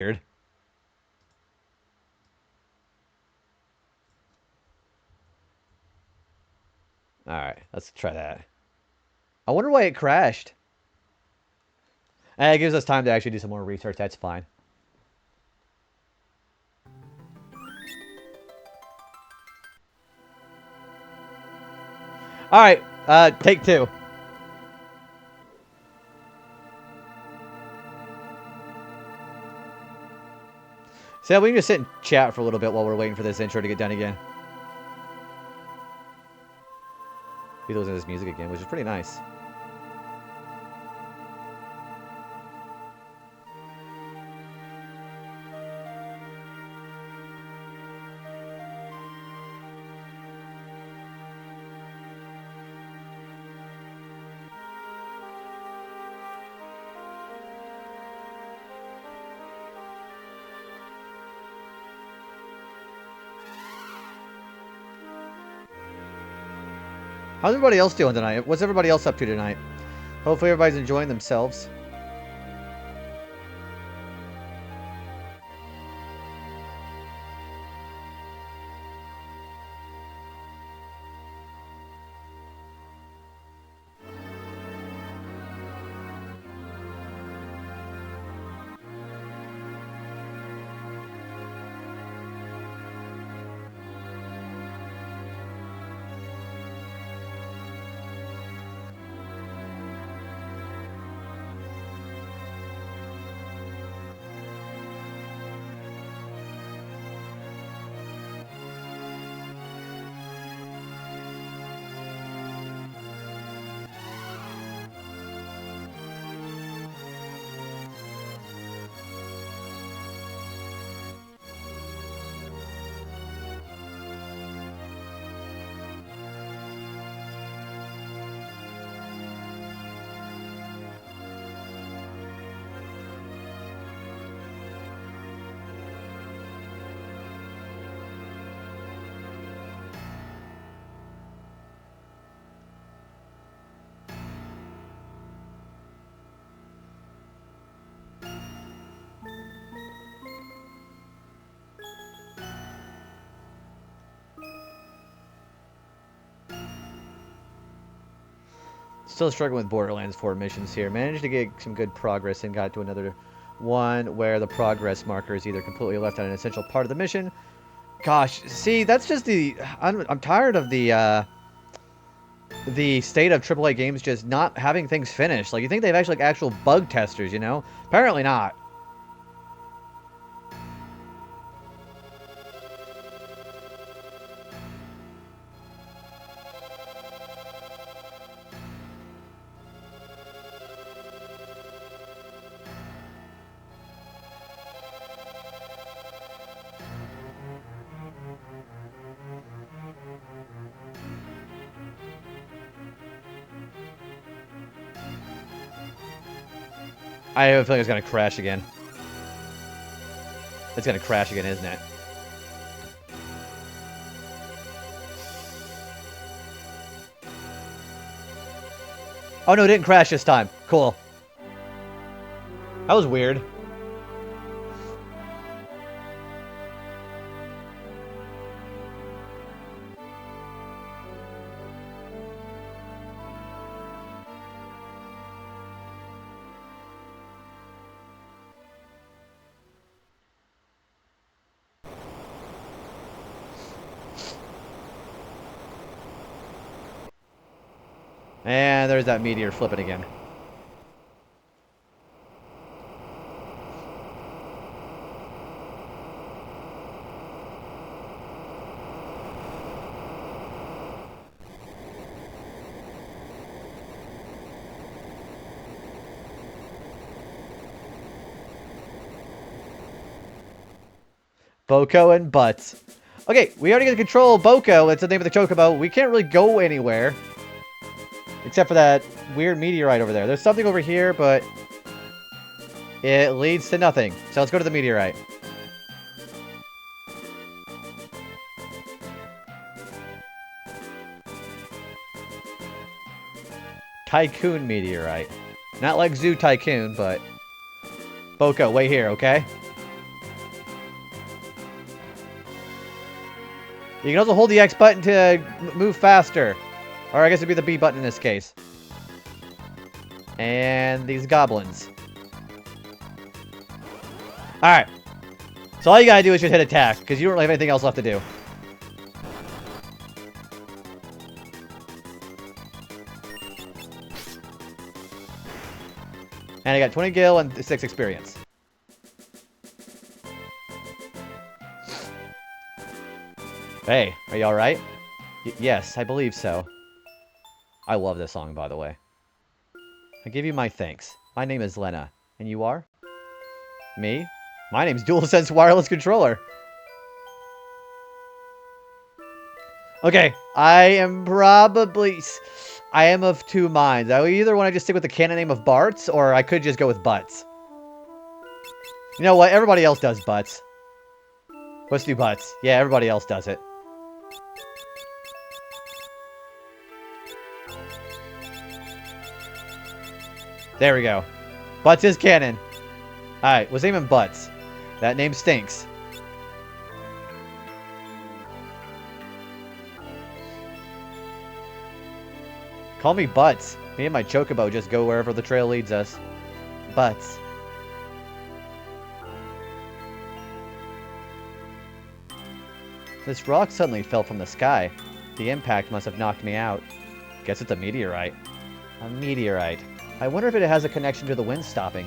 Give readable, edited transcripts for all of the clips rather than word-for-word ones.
Weird. Alright, let's try that. I wonder why it crashed. It gives us time to actually do some more research. That's fine. Alright, take two. So yeah, we can just sit and chat for a little bit while we're waiting for this intro to get done again. He loses his music again, which is pretty nice. How's everybody else doing tonight? What's everybody else up to tonight? Hopefully everybody's enjoying themselves. Still struggling with Borderlands 4 missions here. Managed to get some good progress and got to another one where the progress marker is either completely left on an essential part of the mission. Gosh, see, that's just the... I'm tired of the state of AAA games just not having things finished. Like, you think they've actually like actual bug testers, you know? Apparently not. I have a feeling it's going to crash again. It's going to crash again, isn't it? Oh, no, it didn't crash this time. Cool. That was weird. And there's that meteor flipping again. Boko and Butts. Okay, we already got control of Boko. That's the name of the chocobo. We can't really go anywhere. Except for that weird meteorite over there. There's something over here, but it leads to nothing. So let's go to the meteorite. Tycoon meteorite. Not like Zoo Tycoon, but... Boko, wait here, okay? You can also hold the X button to move faster. Or I guess it'd be the B button in this case. And these goblins. Alright. So all you gotta do is just hit attack, because you don't really have anything else left to do. And I got 20 gil and 6 experience. Hey, are you alright? Yes, I believe so. I love this song, by the way. I give you my thanks. My name is Lena. And you are? Me? My name's DualSense Wireless Controller. Okay, I am of two minds. I either want to just stick with the canon name of Bartz, or I could just go with Butts. You know what? Everybody else does Butts. Let's do Butts. Yeah, everybody else does it. There we go. Butts is canon. Alright, what's naming Butts? That name stinks. Call me Butts. Me and my chocobo just go wherever the trail leads us. Butts. This rock suddenly fell from the sky. The impact must have knocked me out. Guess it's a meteorite. A meteorite. I wonder if it has a connection to the wind stopping.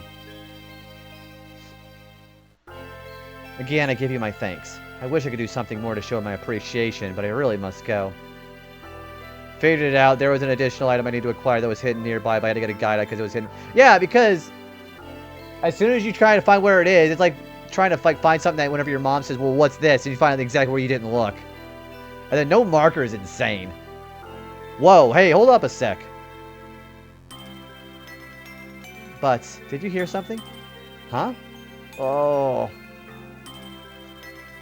Again, I give you my thanks. I wish I could do something more to show my appreciation, but I really must go. Figured it out. There was an additional item I need to acquire that was hidden nearby, but I had to get a guide because it was hidden. Yeah, because as soon as you try to find where it is, it's like trying to find something that whenever your mom says, well, what's this? And you find exactly where you didn't look. And then no marker is insane. Whoa, hey, hold up a sec. But, did you hear something? Huh? Oh.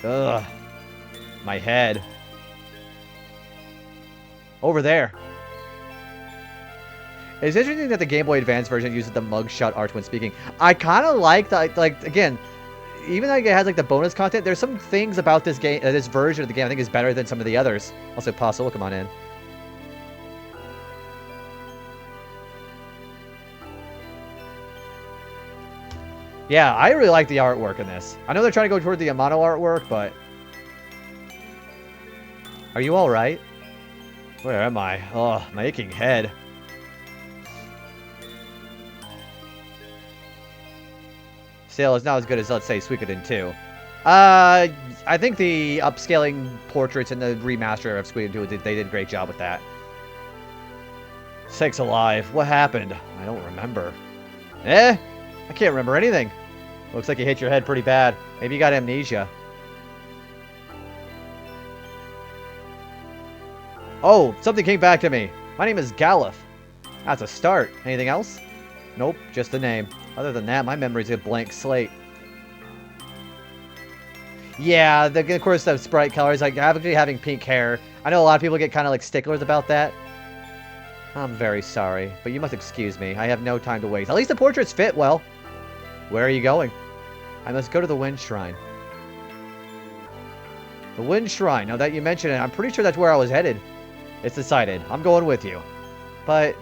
Ugh. My head. Over there. It's interesting that the Game Boy Advance version uses the mugshot art when speaking. I kind of like that, like, again, even though it has, like, the bonus content, there's some things about this game, this version of the game I think is better than some of the others. Also, Paso, come on in. Yeah, I really like the artwork in this. I know they're trying to go toward the Amano artwork, but... Are you alright? Where am I? Oh, my aching head. Still, it's not as good as, let's say, Suikoden 2. I think the upscaling portraits and the remaster of Suikoden 2, they did a great job with that. Sakes alive. What happened? I don't remember. I can't remember anything. Looks like you hit your head pretty bad. Maybe you got amnesia. Oh, something came back to me. My name is Galuf. That's a start. Anything else? Nope, just the name. Other than that, my memory's a blank slate. Yeah, of course, the sprite colors, like actually having pink hair. I know a lot of people get kind of like sticklers about that. I'm very sorry, but you must excuse me. I have no time to waste. At least the portraits fit well. Where are you going? I must go to the Wind Shrine. The Wind Shrine. Now that you mention it, I'm pretty sure that's where I was headed. It's decided. I'm going with you. But...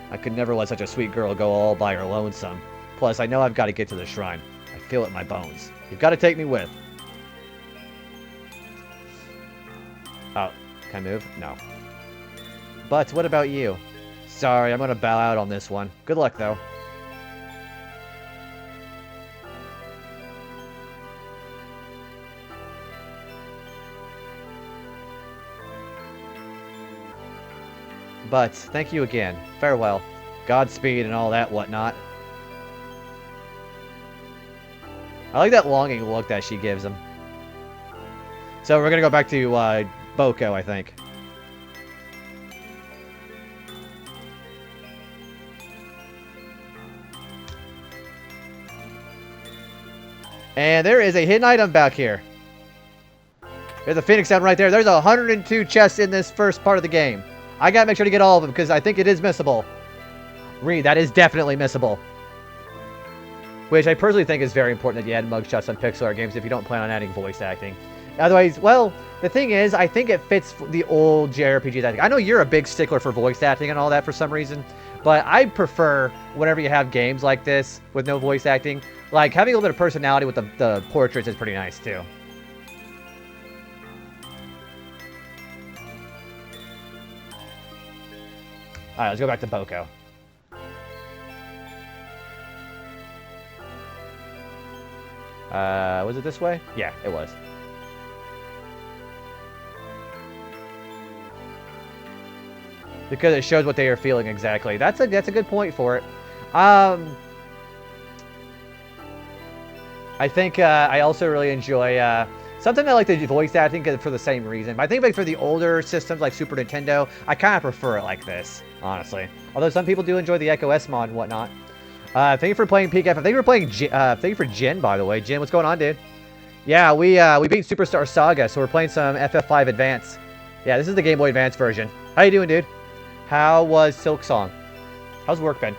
I could never let such a sweet girl go all by her lonesome. Plus, I know I've got to get to the shrine. I feel it in my bones. You've got to take me with. Oh, can I move? No. But what about you? Sorry, I'm going to bow out on this one. Good luck, though. But, thank you again. Farewell. Godspeed and all that whatnot. I like that longing look that she gives him. So we're going to go back to Boko, I think. And there is a hidden item back here. There's a Phoenix down right there. There's 102 chests in this first part of the game. I gotta make sure to get all of them because I think it is missable. Reed, that is definitely missable. which I personally think is very important that you add mugshots on pixel art games if you don't plan on adding voice acting. Otherwise, well, the thing is, I think it fits the old JRPGs. I know you're a big stickler for voice acting and all that for some reason, but I prefer whenever you have games like this with no voice acting, like having a little bit of personality with the portraits is pretty nice too. Alright, let's go back to Boko. Was it this way? Yeah, it was. Because it shows what they are feeling exactly. That's a good point for it. I think I also really enjoy something I like the voice acting for the same reason. But I think like for the older systems like Super Nintendo, I kind of prefer it like this, honestly. Although some people do enjoy the Echo S mod and whatnot. Thank you for playing PKF. Thank you for playing. Thank you for Jin, by the way. Jin, what's going on, dude? Yeah, we beat Superstar Saga, so we're playing some FF5 Advance. Yeah, this is the Game Boy Advance version. How you doing, dude? How was Silk Song? How's work been?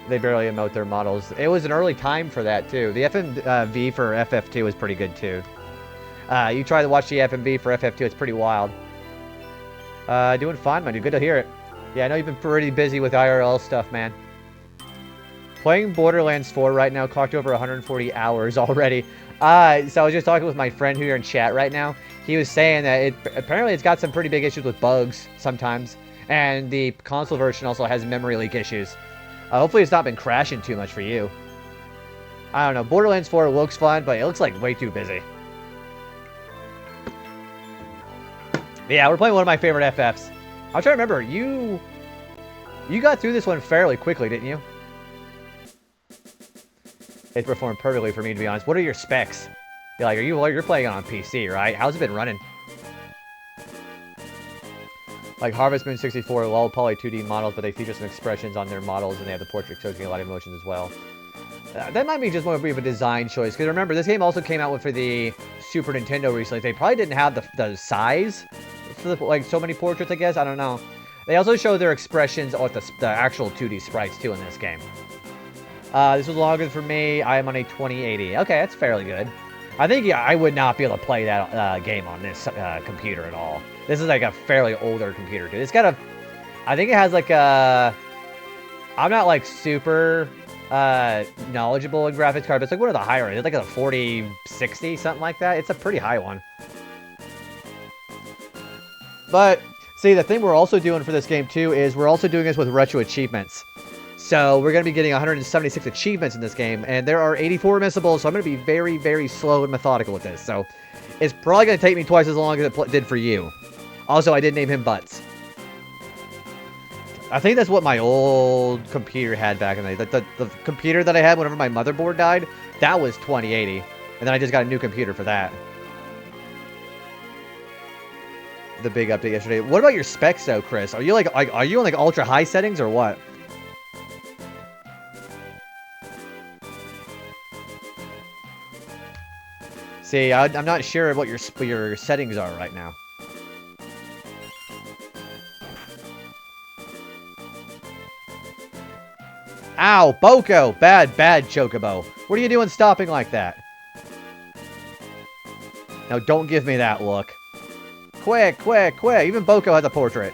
They barely emote their models. It was an early time for that, too. The FMV for FF2 is pretty good, too. You try to watch the FMV for FF2. It's pretty wild. Doing fine, man. Good to hear it. Yeah, I know you've been pretty busy with IRL stuff, man. Playing Borderlands 4 right now. Clocked over 140 hours already. So I was just talking with my friend who are in chat right now. He was saying that apparently it's got some pretty big issues with bugs sometimes. And the console version also has memory leak issues. Hopefully it's not been crashing too much for you. I don't know. Borderlands 4 looks fun, but it looks like way too busy. Yeah, we're playing one of my favorite FFs. I'm trying to remember. You got through this one fairly quickly, didn't you? It performed perfectly for me, to be honest. What are your specs? You're playing it on PC, right? How's it been running? Like Harvest Moon 64, low poly 2D models, but they feature some expressions on their models, and they have the portrait showing a lot of emotions as well. That might be just more of a design choice, because remember, this game also came out for the Super Nintendo recently. They probably didn't have the size for like so many portraits, I guess. I don't know. They also show their expressions with the actual 2D sprites, too, in this game. This was longer for me. I am on a 2080. Okay, that's fairly good. I think I would not be able to play that game on this computer at all. This is like a fairly older computer, dude. It's got a... I think it has like a... I'm not like super knowledgeable in graphics card, but it's like one of the higher end. It's like a 4060, something like that. It's a pretty high one. But, see, the thing we're also doing for this game, too, is we're also doing this with RetroAchievements. So we're going to be getting 176 achievements in this game, and there are 84 missables, so I'm going to be very, very slow and methodical with this. So it's probably going to take me twice as long as it did for you. Also, I did name him Butts. I think that's what my old computer had back in the day. The computer that I had whenever my motherboard died, that was 2080. And then I just got a new computer for that. The big update yesterday. What about your specs, though, Chris? Are you are you on like ultra high settings or what? See, I'm not sure what your settings are right now. Ow, Boko! Bad Chocobo. What are you doing stopping like that? Now, don't give me that look. Quick! Even Boko has a portrait.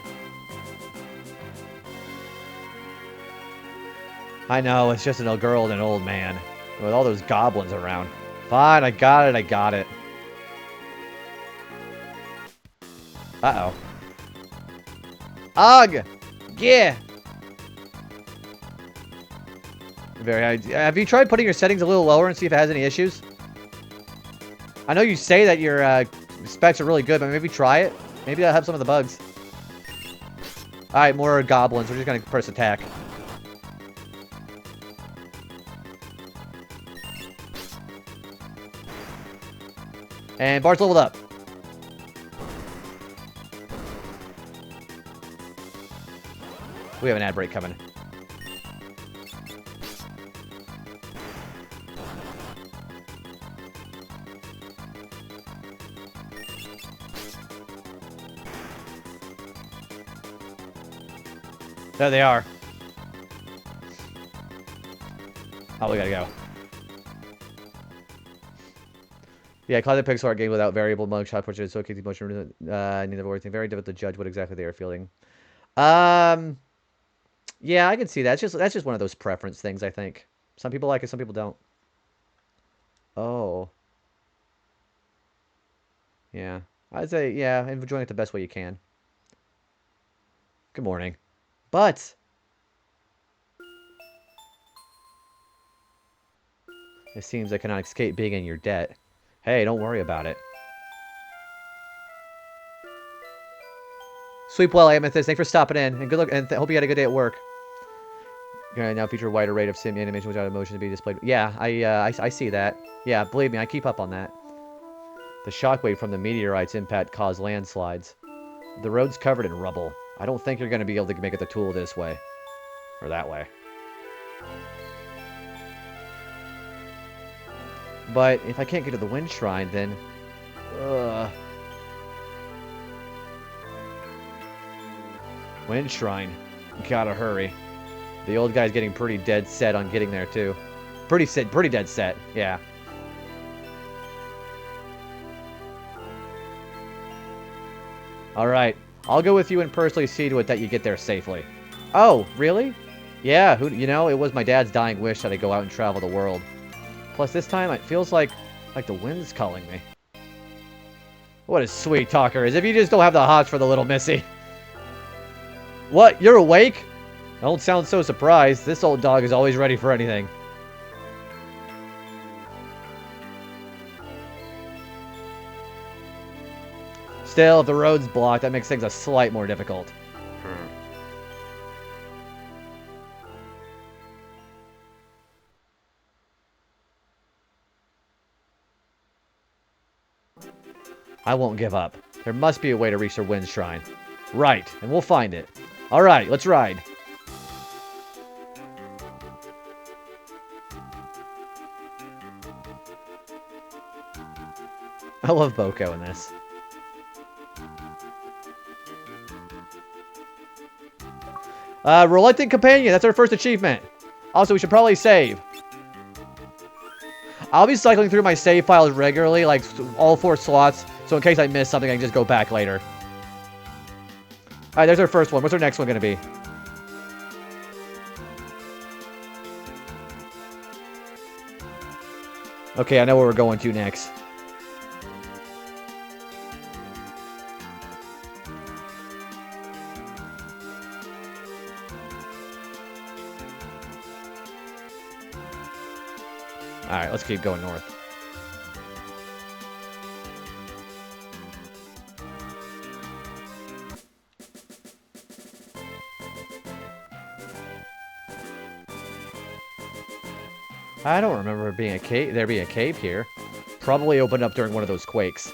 I know, it's just a girl and an old man. With all those goblins around. Fine, I got it. Uh-oh. Ugh! Yeah! Have you tried putting your settings a little lower and see if it has any issues? I know you say that your specs are really good, but maybe try it. Maybe that'll help some of the bugs. Alright, more goblins. We're just gonna press attack. And Bart's leveled up. We have an ad break coming. There they are. Oh, we gotta go. Yeah, Closet Pixel art game without variable mugshot portraits, so the motion neither everything. Very difficult to judge what exactly they are feeling. Yeah, I can see that. That's just one of those preference things, I think. Some people like it, some people don't. Oh. Yeah. I'd say, yeah, enjoying it the best way you can. Good morning. But it seems I cannot escape being in your debt. Hey, don't worry about it. Sleep well, Amethyst. Thanks for stopping in. And good luck, and hope you had a good day at work. Gonna now feature a wider rate of sim animation without emotion to be displayed. Yeah, I see that. Yeah, believe me, I keep up on that. The shockwave from the meteorite's impact caused landslides. The road's covered in rubble. I don't think you're going to be able to make it the tool this way. Or that way. But if I can't get to the wind shrine, then... Wind shrine. Gotta hurry. The old guy's getting pretty dead set on getting there, too. Pretty dead set, yeah. Alright. I'll go with you and personally see to it that you get there safely. Oh, really? Yeah, you know, it was my dad's dying wish that I go out and travel the world. Plus, this time, it feels like the wind's calling me. What a sweet talker is. If you just don't have the hots for the little missy. What? You're awake? Don't sound so surprised. This old dog is always ready for anything. Still, if the road's blocked, that makes things a slight more difficult. I won't give up. There must be a way to reach the wind shrine. Right, and we'll find it. Alright, let's ride. I love Boko in this. Reluctant Companion, that's our first achievement. Also, we should probably save. I'll be cycling through my save files regularly, like all 4 slots, so in case I miss something, I can just go back later. Alright, there's our first one. What's our next one going to be? Okay, I know where we're going to next. Alright, let's keep going north. I don't remember there being a cave here. Probably opened up during one of those quakes.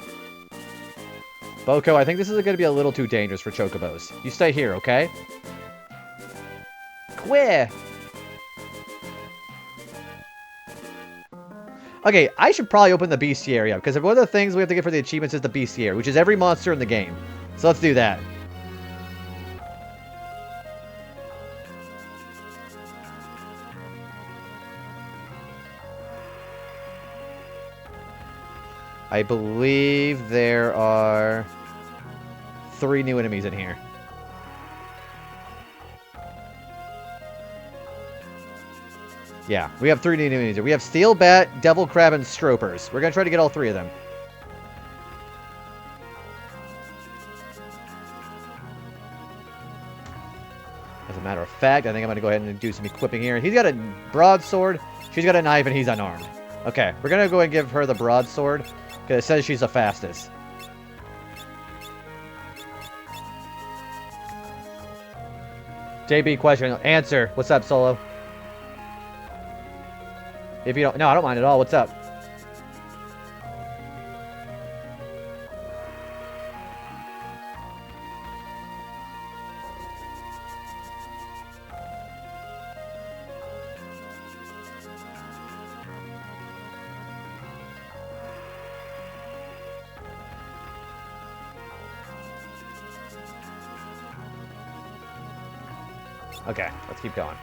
Boko, I think this is going to be a little too dangerous for chocobos. You stay here, okay? Queer! Okay, I should probably open the bestiary up, because one of the things we have to get for the achievements is the bestiary, which is every monster in the game. So let's do that. I believe there are 3 new enemies in here. Yeah, we have 3 new enemies here. We have Steel Bat, Devil Crab, and Stropers. We're going to try to get all 3 of them. As a matter of fact, I think I'm going to go ahead and do some equipping here. He's got a broadsword, she's got a knife, and he's unarmed. Okay, we're going to go and give her the broadsword, because it says she's the fastest. JB question. Answer. What's up, Solo? If you don't... No, I don't mind at all. What's up? Okay, let's keep going.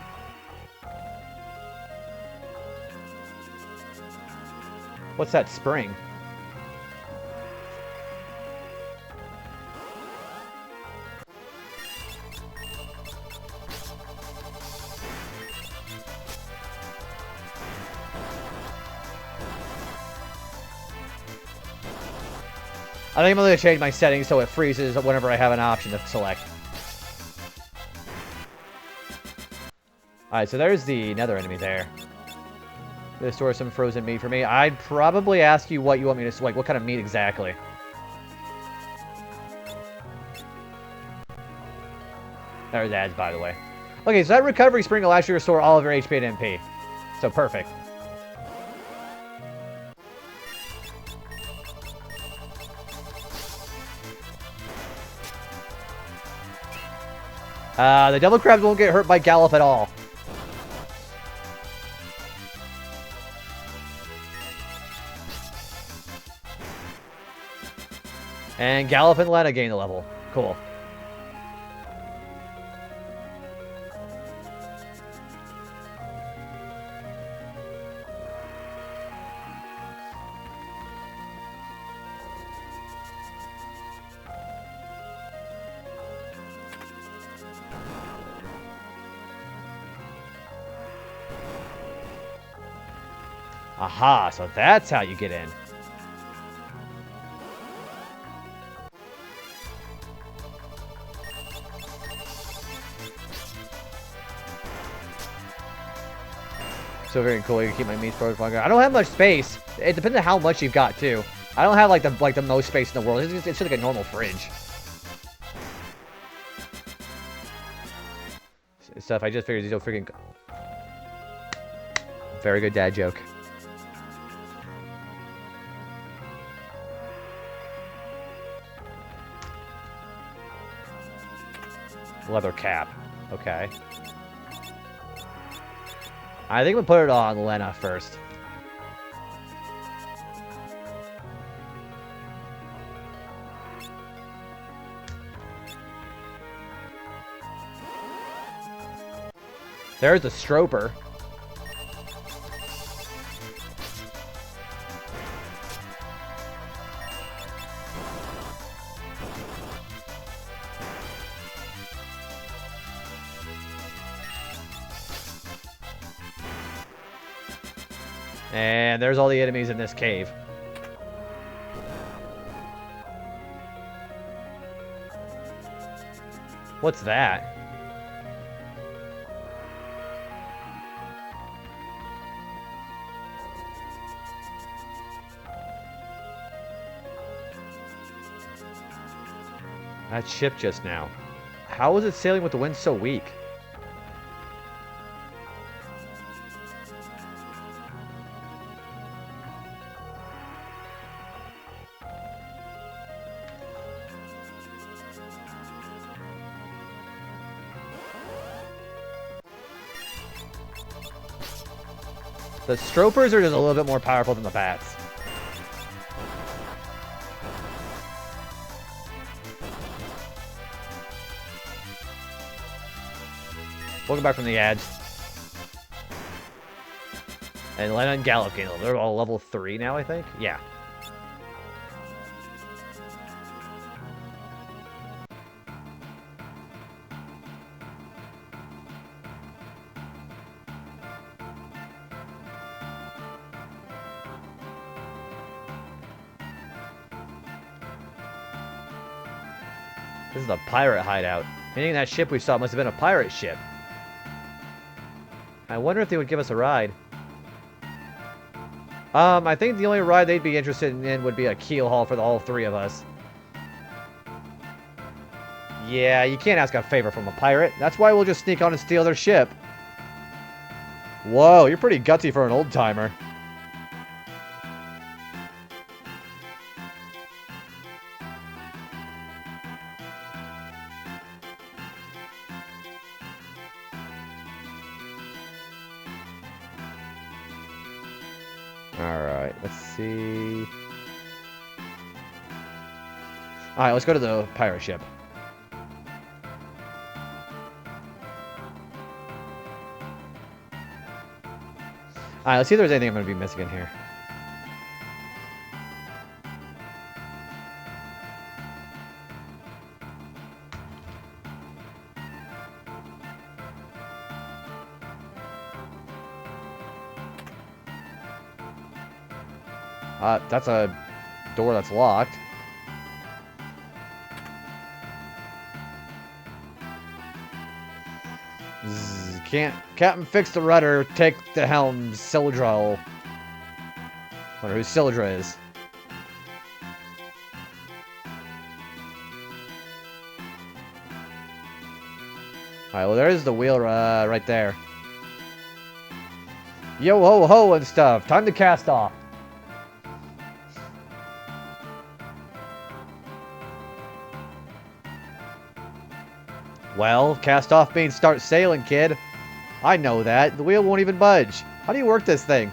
What's that spring? I think I'm going to change my settings so it freezes whenever I have an option to select. Alright, so there's the nether enemy there. Gonna store some frozen meat for me. I'd probably ask you what you want me to select. What kind of meat exactly? There's ads, by the way. Okay, so that recovery spring will actually restore all of your HP and MP. So perfect. The devil crabs won't get hurt by Gallop at all. And Gallop and Lena gain a level. Cool. Aha, so that's how you get in. So very cool. You can keep my meat stored longer. I don't have much space. It depends on how much you've got too. I don't have like the most space in the world. It's just like a normal fridge. Stuff. I just figured these don't freaking. Very good dad joke. Leather cap. Okay. I think we'll put it on Lena first. There's the Stroper. And there's all the enemies in this cave. What's that? That ship just now. How is it sailing with the wind so weak? The Stropers are just a little bit more powerful than the Bats. Welcome back from the ads. And Lena and Gallop gain level. They're all level 3 now, I think? Yeah. This is a pirate hideout. Meaning that ship we saw must have been a pirate ship. I wonder if they would give us a ride. I think the only ride they'd be interested in would be a keel haul for all 3 of us. Yeah, you can't ask a favor from a pirate. That's why we'll just sneak on and steal their ship. Whoa, you're pretty gutsy for an old-timer. Alright, let's see. Alright, let's go to the pirate ship. Alright, let's see if there's anything I'm going to be missing in here. That's a door that's locked. Can't Captain fix the rudder, take the helm, Sildra. Wonder who Sildra is. Alright, well there's the wheel right there. Yo ho ho and stuff. Time to cast off. Well, cast off means start sailing, kid. I know that. The wheel won't even budge. How do you work this thing?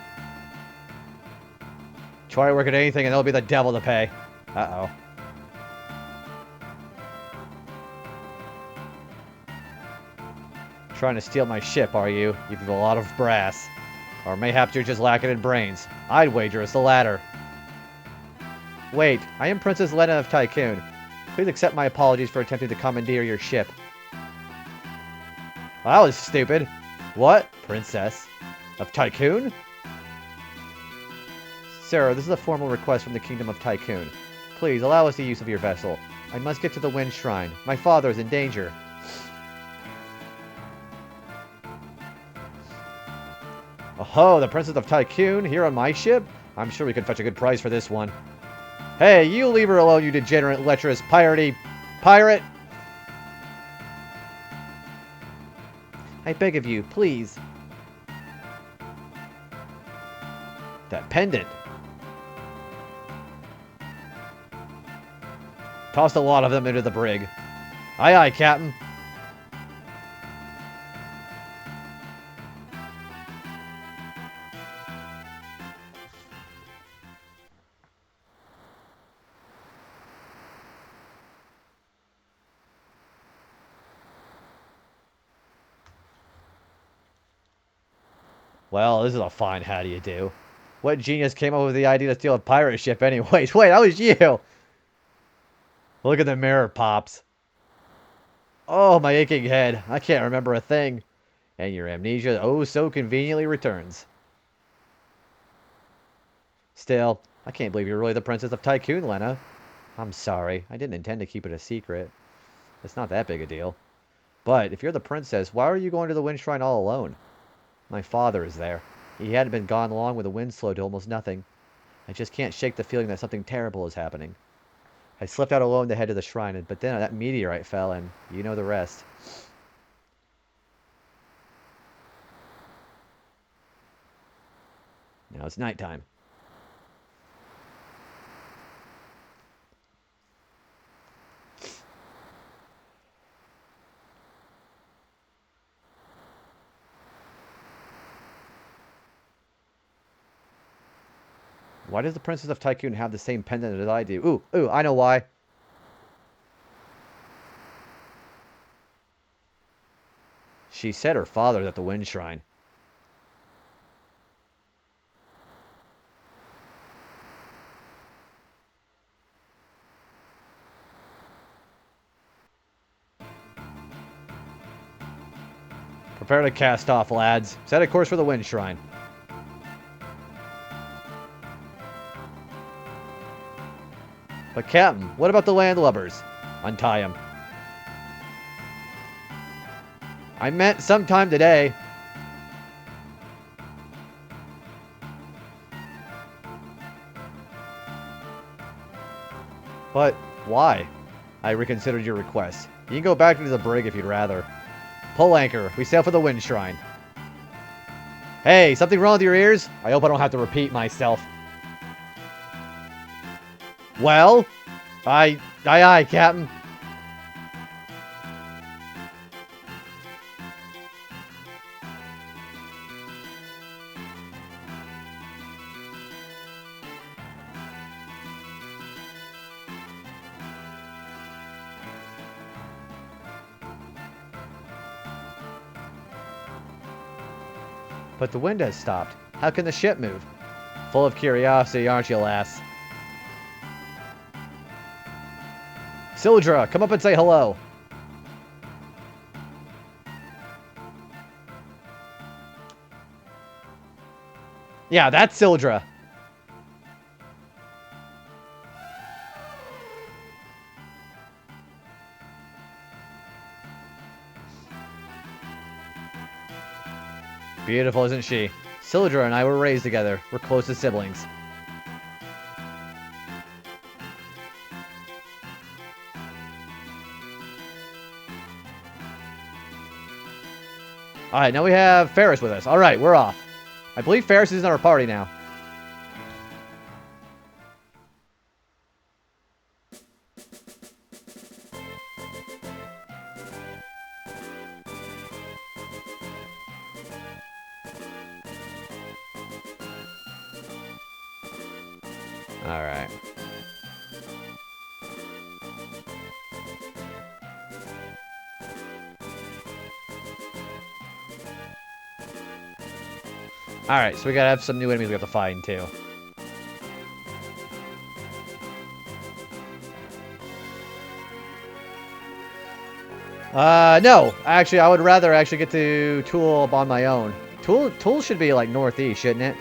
Try to work at anything and it'll be the devil to pay. Uh-oh. Trying to steal my ship, are you? You've a lot of brass. Or mayhaps you're just lacking in brains. I'd wager it's the latter. Wait, I am Princess Lena of Tycoon. Please accept my apologies for attempting to commandeer your ship. Well, that was stupid. What? Princess of Tycoon? Sir, this is a formal request from the Kingdom of Tycoon. Please, allow us the use of your vessel. I must get to the Wind Shrine. My father is in danger. Oh, the Princess of Tycoon here on my ship? I'm sure we could fetch a good price for this one. Hey, you leave her alone, you degenerate, lecherous, pirate! I beg of you, please. That pendant. Tossed a lot of them into the brig. Aye, aye, Captain. Well, this is a fine how do you do. What genius came up with the idea to steal a pirate ship anyways? Wait, that was you! Look at the mirror, Pops. Oh, my aching head. I can't remember a thing. And your amnesia oh so conveniently returns. Still, I can't believe you're really the Princess of Tycoon, Lena. I'm sorry. I didn't intend to keep it a secret. It's not that big a deal. But, if you're the princess, why are you going to the Wind Shrine all alone? My father is there. He hadn't been gone long with the wind slowed to almost nothing. I just can't shake the feeling that something terrible is happening. I slipped out alone to head to the shrine, but then that meteorite fell, and you know the rest. Now it's nighttime. Why does the Princess of Tycoon have the same pendant as I do? Ooh, I know why. She said her father's at the Wind Shrine. Prepare to cast off, lads. Set a course for the Wind Shrine. But Captain, what about the landlubbers? Untie him. I meant sometime today. But why? I reconsidered your request. You can go back into the brig if you'd rather. Pull anchor. We sail for the Wind Shrine. Hey, something wrong with your ears? I hope I don't have to repeat myself. Well, aye, Captain. But the wind has stopped. How can the ship move? Full of curiosity, aren't you, lass? Sildra, come up and say hello. Yeah, that's Sildra. Beautiful, isn't she? Sildra and I were raised together. We're close as siblings. Alright, now we have Ferris with us. Alright, we're off. I believe Ferris is in our party now. Alright. Alright, so we gotta have some new enemies we have to find, too. No. Actually, I would rather actually get to Tool on my own. Tool should be, like, northeast, shouldn't it?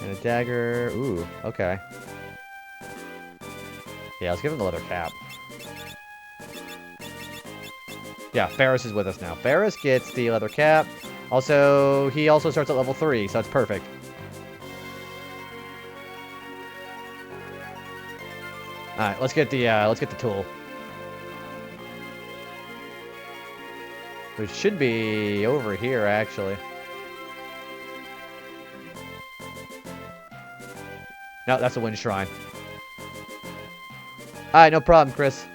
And a dagger. Ooh, okay. Yeah, let's give him the leather cap. Yeah, Ferris is with us now. Ferris gets the leather cap. Also, he also starts at level 3, so that's perfect. Alright, let's get the tool. Which should be over here, actually. No, that's a wind shrine. Alright, no problem, Chris.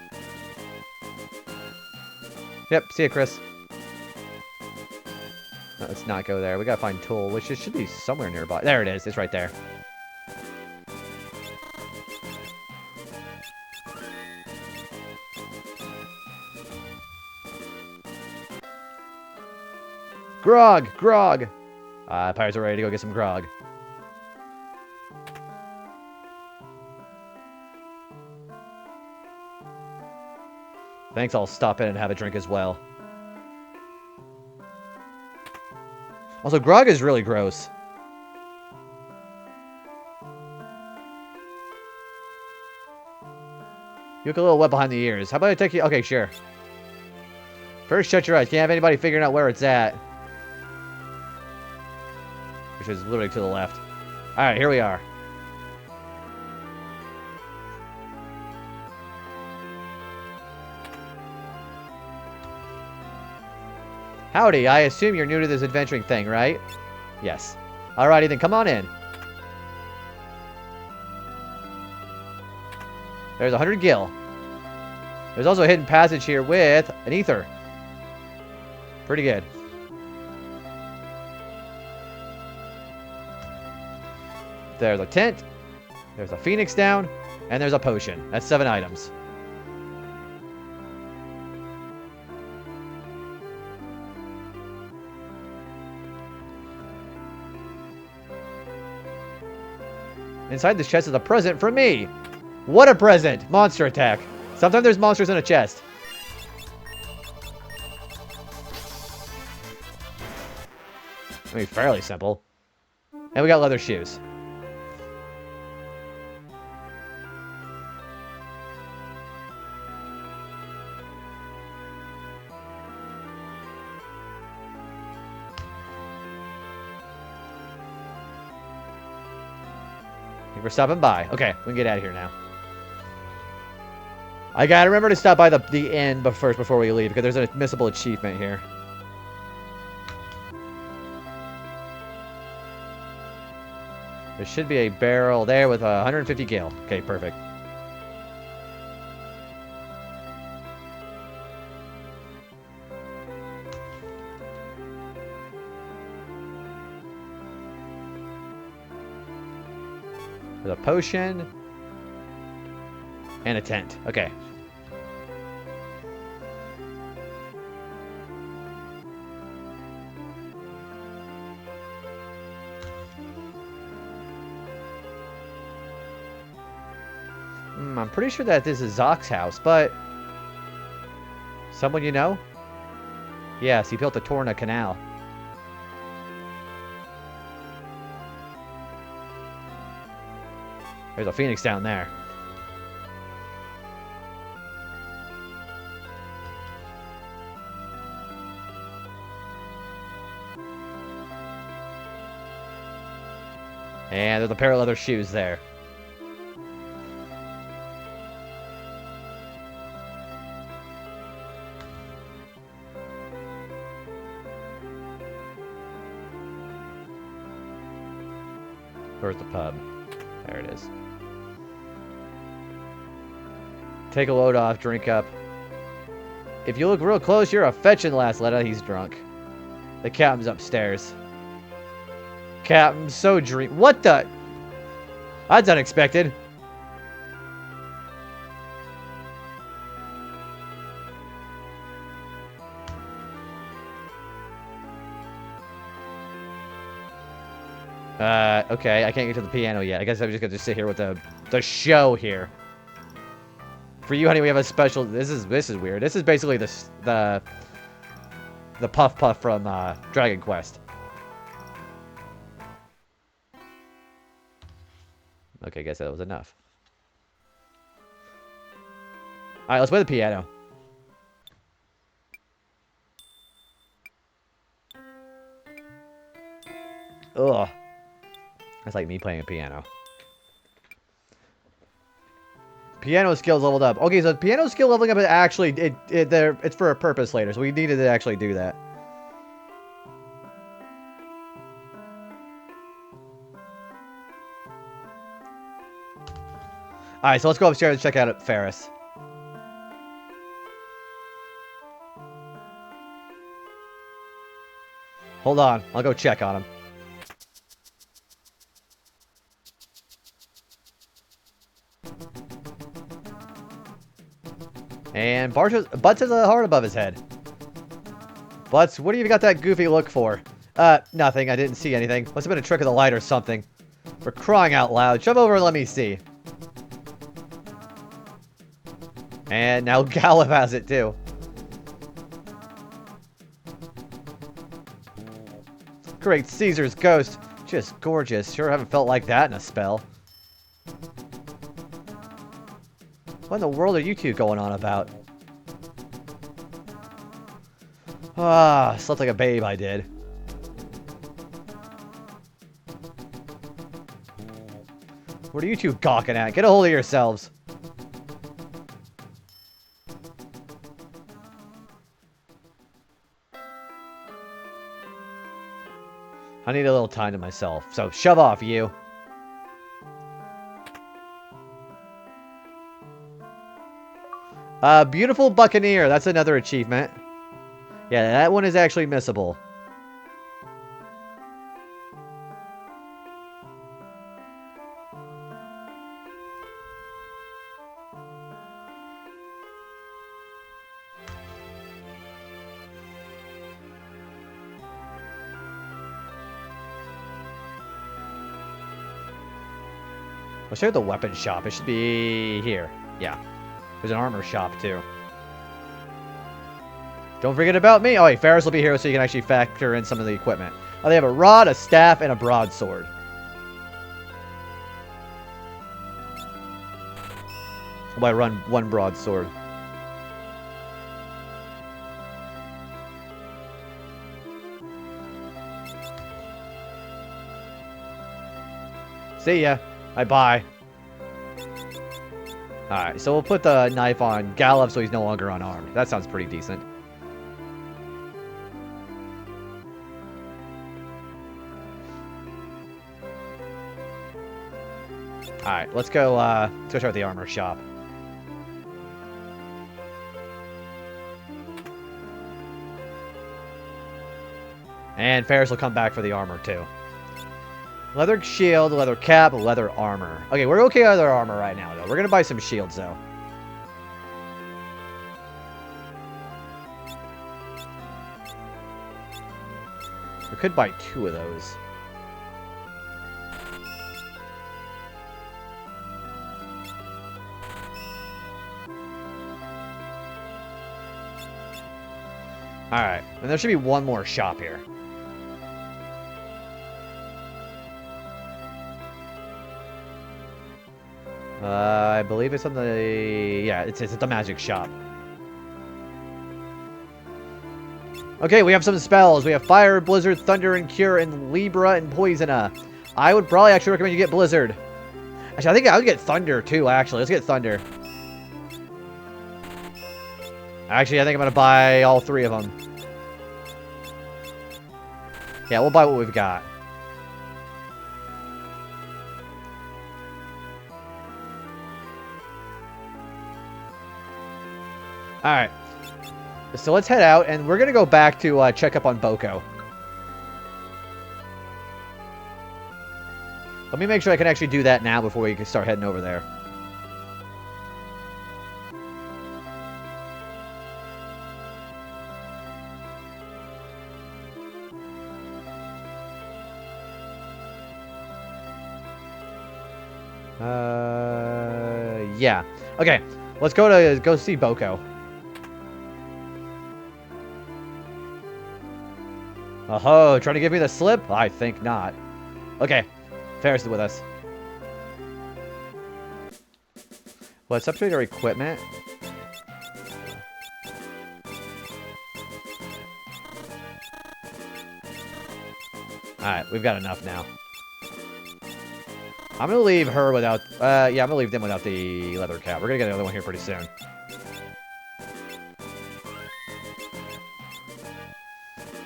Yep, see ya, Chris. No, let's not go there. We gotta find Tool, which it should be somewhere nearby. There it is. It's right there. Grog! Grog! Pirates are ready to go get some grog. Thanks, I'll stop in and have a drink as well. Also, grog is really gross. You look a little wet behind the ears. How about I take you... Okay, sure. First, shut your eyes. Can't have anybody figuring out where it's at. Which is literally to the left. Alright, here we are. Howdy, I assume you're new to this adventuring thing, right? Yes. Alrighty, then come on in. There's 100 gil. There's also a hidden passage here with an ether. Pretty good. There's a tent. There's a phoenix down. And there's a potion. That's 7 items. Inside this chest is a present from me. What a present! Monster attack. Sometimes there's monsters in a chest. I mean, fairly simple. And we got leather shoes. We're stopping by. Okay, we can get out of here now. I gotta remember to stop by the inn first before we leave, because there's a missable achievement here. There should be a barrel there with 150 gil. Okay, perfect. There's a potion. And a tent. Okay. I'm pretty sure that this is Zock's house, but... Someone you know? Yes, he built the Torna Canal. There's a phoenix down there. And there's a pair of leather shoes there. Where's the pub? There it is. Take a load off, drink up. If you look real close, you're a fetching lass, Letta. He's drunk. The captain's upstairs. Captain, so dream. What the? That's unexpected. Okay, I can't get to the piano yet. I guess I'm just gonna sit here with the show here. For you, honey, we have a special. This is weird. This is basically the Puff Puff from Dragon Quest. Okay, I guess that was enough. All right, let's play the piano. Ugh. That's like me playing a piano. Piano skills leveled up. Okay, so piano skill leveling up is actually it's for a purpose later, so we needed to actually do that. All right, so let's go upstairs and check out Ferris. Hold on, I'll go check on him. And Butts has a heart above his head. Butts, what do you got that goofy look for? Nothing. I didn't see anything. Must have been a trick of the light or something. For crying out loud. Shove over and let me see. And now Gallup has it too. Great Caesar's ghost. Just gorgeous. Sure haven't felt like that in a spell. What in the world are you two going on about? Ah, slept like a babe, I did. What are you two gawking at? Get a hold of yourselves. I need a little time to myself, so shove off, you. Beautiful Buccaneer. That's another achievement. Yeah, that one is actually missable. Let's check out the weapon shop. It should be here. Yeah. There's an armor shop, too. Don't forget about me. Oh, wait, Ferris will be here so you can actually factor in some of the equipment. Oh, they have a rod, a staff, and a broadsword. Well, I run one broadsword. See ya. Bye-bye. Alright, so we'll put the knife on Gallup so he's no longer unarmed. That sounds pretty decent. Alright, let's go start with the armor shop. And Ferris will come back for the armor, too. Leather shield, leather cap, leather armor. Okay, we're okay with our armor right now, though. We're going to buy some shields, though. We could buy 2 of those. Alright. And there should be one more shop here. I believe it's on the... Yeah, it's at the magic shop. Okay, we have some spells. We have Fire, Blizzard, Thunder, and Cure, and Libra, and Poisona. I would probably actually recommend you get Blizzard. Actually, I think I would get Thunder, too, actually. Let's get Thunder. Actually, I think I'm going to buy all 3 of them. Yeah, we'll buy what we've got. Alright. So let's head out, and we're going to go back to check up on Boko. Let me make sure I can actually do that now before we can start heading over there. Yeah. Okay, let's go see Boko. Oh, trying to give me the slip? I think not. Okay, Ferris is with us. Let's upgrade our equipment. Alright, we've got enough now. I'm gonna leave her without... yeah, I'm gonna leave them without the leather cap. We're gonna get another one here pretty soon.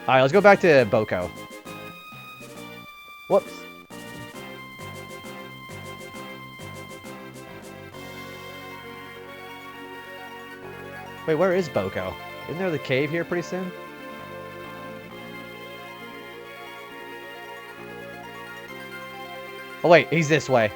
Alright, let's go back to Boko. Whoops. Wait, where is Boko? Isn't there the cave here pretty soon? Oh wait, he's this way.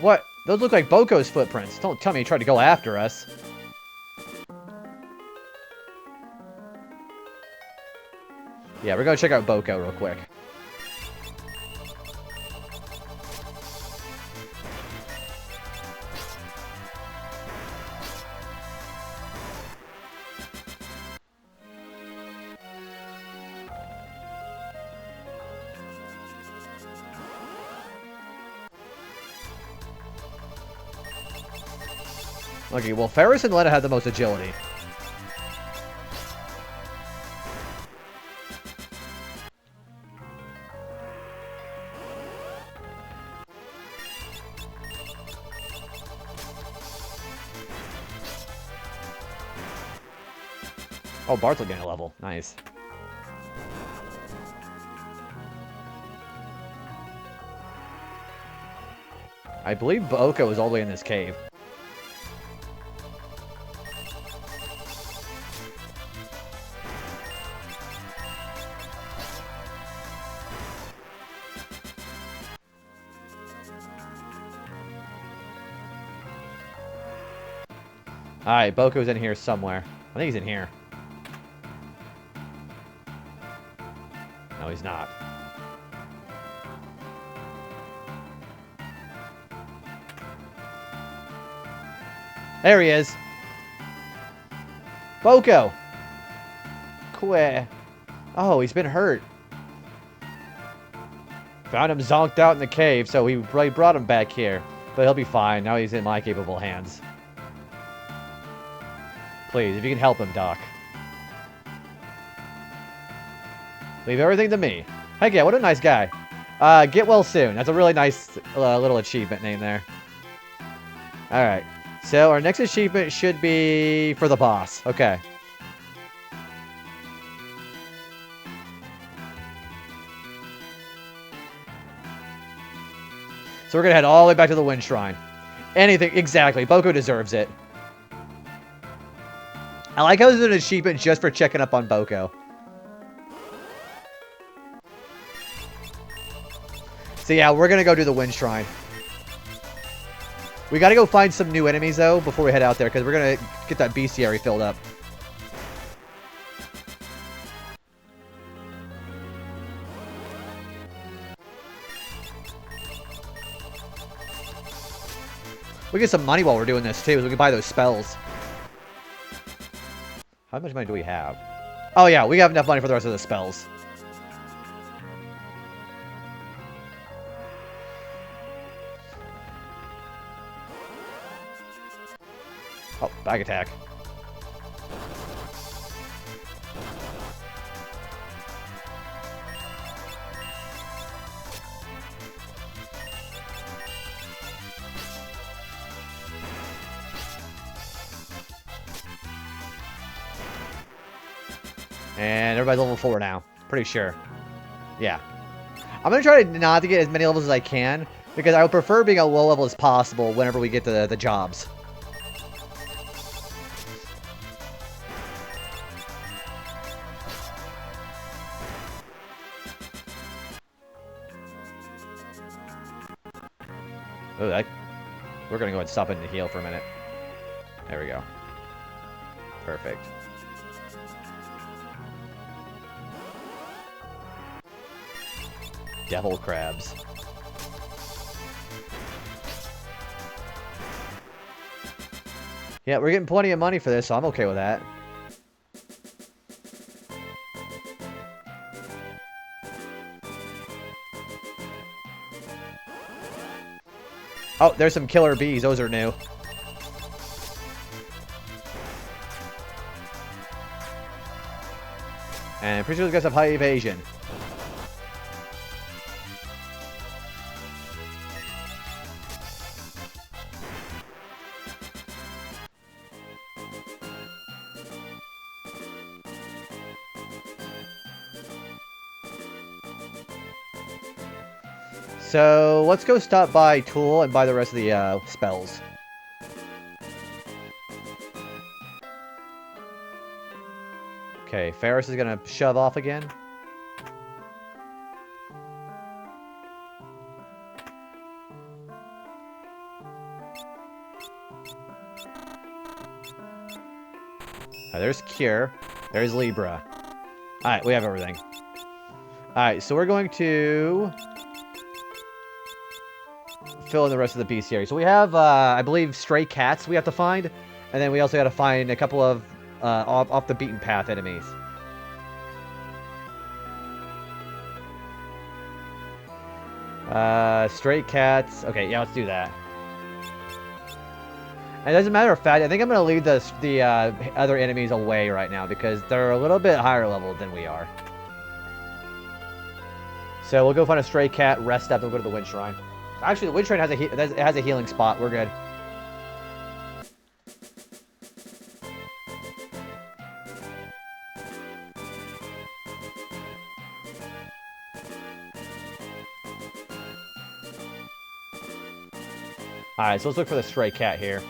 What? Those look like Boko's footprints. Don't tell me he tried to go after us. Yeah, we're gonna check out Boko real quick. Okay, well, Ferris and Lena had the most agility. Oh, Bart's getting a level. Nice. I believe Boko is all the way in this cave. Alright, Boko's in here somewhere. I think he's in here. No, he's not. There he is. Boko! Queh. Oh, he's been hurt. Found him zonked out in the cave, so we brought him back here. But he'll be fine. Now he's in my capable hands. Please, if you can help him, Doc. Leave everything to me. Heck yeah, what a nice guy. Get well soon. That's a really nice little achievement name there. Alright. So, our next achievement should be for the boss. Okay. So, we're going to head all the way back to the Wind Shrine. Anything. Exactly. Boko deserves it. I like how there's an achievement just for checking up on Boko. So yeah, we're gonna go do the Wind Shrine. We gotta go find some new enemies though before we head out there, because we're gonna get that bestiary filled up. We get some money while we're doing this, too, so we can buy those spells. How much money do we have? Oh, yeah, we have enough money for the rest of the spells. Oh, bag attack. And everybody's level 4 now. Pretty sure. Yeah. I'm going to try not to get as many levels as I can, because I would prefer being a low level as possible whenever we get to the jobs. Oh, we're going to go ahead and stop it and heal for a minute. There we go. Perfect. Devil crabs. Yeah, we're getting plenty of money for this, so I'm okay with that. Oh, there's some killer bees. Those are new. And I'm pretty sure those guys have high evasion. So, let's go stop by Tool and buy the rest of the spells. Okay, Ferris is gonna shove off again. There's Cure. There's Libra. Alright, we have everything. Alright, so we're going to fill in the rest of the bestiary. So we have, I believe, stray cats we have to find. And then we also got to find a couple of off the beaten path enemies. Stray cats. Okay, yeah, let's do that. And as a matter of fact, I think I'm going to leave the other enemies away right now because they're a little bit higher level than we are. So we'll go find a stray cat, rest up, and we'll go to the Wind Shrine. Actually, the Wind Shrine has a healing spot. We're good. Alright, so let's look for the stray cat here.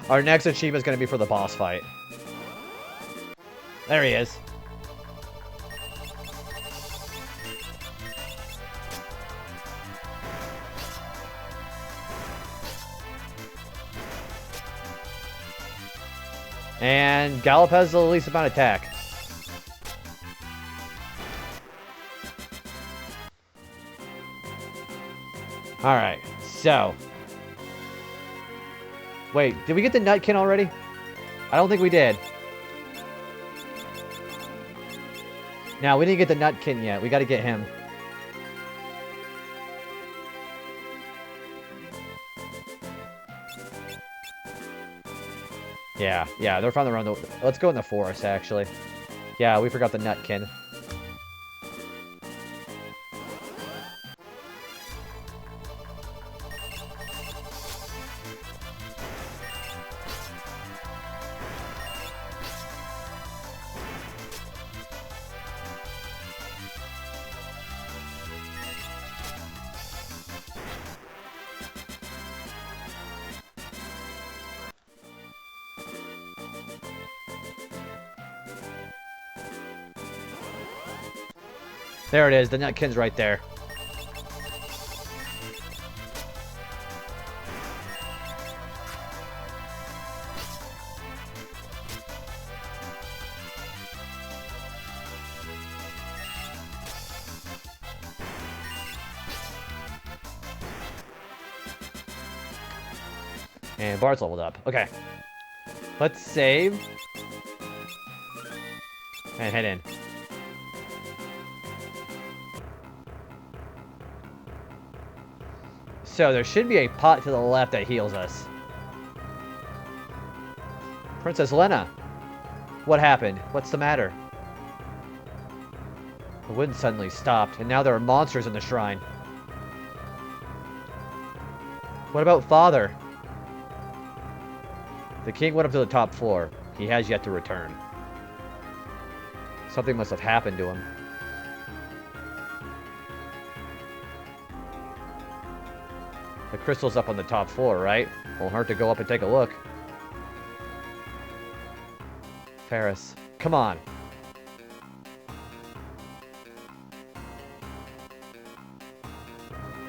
Our next achievement is going to be for the boss fight. There he is. And Gallop has the least amount of attack. Alright, so. Wait, did we get the Nutkin already? I don't think we did. No, we didn't get the Nutkin yet. We gotta get him. Yeah, they're found around the... Let's go in the forest, actually. Yeah, we forgot the Nutkin. There it is. The Nutkin's right there. And Bart's leveled up. Okay. Let's save. And head in. So there should be a pot to the left that heals us. Princess Lena. What happened? What's the matter? The wind suddenly stopped, and now there are monsters in the shrine. What about Father? The king went up to the top floor. He has yet to return. Something must have happened to him. The crystal's up on the top floor, right? Won't hurt to go up and take a look. Ferris, come on.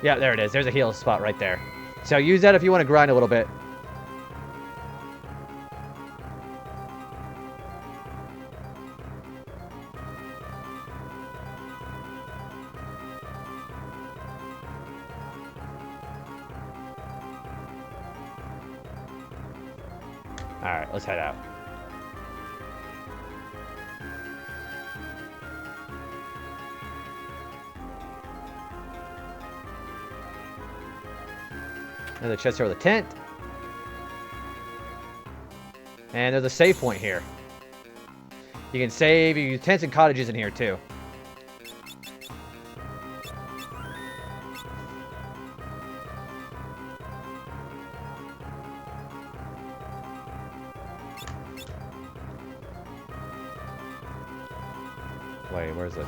Yeah, there it is. There's a heal spot right there. So use that if you want to grind a little bit. Alright, let's head out. Another chest here with a tent. And there's a save point here. You can save, you use tents and cottages in here too. Wait, where is it?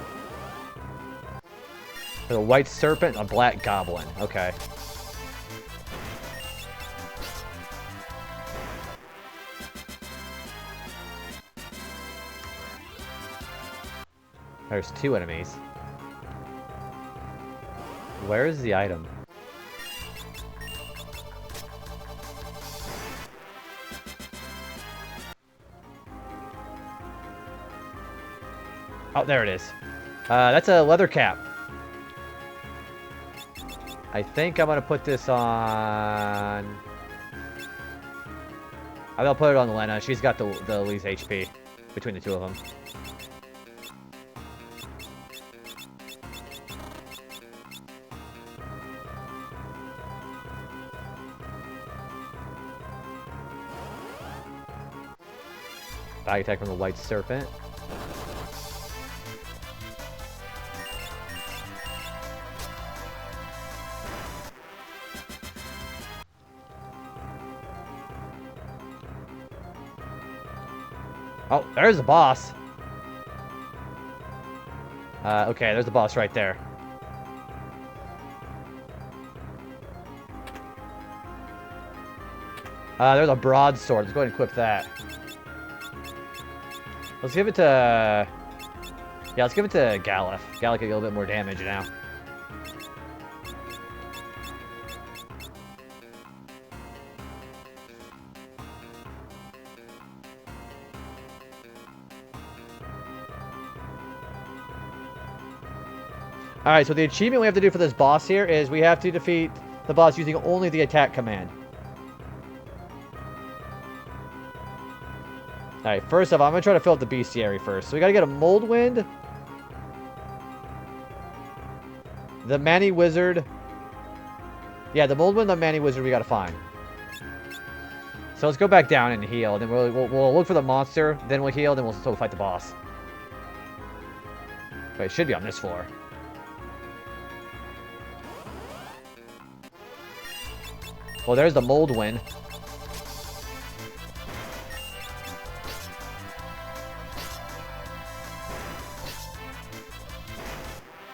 There's a white serpent, a black goblin. Okay. There's 2 enemies. Where is the item? Oh, there it is. That's a leather cap. I think I'm gonna put this on... I'll put it on Lena. She's got the least HP between the two of them. Bag attack from the white serpent. Oh, there's the boss. Okay, there's the boss right there. There's a broadsword. Let's go ahead and equip that. Let's give it to... Yeah, let's give it to Galef. Galef can get a little bit more damage now. Alright, so the achievement we have to do for this boss here is we have to defeat the boss using only the attack command. Alright, first off, I'm going to try to fill up the bestiary first. So we got to get a Mold Wind. The Manny Wizard. Yeah, the Mold Wind and the Manny Wizard we got to find. So let's go back down and heal. Then we'll look for the monster. Then we'll heal. Then we'll still fight the boss. Wait, it should be on this floor. Well, there's the Mold Wind.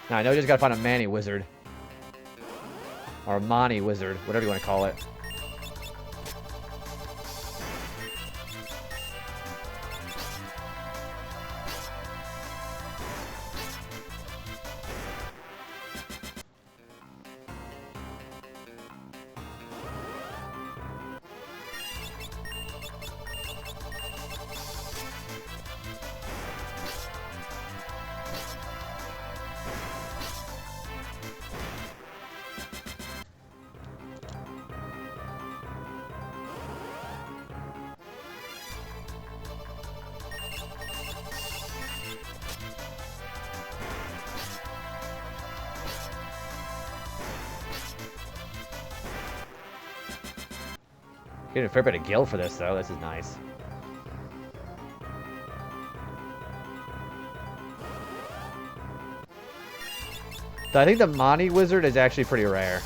Now, I know you just gotta find a Manny Wizard. Or a Mani Wizard, whatever you want to call it. Getting a fair bit of gil for this, though. This is nice. So I think the Mani Wizard is actually pretty rare.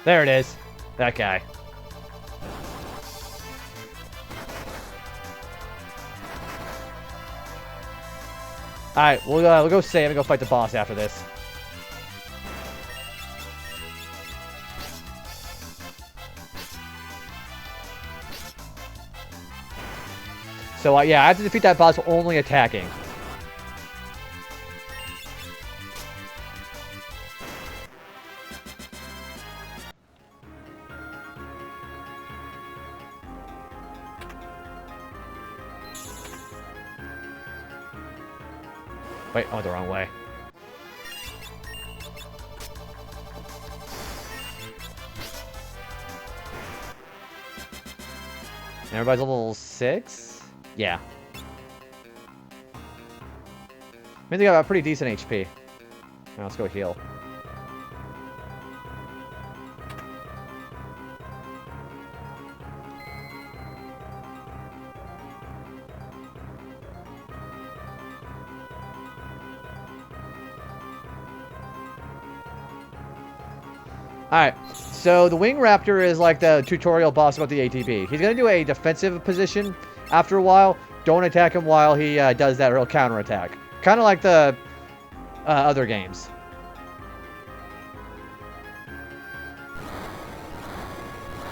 There it is. That guy. Alright, we'll go save and go fight the boss after this. So, yeah, I have to defeat that boss only attacking. Wait, I went the wrong way. Everybody's level 6? Yeah. I mean, they got a pretty decent HP. Now let's go heal. Alright, so the Wing Raptor is like the tutorial boss about the ATB. He's going to do a defensive position after a while. Don't attack him while he does that real counterattack. Kind of like the other games.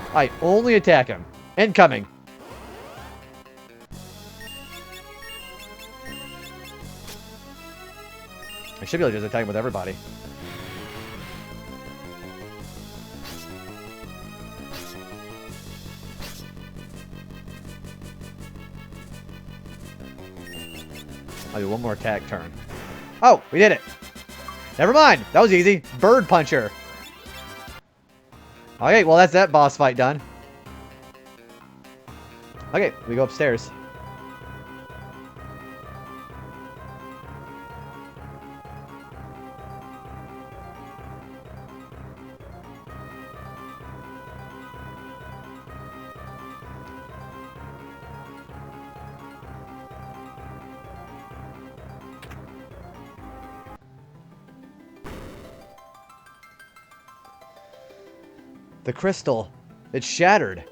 Alright, only attack him. Incoming. I should be able to just attack him with everybody. I'll do one more attack turn. Oh, we did it. Never mind. That was easy. Bird Puncher. Okay, well, that's that boss fight done. Okay, we go upstairs. The crystal. It's shattered.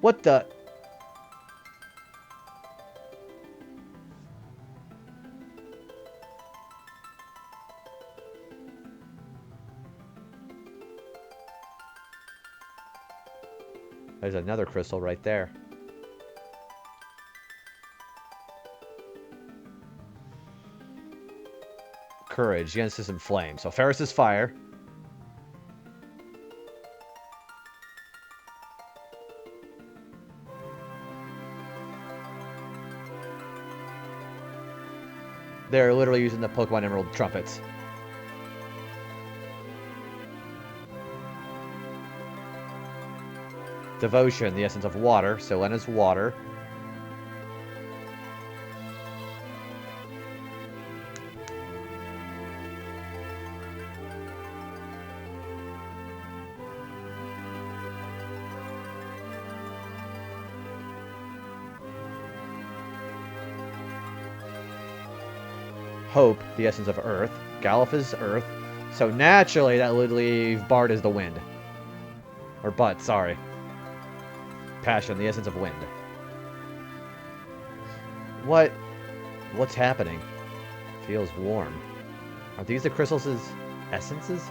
What the? There's another crystal right there. Courage, Genesis, and Flame. So Ferris is fire. They're literally using the Pokemon Emerald trumpets. Devotion, the essence of water. So Lena's water. Hope, the essence of earth. Galuf is earth. So naturally, that would leave Bard as the wind. Or Butt, sorry. Passion, the essence of wind. What's happening? Feels warm. Are these the crystals' essences?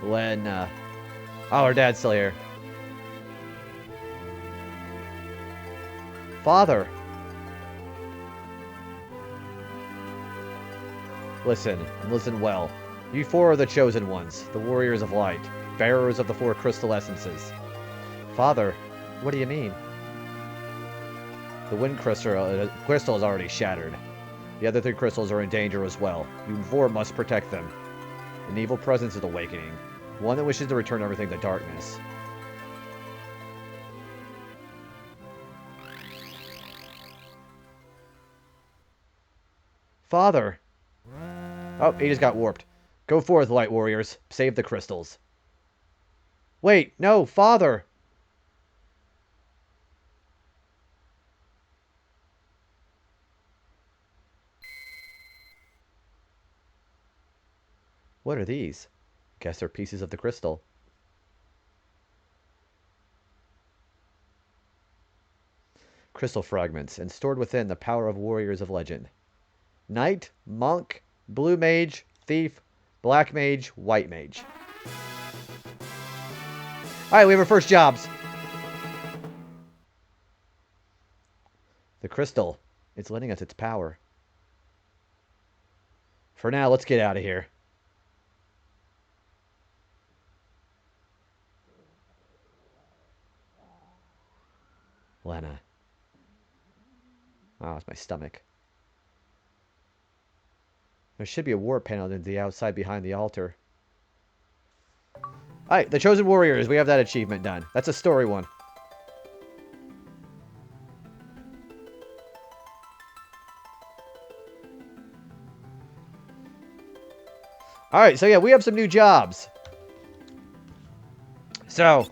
Lena. Oh, her dad's still here. Father. Listen, and listen well. You four are the chosen ones, the warriors of light, bearers of the four crystal essences. Father, what do you mean? The wind crystal is already shattered. The other 3 crystals are in danger as well. You 4 must protect them. An evil presence is awakening. One that wishes to return everything to darkness. Father! Oh, he just got warped. Go forth, light warriors. Save the crystals. Wait, no, Father! What are these? Guess they're pieces of the crystal. Crystal fragments, and stored within the power of warriors of legend. Knight, monk, blue mage, thief, black mage, white mage. Alright, we have our first jobs. The crystal. It's lending us its power. For now, let's get out of here. Lena. Oh, it's my stomach. There should be a war panel to the outside behind the altar. Alright, the Chosen Warriors. We have that achievement done. That's a story one. Alright, so yeah, we have some new jobs. So,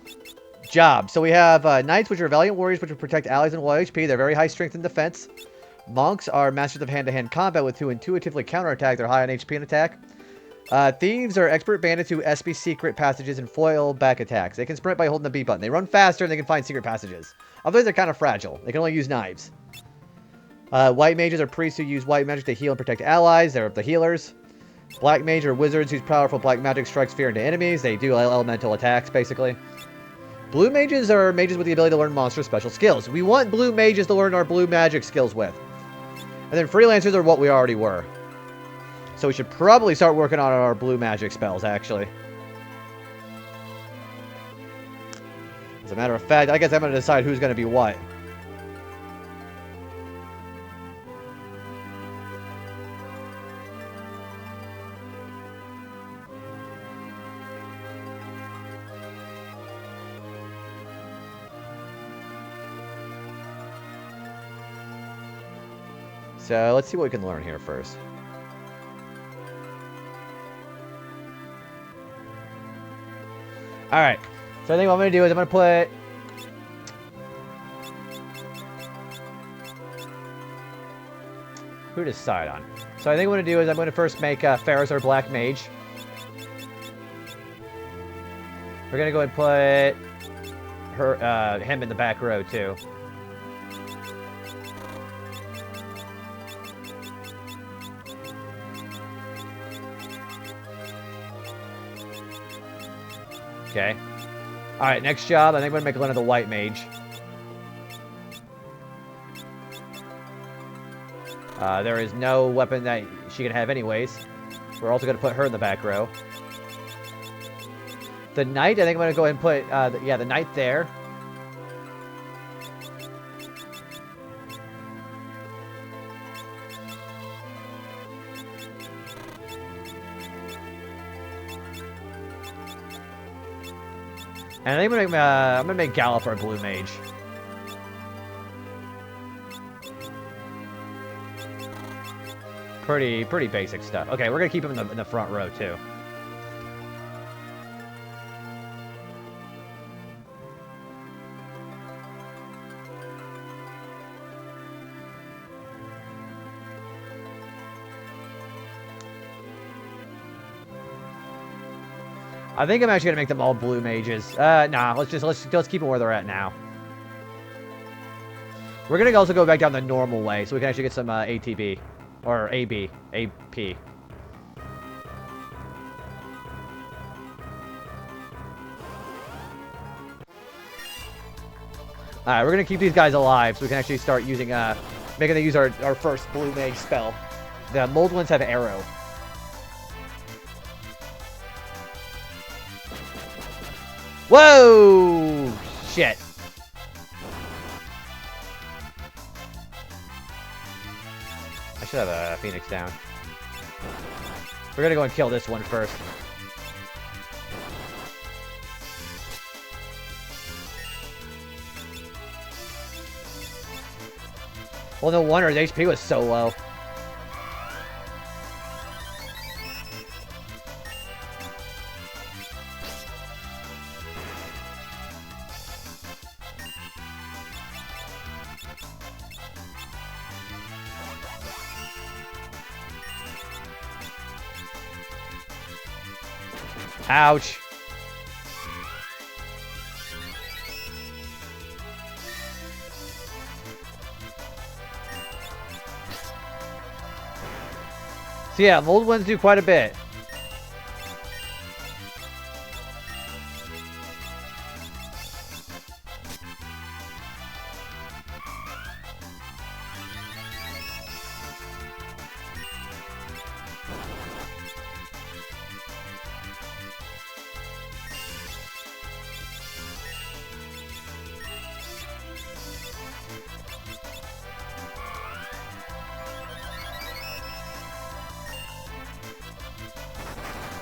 jobs. So we have Knights, which are valiant warriors, which will protect allies and low HP. They're very high strength and defense. Monks are masters of hand-to-hand combat with who intuitively counterattack. They're high on HP and attack. Thieves are expert bandits who SB secret passages and foil back attacks. They can sprint by holding the B button. They run faster and they can find secret passages. Otherwise, they're kind of fragile. They can only use knives. White mages are priests who use white magic to heal and protect allies. They're the healers. Black mage are wizards whose powerful black magic strikes fear into enemies. They do elemental attacks, basically. Blue mages are mages with the ability to learn monster special skills. We want blue mages to learn our blue magic skills with. And then freelancers are what we already were. So we should probably start working on our blue magic spells, actually. As a matter of fact, I guess I'm going to decide who's going to be what. So let's see what we can learn here first. Alright. So I think what I'm going to do is I'm going to put... Who to decide on? So I think what I'm going to do is I'm going to first make Ferris our black mage. We're going to go and put him in the back row too. Okay. Alright, next job. I think I'm going to make Lena the white mage. There is no weapon that she can have anyways. We're also going to put her in the back row. The knight, I think I'm going to go ahead and put, the knight there. And I think I'm gonna make Gallop our blue mage. Pretty basic stuff. Okay, we're gonna keep him in the front row too. I think I'm actually gonna make them all blue mages. Nah, let's keep them where they're at now. We're gonna also go back down the normal way, so we can actually get some ATB or AB, AP. Alright, we're gonna keep these guys alive, so we can actually start using making them use our first blue mage spell. The mold ones have arrow. Whoa! Shit. I should have a Phoenix down. We're gonna go and kill this one first. Well, no wonder his HP was so low. Ouch. So yeah, mold ones do quite a bit.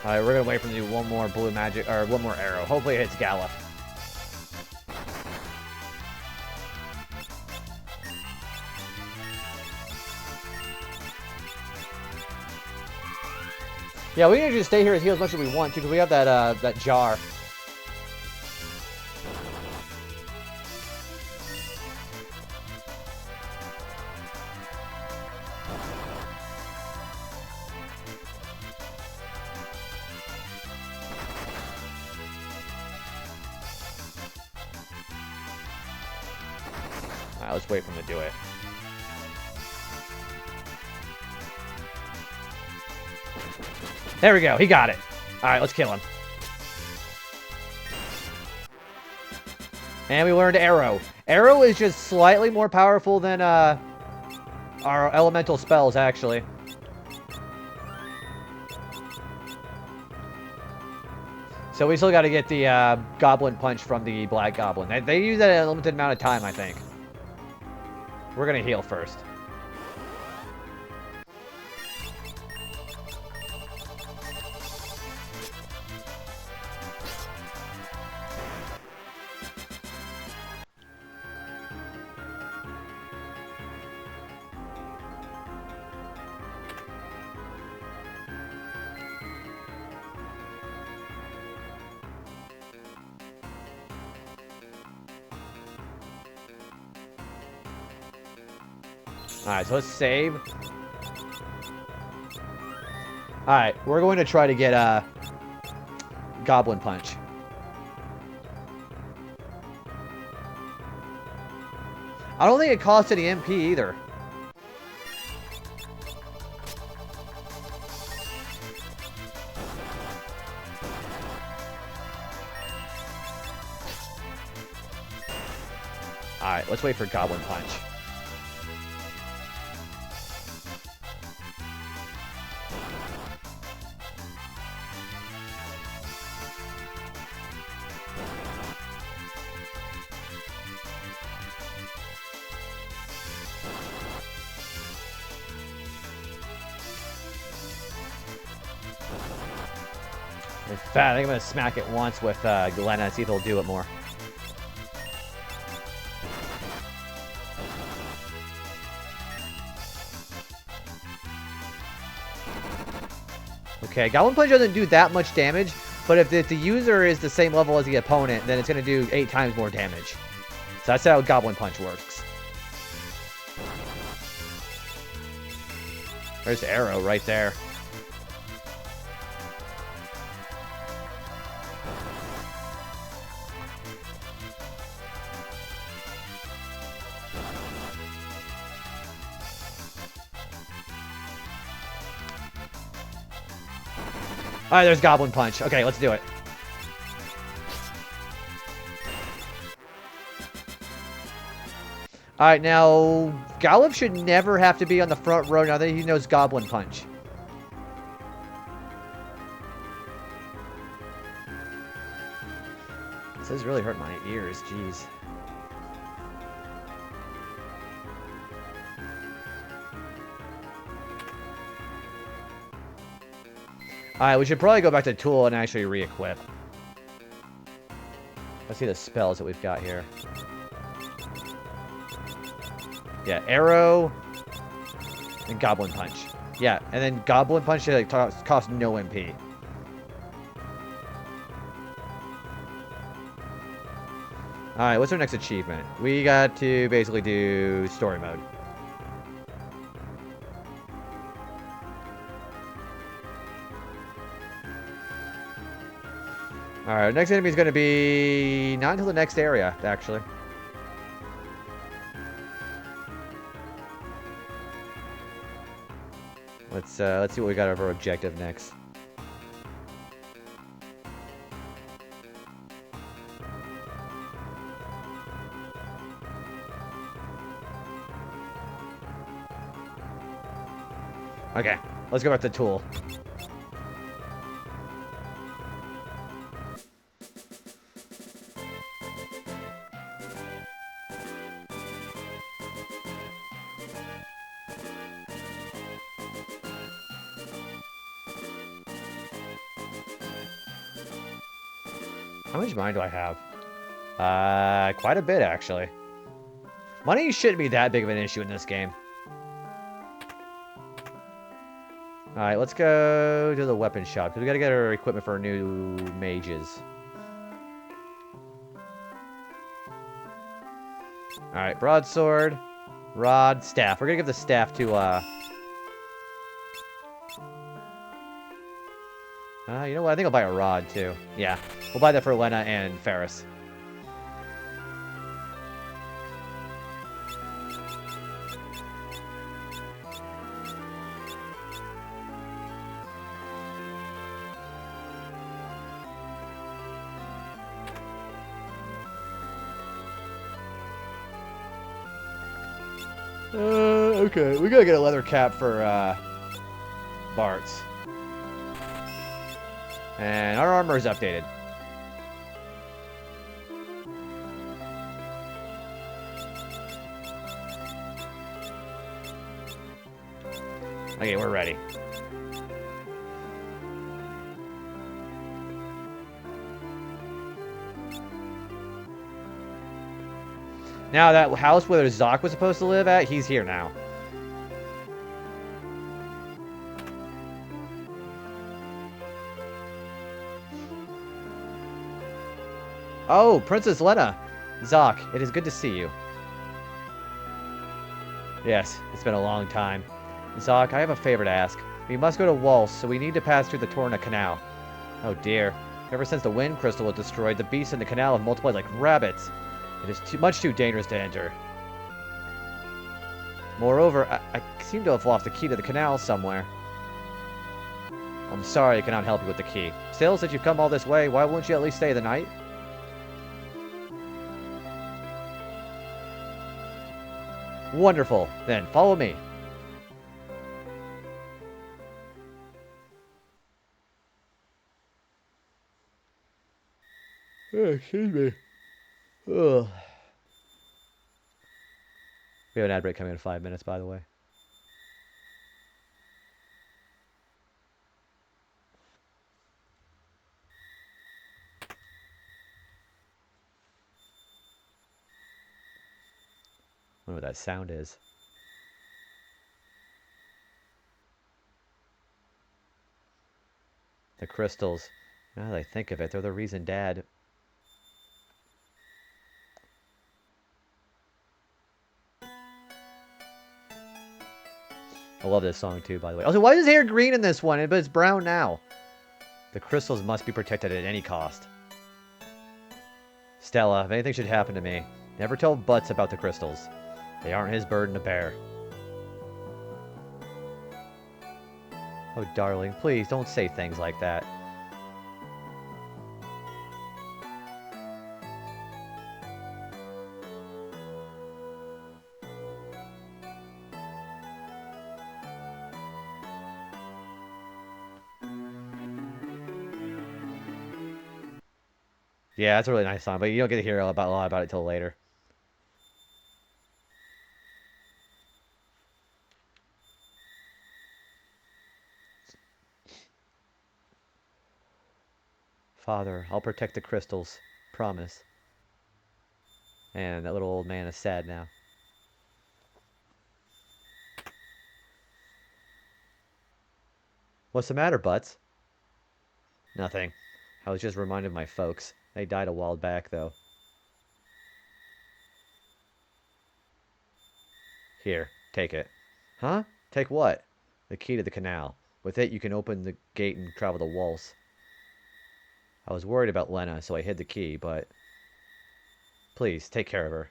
Alright, we're gonna wait for him to do one more blue magic, or one more arrow. Hopefully it hits Gallop. Yeah, we can just stay here and heal as much as we want to, because we have that, that jar. Alright, let's wait for him to do it. There we go, he got it. Alright, let's kill him. And we learned Arrow. Arrow is just slightly more powerful than our elemental spells, actually. So we still got to get the Goblin Punch from the Black Goblin. They use that at a limited amount of time, I think. We're going to heal first. Alright, so let's save. Alright, we're going to try to get a Goblin Punch. I don't think it costs any MP either. Alright, let's wait for Goblin Punch. In fact, I think I'm going to smack it once with Glenna and see if he'll do it more. Okay, Goblin Punch doesn't do that much damage, but if the user is the same level as the opponent, then it's going to do 8 times more damage. So that's how Goblin Punch works. There's Arrow right there. Alright, there's Goblin Punch. Okay, let's do it. Alright, now, Gallop should never have to be on the front row now that he knows Goblin Punch. This has really hurt my ears, jeez. Alright, we should probably go back to tool and actually re-equip. Let's see the spells that we've got here. Yeah, arrow and goblin punch. Yeah, and then goblin punch like, costs no MP. Alright, what's our next achievement? We got to basically do story mode. Alright, our next enemy is going to be not until the next area, actually. Let's see what we got of our objective next. Okay, let's go back to the tool. How much money do I have? Quite a bit, actually. Money shouldn't be that big of an issue in this game. Alright, let's go to the weapon shop, because we gotta get our equipment for our new mages. Alright, broadsword, rod, staff. We're gonna give the staff to, you know what? I think I'll buy a rod, too. Yeah, we'll buy that for Lena and Ferris. Okay. We gotta get a leather cap for, Bart's. And our armor is updated. Okay, we're ready. Now that house where Zoc was supposed to live at, he's here now. Oh, Princess Lena. Zoc, it is good to see you. Yes, it's been a long time. Zoc, I have a favor to ask. We must go to Waltz, so we need to pass through the Torna Canal. Oh dear. Ever since the wind crystal was destroyed, the beasts in the canal have multiplied like rabbits. It is much too dangerous to enter. Moreover, I seem to have lost the key to the canal somewhere. I'm sorry I cannot help you with the key. Still, since you've come all this way, why won't you at least stay the night? Wonderful. Then, follow me. Excuse me. Ugh. We have an ad break coming in 5 minutes, by the way. I wonder what that sound is. The crystals. Now that I think of it, they're the reason Dad... I love this song too, by the way. Also, why is his hair green in this one, but it's brown now? The crystals must be protected at any cost. Stella, if anything should happen to me, never tell Butts about the crystals. They aren't his burden to bear. Oh, darling, please don't say things like that. Yeah, that's a really nice song, but you don't get to hear a lot about it till later. Father, I'll protect the crystals. Promise. And that little old man is sad now. What's the matter, Butts? Nothing. I was just reminded of my folks. They died a while back, though. Here, take it. Huh? Take what? The key to the canal. With it, you can open the gate and travel to Waltz. I was worried about Lena, so I hid the key, but... Please, take care of her.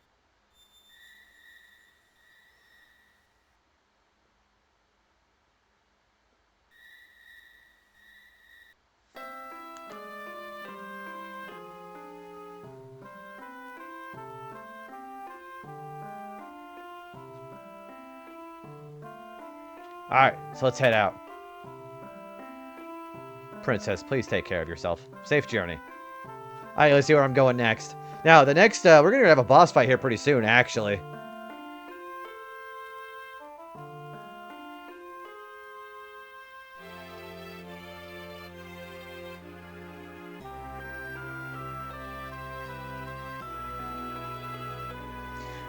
Alright, so let's head out. Princess, please take care of yourself. Safe journey. Alright, let's see where I'm going next. Now, the next, we're gonna have a boss fight here pretty soon, actually.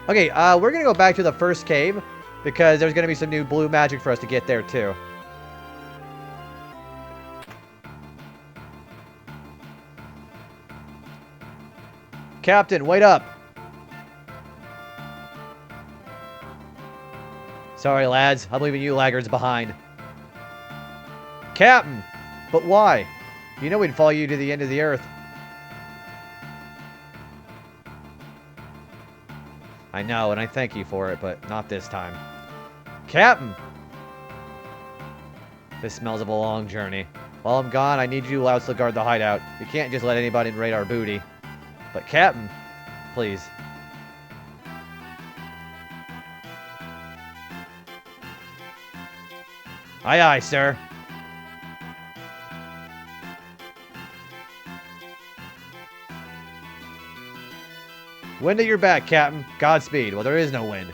Okay, we're gonna go back to the first cave, because there's gonna be some new blue magic for us to get there, too. Captain, wait up! Sorry, lads. I'm leaving you laggards behind. Captain! But why? You know we'd follow you to the end of the earth. I know, and I thank you for it, but not this time. Captain! This smells of a long journey. While I'm gone, I need you louts to guard the hideout. You can't just let anybody raid our booty. But Captain, please. Aye, aye, sir. Wind at your back, Captain. Godspeed. Well, there is no wind.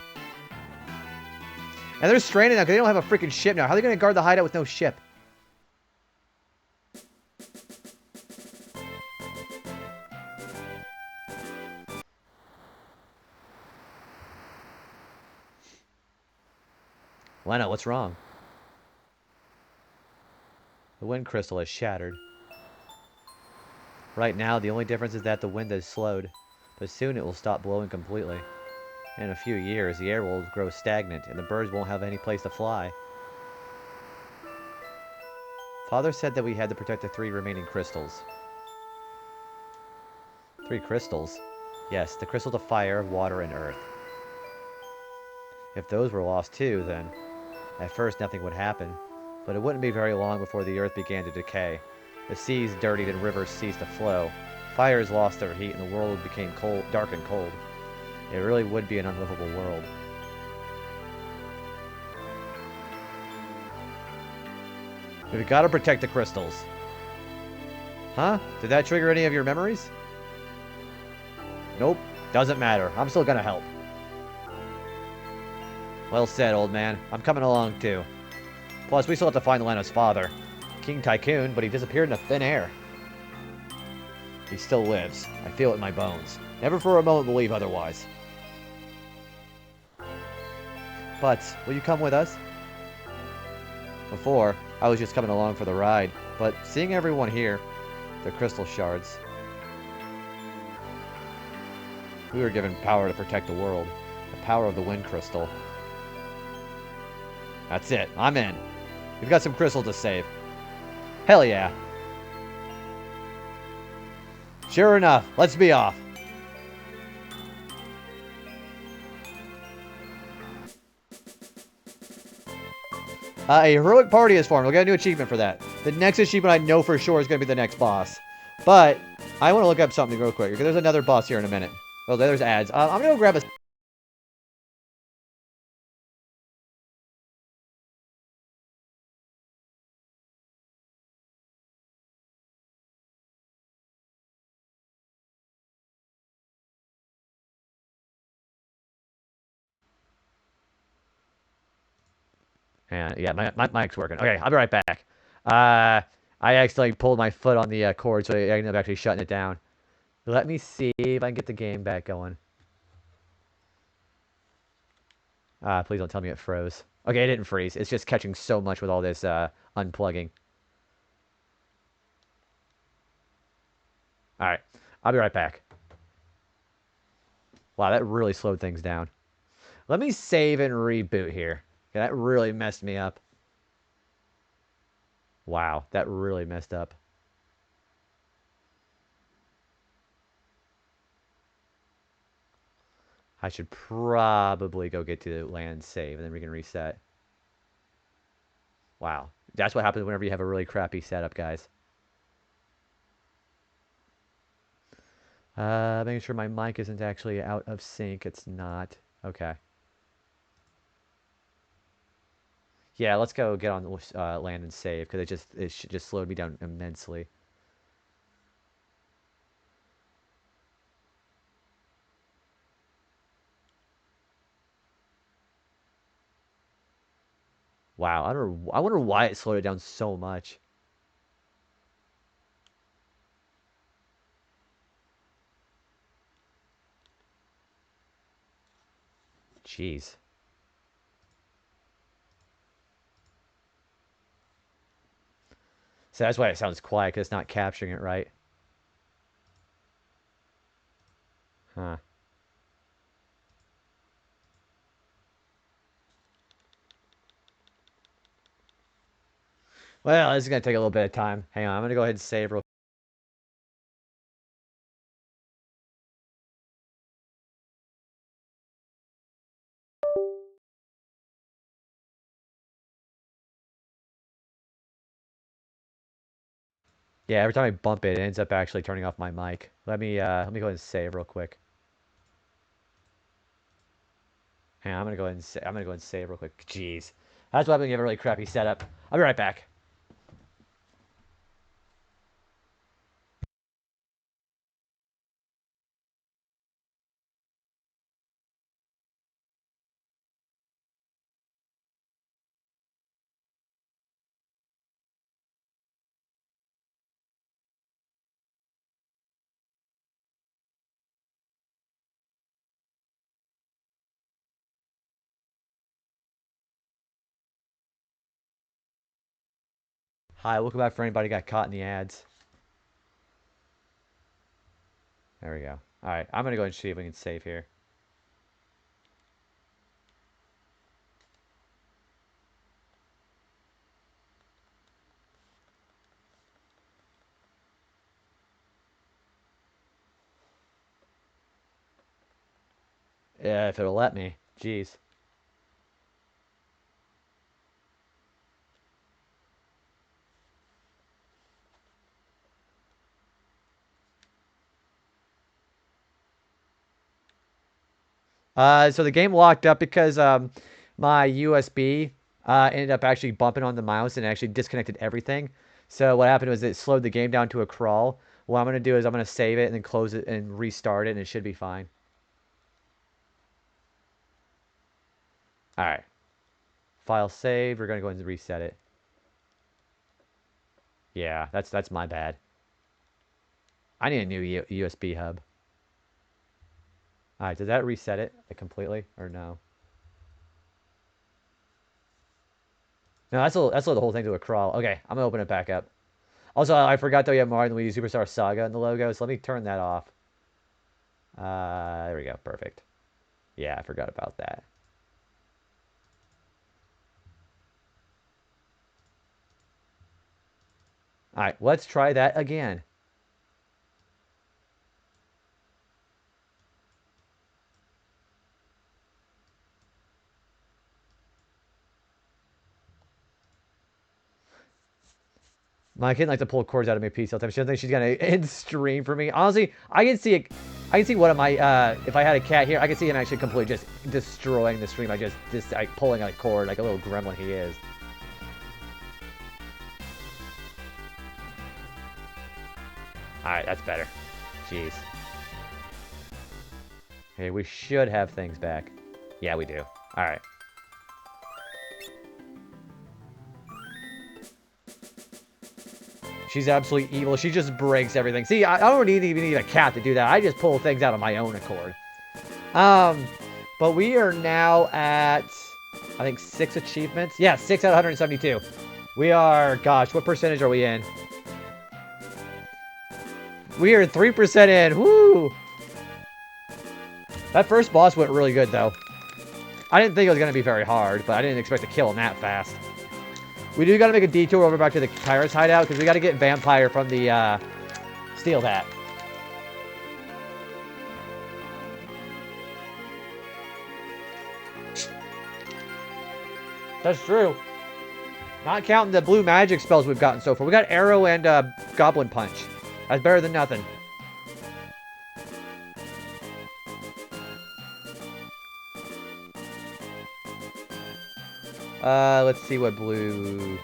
And they're stranded now because they don't have a freaking ship now. How are they going to guard the hideout with no ship? Lena, what's wrong? The wind crystal has shattered. Right now, the only difference is that the wind has slowed, but soon it will stop blowing completely. In a few years, the air will grow stagnant, and the birds won't have any place to fly. Father said that we had to protect the 3 remaining crystals. 3 crystals? Yes, the crystals of fire, water, and earth. If those were lost too, then at first nothing would happen, but it wouldn't be very long before the earth began to decay. The seas dirtied and rivers ceased to flow. Fires lost their heat and the world became cold, dark and cold. It really would be an unlivable world. We've got to protect the crystals. Huh? Did that trigger any of your memories? Nope. Doesn't matter. I'm still gonna help. Well said, old man. I'm coming along, too. Plus, we still have to find Lena's father. King Tycoon, but he disappeared into thin air. He still lives. I feel it in my bones. Never for a moment believe otherwise. But, will you come with us? Before, I was just coming along for the ride, but seeing everyone here, the crystal shards. We were given power to protect the world. The power of the wind crystal. That's it. I'm in. We've got some crystals to save. Hell yeah. Sure enough. Let's be off. A heroic party is formed. We'll get a new achievement for that. The next achievement I know for sure is going to be the next boss. But I want to look up something real quick, because there's another boss here in a minute. Oh, there's ads. I'm going to go grab a... Yeah, my mic's working. Okay, I'll be right back. I accidentally pulled my foot on the cord, so I ended up actually shutting it down. Let me see if I can get the game back going. Please don't tell me it froze. Okay, it didn't freeze. It's just catching so much with all this unplugging. All right, I'll be right back. Wow, that really slowed things down. Let me save and reboot here. Okay, that really messed me up. Wow, that really messed up. I should probably go get to land save, and then we can reset. Wow, that's what happens whenever you have a really crappy setup, guys. Making sure my mic isn't actually out of sync. It's not. Okay. Yeah, let's go get on land and save because it just slowed me down immensely. Wow, I wonder why it slowed it down so much. Jeez. So that's why it sounds quiet, because it's not capturing it right. Huh. Well, this is going to take a little bit of time. Hang on, I'm going to go ahead and save real. Yeah, every time I bump it, it ends up actually turning off my mic. Let me go ahead and save real quick. Hang on, I'm gonna go ahead and save real quick. Jeez. That's what happens when you have a really crappy setup. I'll be right back. Hi, welcome back for anybody who got caught in the ads. There we go. All right, I'm gonna go ahead and see if we can save here. Yeah, if it'll let me. Jeez. So the game locked up because my USB ended up actually bumping on the mouse and actually disconnected everything. So what happened was it slowed the game down to a crawl. What I'm gonna do is I'm gonna save it and then close it and restart it, and it should be fine. All right, file saved. We're gonna go ahead and reset it. Yeah, that's my bad. I need a new USB hub. All right, did that reset it completely or no? No, that's the whole thing to a crawl. Okay, I'm gonna open it back up. Also, I forgot that we have Mario and Luigi Superstar Saga in the logo, so let me turn that off. There we go. Perfect. Yeah, I forgot about that. All right, let's try that again. My kid likes to pull cords out of my PC all the time. She doesn't think she's gonna end stream for me. Honestly, I can see it. I can see one of my. If I had a cat here, I could see him actually completely just destroying the stream. I just like pulling a cord like a little gremlin he is. All right, that's better. Jeez. Okay, we should have things back. Yeah, we do. All right. She's absolutely evil. She just breaks everything. See, I don't even need a cat to do that. I just pull things out of my own accord. But we are now at, I think, 6 achievements. Yeah, 6 out of 172. We are, gosh, what percentage are we in? We are 3% in. Woo! That first boss went really good, though. I didn't think it was going to be very hard, but I didn't expect to kill him that fast. We do got to make a detour over back to the pirate's hideout, because we got to get Vampire from the steel bat. That's true. Not counting the blue magic spells we've gotten so far. We got Arrow and Goblin Punch. That's better than nothing. Let's see what blue...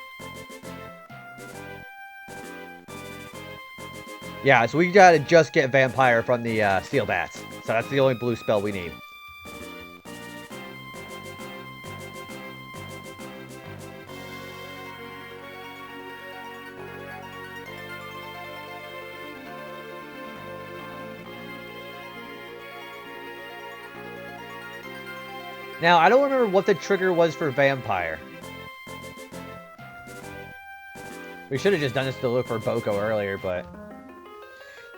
Yeah, so we gotta just get Vampire from the Steel Bats. So that's the only blue spell we need. Now, I don't remember what the trigger was for Vampire. We should have just done this to look for Boko earlier, but...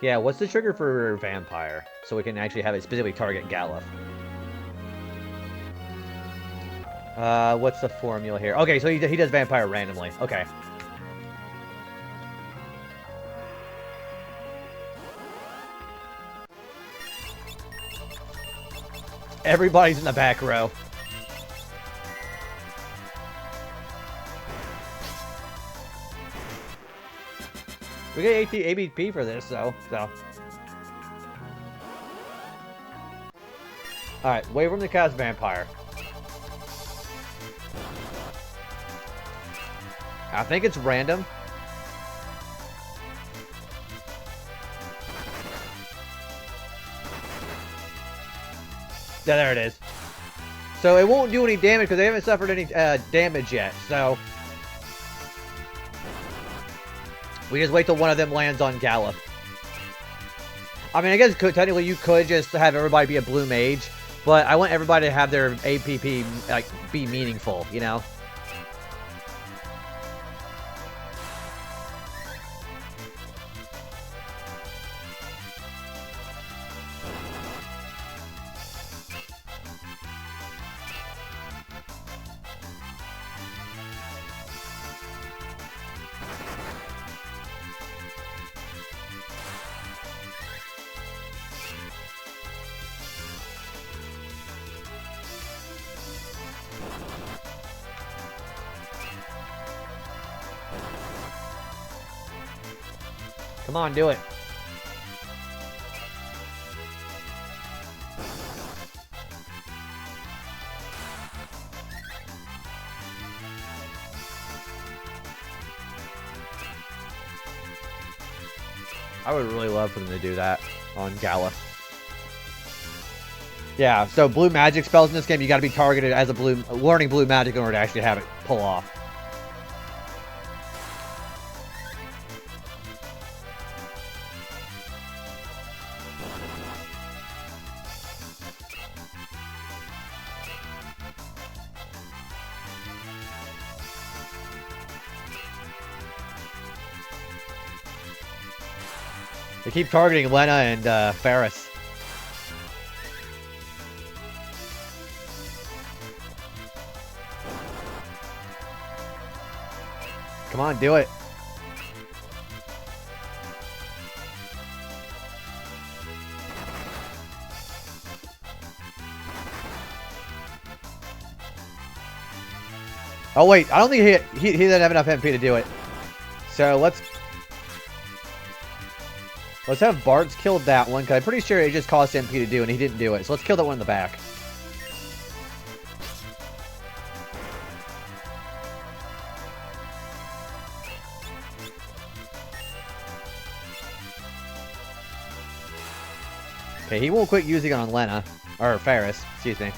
Yeah, what's the trigger for Vampire? So we can actually have it specifically target Galuf. What's the formula here? Okay, so he does Vampire randomly. Okay. Everybody's in the back row. We get ABP for this, though. So. Alright, wait for him to cast Vampire. I think it's random. Yeah, there it is. So it won't do any damage because they haven't suffered any damage yet. So we just wait till one of them lands on Galuf. I mean, I guess technically you could just have everybody be a blue mage, but I want everybody to have their APP like be meaningful, you know? Come on, do it. I would really love for them to do that on Galuf. Yeah, so blue magic spells in this game, you gotta be targeted as a learning blue magic in order to actually have it pull off. They keep targeting Lena and Ferris. Come on, do it. Oh wait, I don't think he doesn't have enough MP to do it. So let's have Bart's killed that one, because I'm pretty sure it just cost MP to do, and he didn't do it. So let's kill that one in the back. Okay, he won't quit using it on Lena. Or Ferris, excuse me.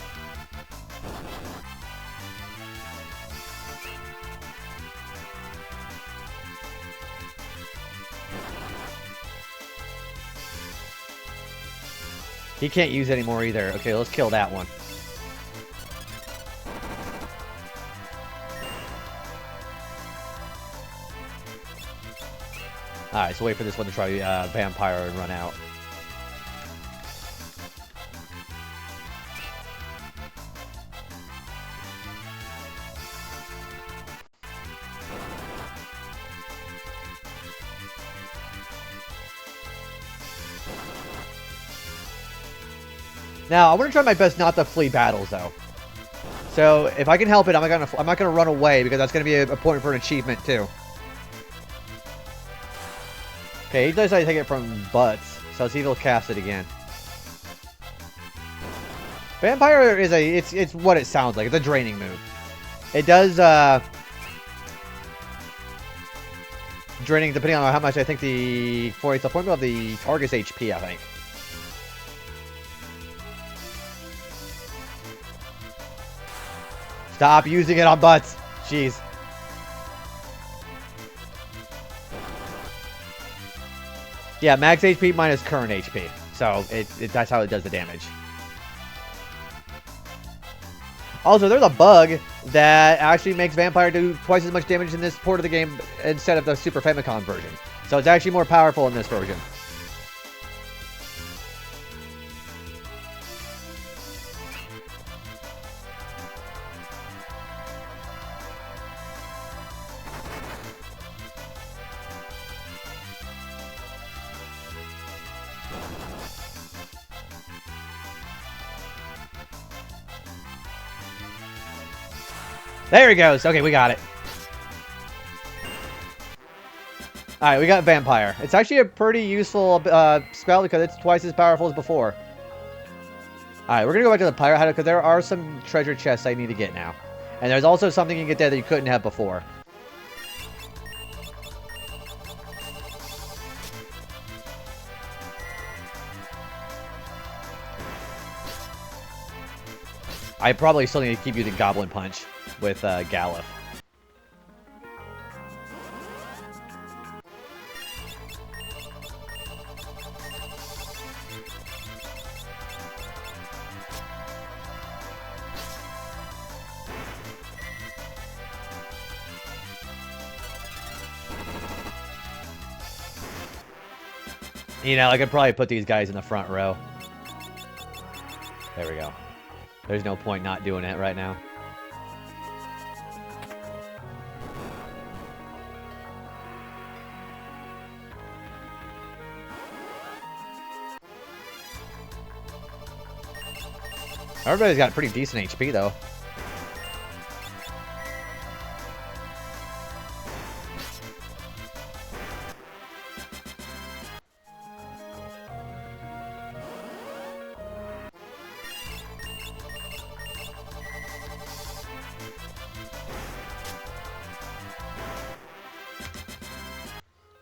He can't use it anymore either. Okay, let's kill that one. Alright, so wait for this one to try Vampire and run out. Now, I want to try my best not to flee battles, though. So, if I can help it, I'm not gonna run away, because that's gonna be a point for an achievement, too. Okay, he does take it from butts, so let's see if he'll cast it again. Vampire is it's what it sounds like. It's a draining move. It does, draining depending on how much I think it's a formula of the target's HP, I think. Stop using it on butts. Jeez. Yeah, max HP minus current HP. So, that's how it does the damage. Also, there's a bug that actually makes Vampire do twice as much damage in this port of the game instead of the Super Famicom version. So, it's actually more powerful in this version. There he goes. Okay, we got it. Alright, we got Vampire. It's actually a pretty useful spell because it's twice as powerful as before. Alright, we're going to go back to the Pirate Hideout because there are some treasure chests I need to get now. And there's also something you can get there that you couldn't have before. I probably still need to keep using Goblin Punch with Galuf. You know, I could probably put these guys in the front row. There we go. There's no point not doing it right now. Everybody's got pretty decent HP, though.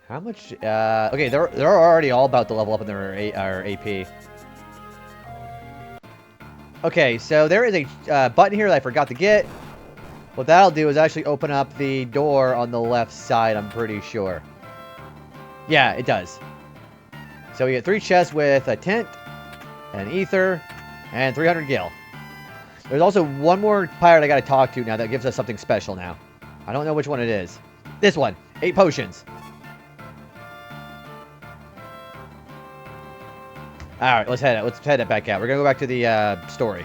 How much? Okay, they're already all about to level up in their AP. Okay, so there is a button here that I forgot to get. What that'll do is actually open up the door on the left side, I'm pretty sure. Yeah, it does. So we get 3 chests with a tent, an ether, and 300 gil. There's also one more pirate I gotta talk to now that gives us something special now. I don't know which one it is. This one, 8 potions. Alright, let's head it back out. We're gonna go back to the story.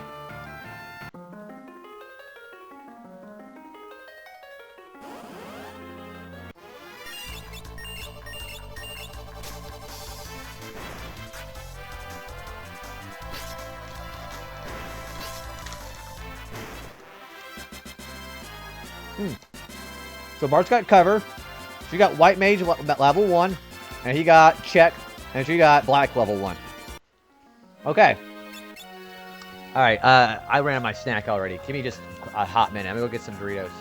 So Bart's got cover. She got white mage level 1. And he got check. And she got black level 1. Okay. Alright, I ran out of my snack already. Give me just a hot minute. I'm gonna go get some Doritos.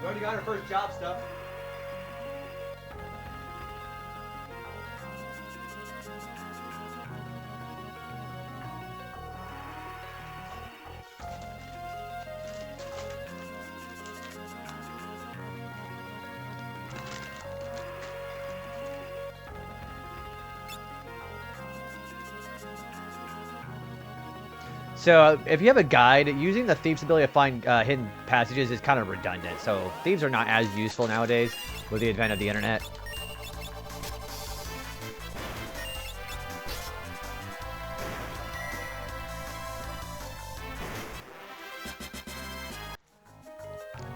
We already got our first job stuff. So, if you have a guide, using the thief's ability to find hidden passages is kind of redundant. So, thieves are not as useful nowadays with the advent of the internet.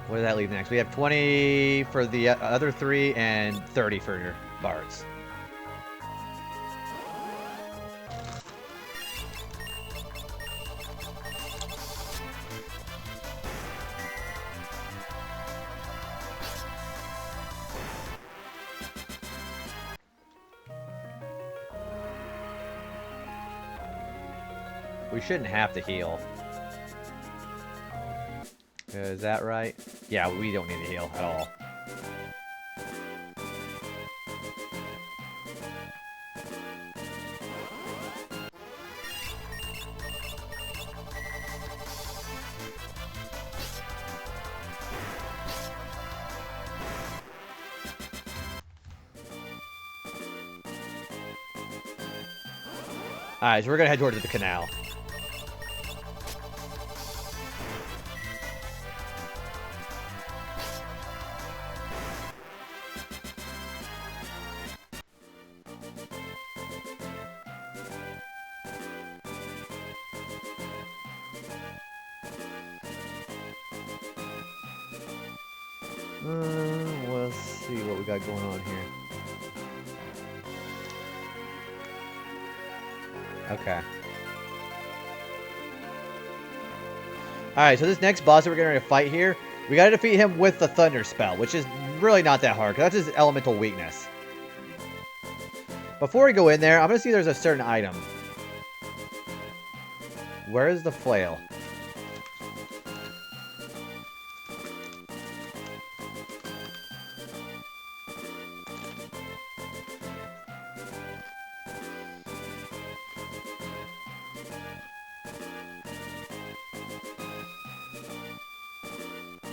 What does that leave next? We have 20 for the other 3 and 30 for your bards. We shouldn't have to heal. Is that right? Yeah, we don't need to heal at all. Alright, so we're gonna head towards the canal. Let's see what we got going on here. Okay. Alright, so this next boss that we're going to fight here, we got to defeat him with the Thunder Spell, which is really not that hard, because that's his elemental weakness. Before we go in there, I'm going to see if there's a certain item. Where is the flail?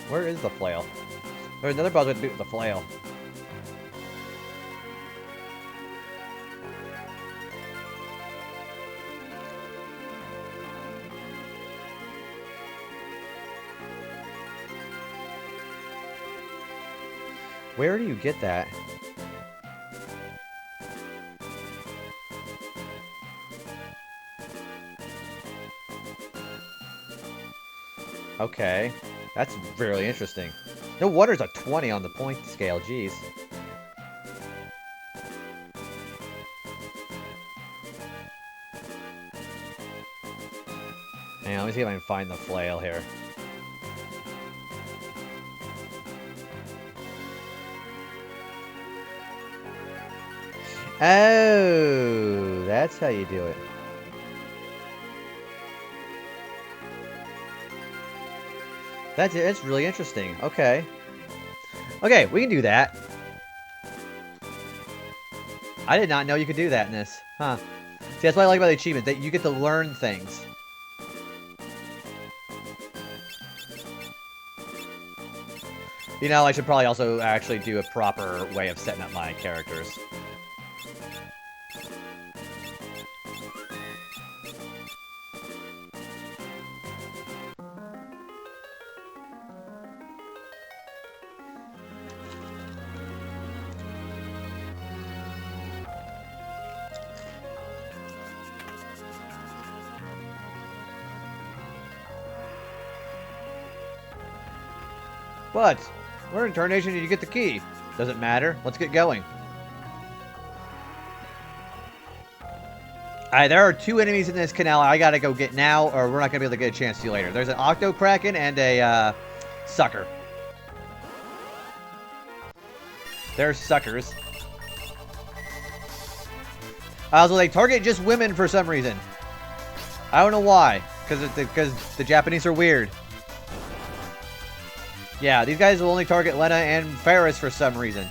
Where is the flail? There's another boss with the flail. Where do you get that? Okay. That's really interesting. No wonder it's a 20 on the point scale, jeez. Hang on, let me see if I can find the flail here. Oh, that's how you do it. That's really interesting. Okay. Okay, we can do that. I did not know you could do that in this. Huh. See, that's what I like about the achievement, that you get to learn things. You know, I should probably also actually do a proper way of setting up my characters. But, we're in Tarnation and you get the key. Doesn't matter. Let's get going. Alright, there are 2 enemies in this canal I gotta go get now, or we're not gonna be able to get a chance to later. There's an Octo Kraken and a, Sucker. They're suckers. Also, they target just women for some reason. I don't know why. Because the Japanese are weird. Yeah, these guys will only target Lena and Ferris for some reason.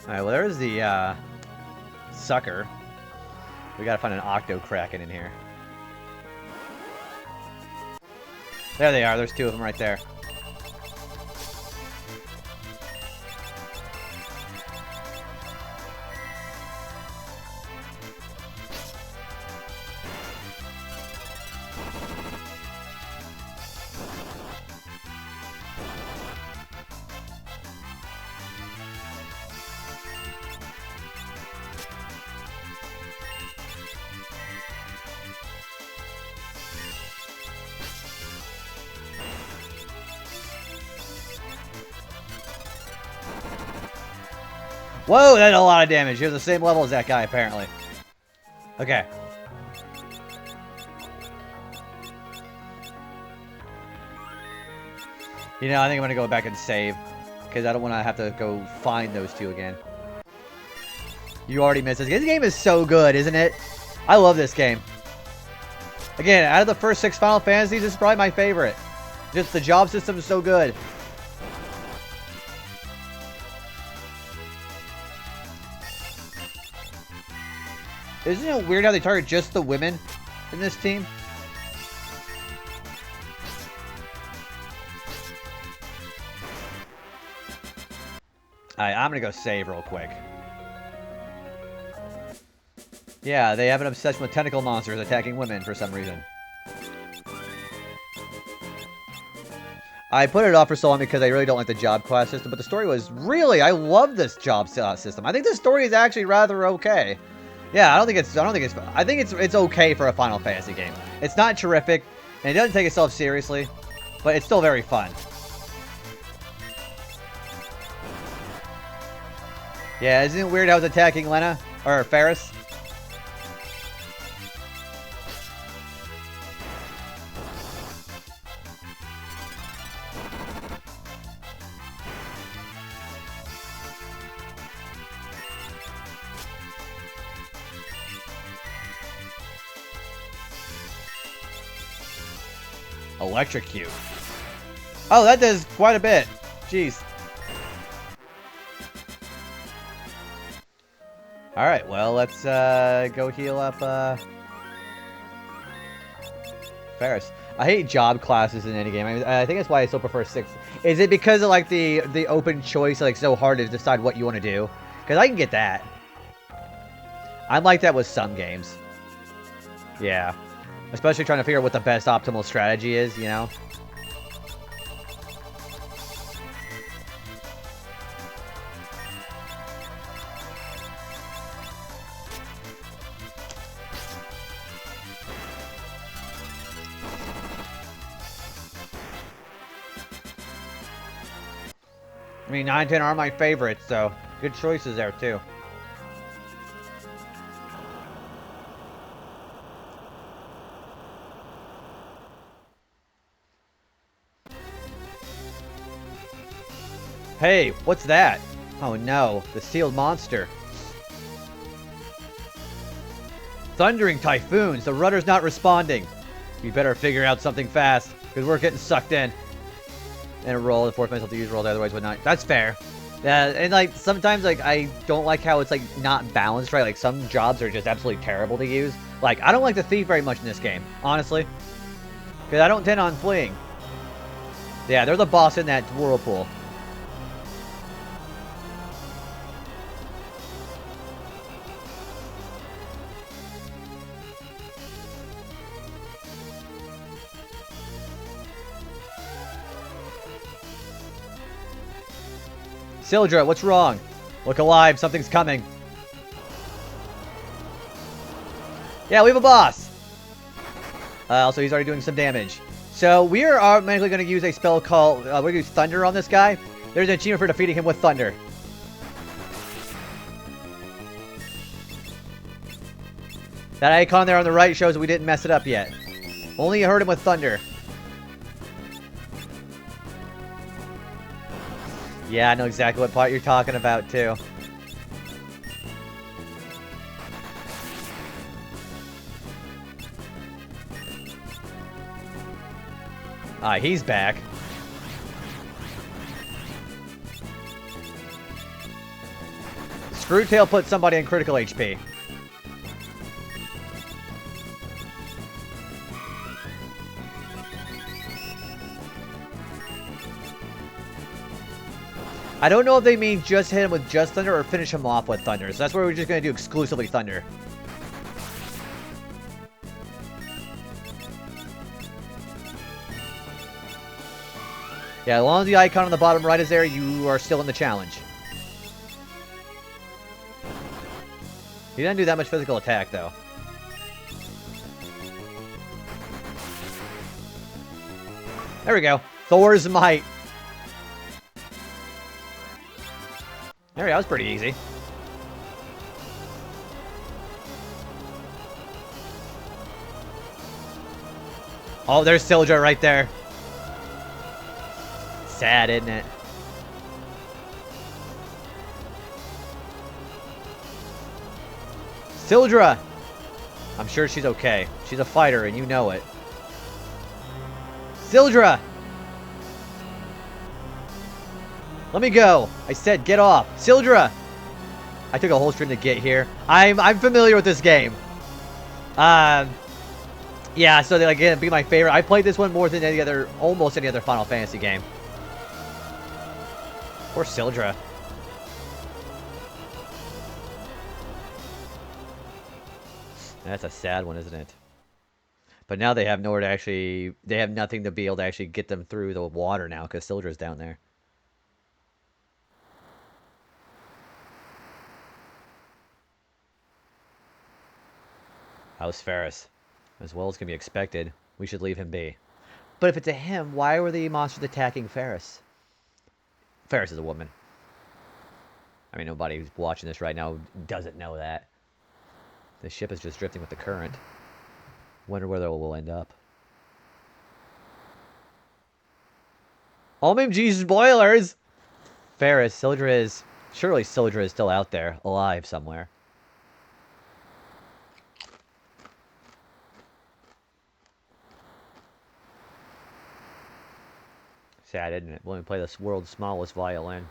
Alright, well there's the, Sucker. We gotta find an Octo Kraken in here. There they are, there's 2 of them right there. Whoa, that's a lot of damage. You're the same level as that guy, apparently. Okay. You know, I think I'm going to go back and save. Because I don't want to have to go find those two again. You already missed this. This game is so good, isn't it? I love this game. Again, out of the first 6 Final Fantasies, this is probably my favorite. Just the job system is so good. Isn't it weird how they target just the women in this team? Alright, I'm gonna go save real quick. Yeah, they have an obsession with tentacle monsters attacking women for some reason. I put it off for so long because I really don't like the job class system, but the story was really, I love this job system. I think the story is actually rather okay. Yeah, I think it's okay for a Final Fantasy game. It's not terrific, and it doesn't take itself seriously, but it's still very fun. Yeah, isn't it weird how I was attacking Lena? Or Ferris? Electrocute. Oh, that does quite a bit. Jeez. Alright, well, let's go heal up Ferris. I hate job classes in any game. I think that's why I still prefer 6. Is it because of like the open choice, like so hard to decide what you want to do? Because I can get that. I'm like that with some games. Yeah. Especially trying to figure out what the best optimal strategy is, you know? I mean, 9 and 10 are my favorites, so good choices there, too. Hey, what's that? Oh no, the sealed monster. Thundering typhoons, the rudder's not responding. We better figure out something fast, because we're getting sucked in. And a roll, the fourth mental to use roll, otherwise would not. That's fair. Yeah, and like, sometimes like, I don't like how it's like, not balanced, right? Like, some jobs are just absolutely terrible to use. Like, I don't like the thief very much in this game, honestly. Because I don't tend on fleeing. Yeah, they're the boss in that whirlpool. Sildra, what's wrong? Look alive, something's coming. Yeah, we have a boss. Also, he's already doing some damage. So, we are automatically going to use a spell called, we're going to use Thunder on this guy. There's an achievement for defeating him with Thunder. That icon there on the right shows that we didn't mess it up yet. Only hurt him with Thunder. Yeah, I know exactly what part you're talking about, too. Ah, he's back. Screwtail put somebody in critical HP. I don't know if they mean just hit him with just Thunder or finish him off with Thunder. So that's where we're just going to do exclusively Thunder. Yeah, as long as the icon on the bottom right is there, you are still in the challenge. He didn't do that much physical attack, though. There we go. Thor's Might. There we go, that was pretty easy. Oh, there's Sildra right there. Sad, isn't it? Sildra! I'm sure she's okay. She's a fighter, and you know it. Sildra! Let me go. I said get off. Sildra! I took a whole stream to get here. I'm familiar with this game. Yeah, so like, again, be my favorite. I played this one more than almost any other Final Fantasy game. Poor Sildra. That's a sad one, isn't it? But now they have nowhere to actually... They have nothing to be able to actually get them through the water now, because Sildra's down there. How's Ferris? As well as can be expected, we should leave him be. But if it's a him, why were the monsters attacking Ferris? Ferris is a woman. I mean, nobody who's watching this right now doesn't know that. The ship is just drifting with the current. Wonder where that will end up. OMG, spoilers! Ferris, Sildra is... Surely Sildra is still out there, alive somewhere. Sad, isn't it? Let me play this world's smallest violin.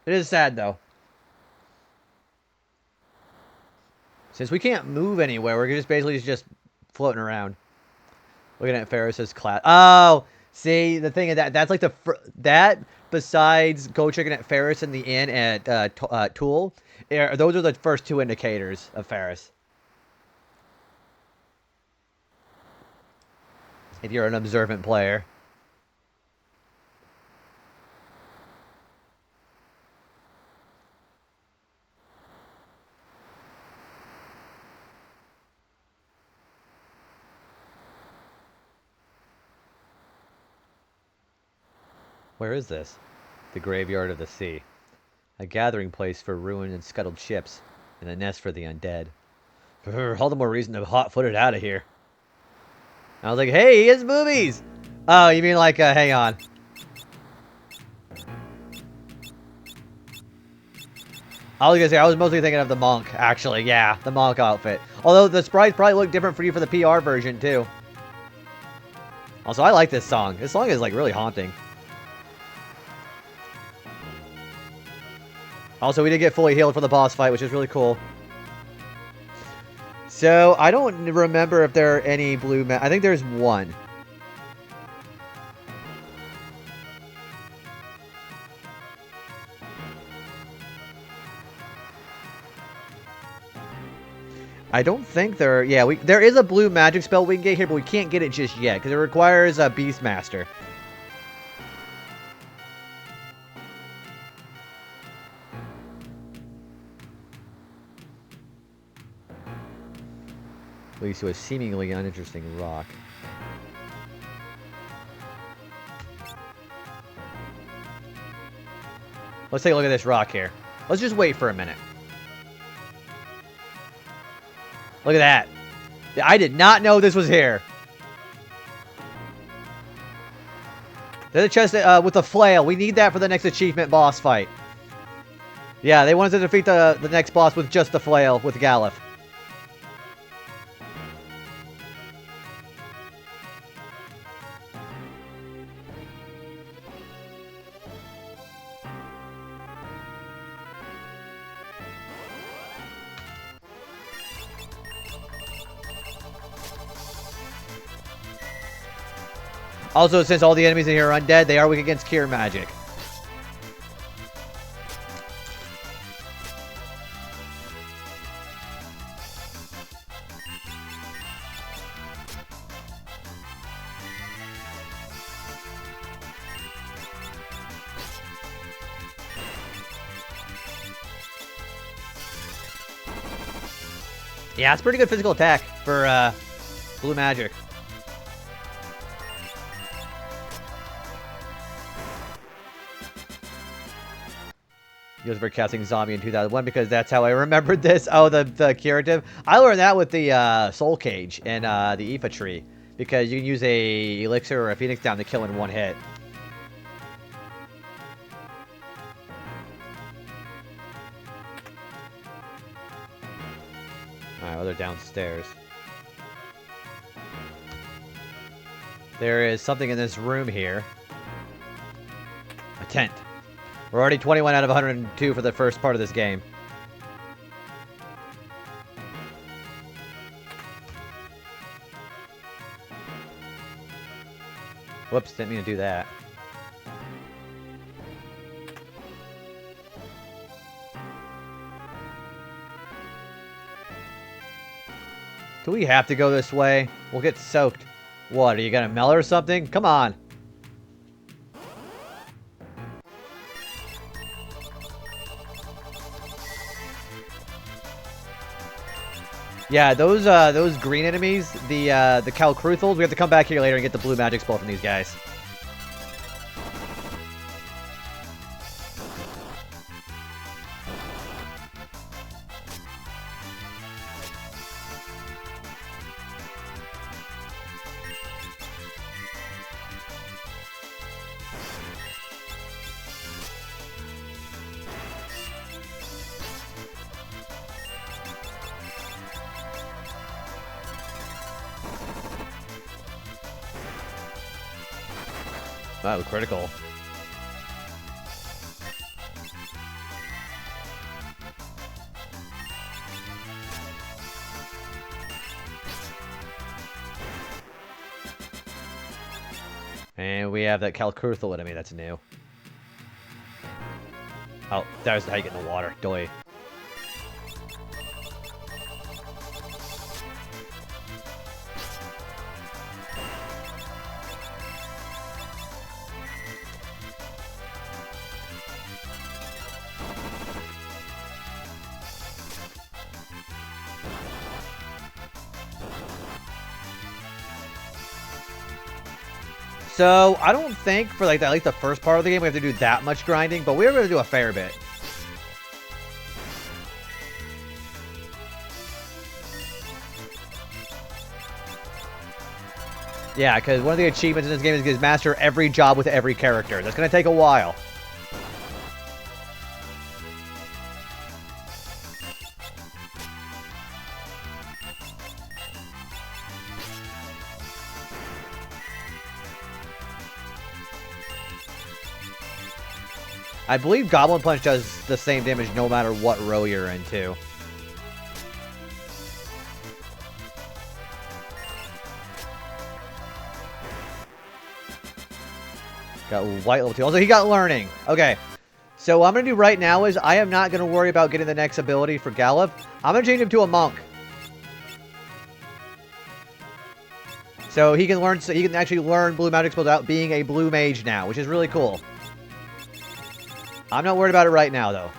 It is sad, though. Since we can't move anywhere, we're just basically just floating around. Looking at Ferris's class. Oh! See, the thing is that's like that, besides Go Chicken at Ferris and the inn at Tool, those are the first two indicators of Ferris. If you're an observant player. Where is this? The graveyard of the sea. A gathering place for ruined and scuttled ships, and a nest for the undead. All the more reason to hot-foot it out of here. I was like, hey, he has boobies! Oh, you mean like, hang on. I was gonna say, I was mostly thinking of the monk, actually. Yeah, the monk outfit. Although the sprites probably look different for you for the PR version, too. Also, I like this song. This song is, like, really haunting. Also, we did get fully healed for the boss fight, which is really cool. So, I don't remember if there are any blue... I think there's one. I don't think there... Yeah, there is a blue magic spell we can get here, but we can't get it just yet, because it requires a Beastmaster. Leads to a seemingly uninteresting rock. Let's take a look at this rock here. Let's just wait for a minute. Look at that. I did not know this was here. There's a chest with the flail. We need that for the next achievement boss fight. Yeah, they wanted to defeat the next boss with just the flail with Galuf. Also, since all the enemies in here are undead, they are weak against cure magic. Yeah, it's pretty good physical attack for blue magic. Goes for casting zombie in 2001 because that's how I remembered this. Oh, the curative. I learned that with the soul cage and the Aoife tree. because you can use a elixir or a phoenix down to kill in one hit. Alright, well, they're downstairs. There is something in this room here. A tent. We're already 21 out of 102 for the first part of this game. Whoops, didn't mean to do that. Do we have to go this way? We'll get soaked. What, are you gonna melt or something? Come on. Yeah, those green enemies, the Calcruthals, we have to come back here later and get the blue magic spell from these guys. Wow, critical. And we have that Calcruthal enemy that's new. Oh, that was how you get in the water. Doy. So, I don't think for like at least the first part of the game we have to do that much grinding, but we're going to do a fair bit. Yeah, because one of the achievements in this game is master every job with every character. That's going to take a while. I believe Goblin Punch does the same damage no matter what row you're in, too. Got white level 2. Also, he got learning. Okay. So what I'm going to do right now is I am not going to worry about getting the next ability for Gallop. I'm going to change him to a monk. So he can learn. So he can actually learn blue magic spells without being a blue mage now, which is really cool. I'm not worried about it right now, though.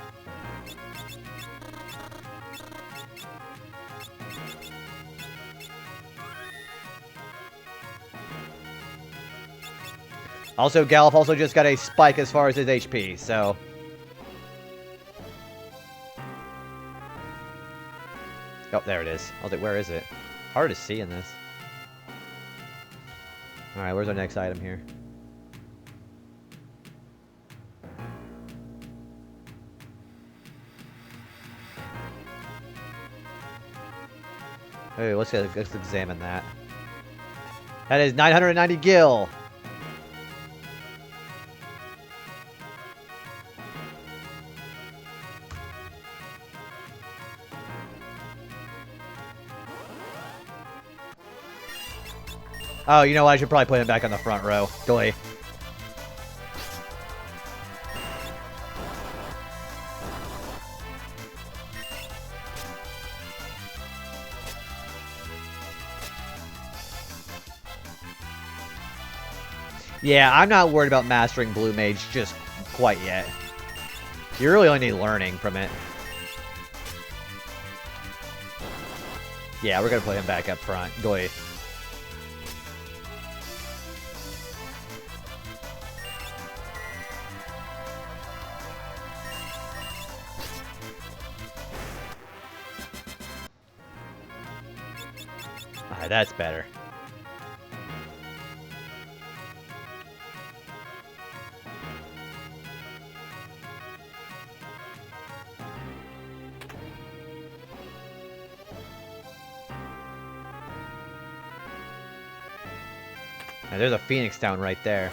Also, Gallop also just got a spike as far as his HP, so... Oh, there it is. I was like, where is it? Hard to see in this. Alright, where's our next item here? Hey, let's examine that. That is 990 gil. Oh, you know what? I should probably put him back on the front row. Doy. Yeah, I'm not worried about mastering Blue Mage just quite yet. You really only need learning from it. Yeah, we're gonna put him back up front. Doy. Alright, that's better. And there's a Phoenix down right there.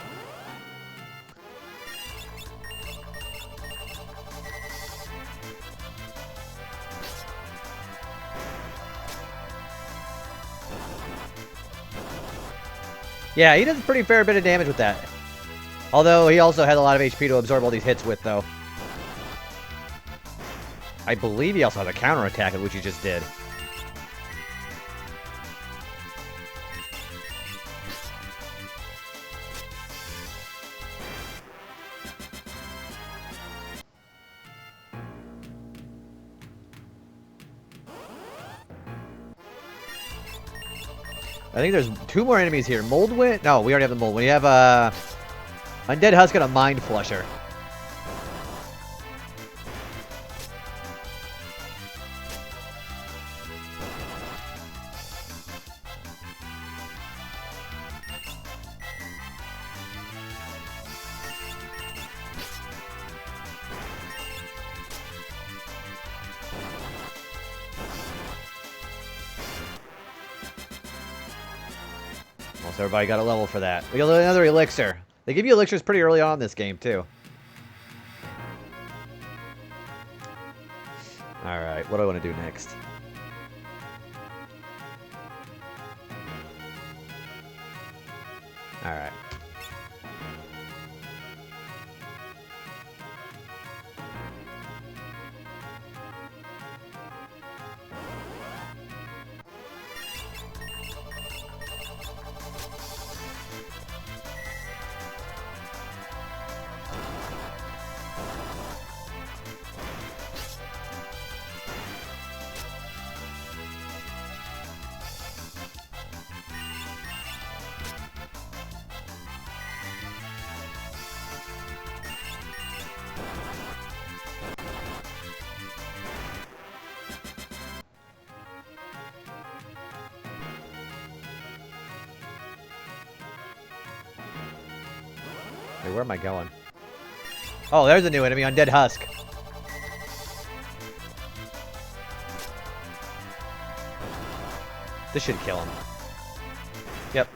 Yeah, he does a pretty fair bit of damage with that. Although, he also had a lot of HP to absorb all these hits with, though. I believe he also has a counterattack, which he just did. I think there's 2 more enemies here. Moldwind? No, we already have the Moldwind. We have Undead Husk and a Mind Flusher. Almost everybody got a level for that. We got another elixir. They give you elixirs pretty early on in this game, too. Alright, what do I want to do next? Alright. Wait, where am I going? Oh, there's a new enemy, Undead Husk. This should kill him. Yep.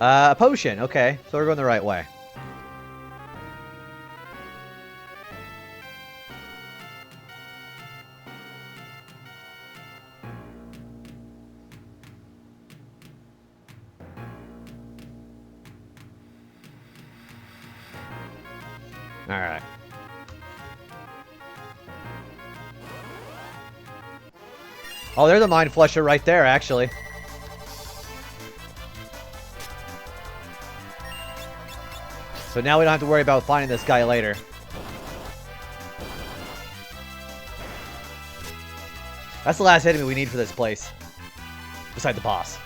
A potion. Okay, so we're going the right way. Alright. Oh, there's a Mind Flusher right there, actually. So now we don't have to worry about finding this guy later. That's the last enemy we need for this place. Beside the boss.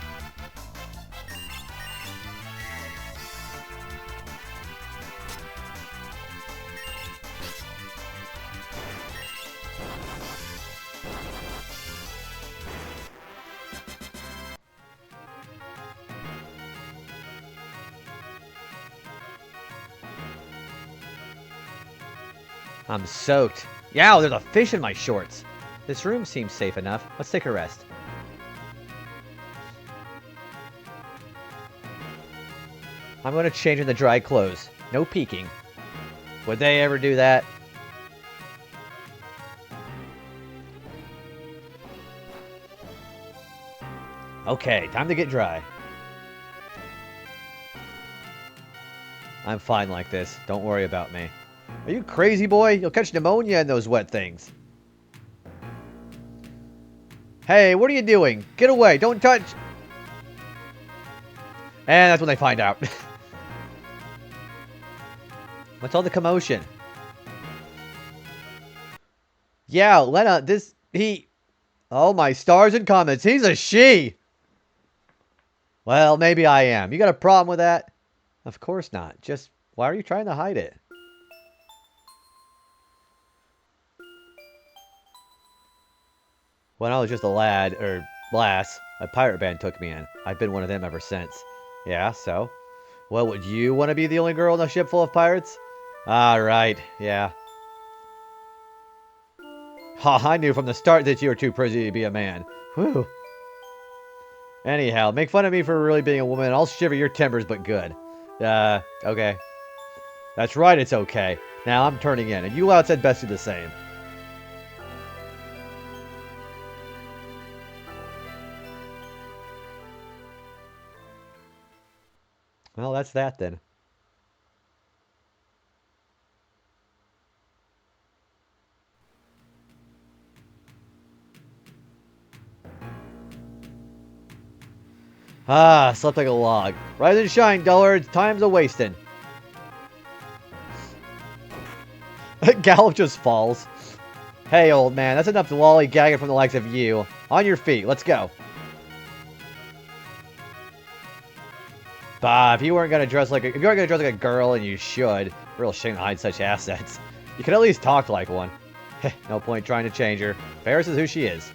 I'm soaked. Yeah, there's a fish in my shorts. This room seems safe enough. Let's take a rest. I'm going to change in the dry clothes. No peeking. Would they ever do that? Okay, time to get dry. I'm fine like this. Don't worry about me. Are you crazy, boy? You'll catch pneumonia in those wet things. Hey, what are you doing? Get away. Don't touch. And that's when they find out. What's all the commotion? Yeah, Lena, oh, my stars and comments. He's a she. Well, maybe I am. You got a problem with that? Of course not. Just, why are you trying to hide it? When I was just a lad, or lass, a pirate band took me in. I've been one of them ever since. Yeah, so? Well, would you want to be the only girl in a ship full of pirates? Ah, right, yeah. Ha, I knew from the start that you were too pretty to be a man. Whew. Anyhow, make fun of me for really being a woman, and I'll shiver your timbers, but good. Okay. That's right, it's okay. Now I'm turning in, and you out said best do the same. Well, that's that then. Ah, slept like a log. Rise and shine, dullards. Time's a-wasting. Gallop just falls. Hey, old man, that's enough lollygagging from the likes of you. On your feet, let's go. Bah, if you weren't gonna dress like a girl, and you should, real shame to hide such assets. You could at least talk like one. No point trying to change her. Ferris is who she is.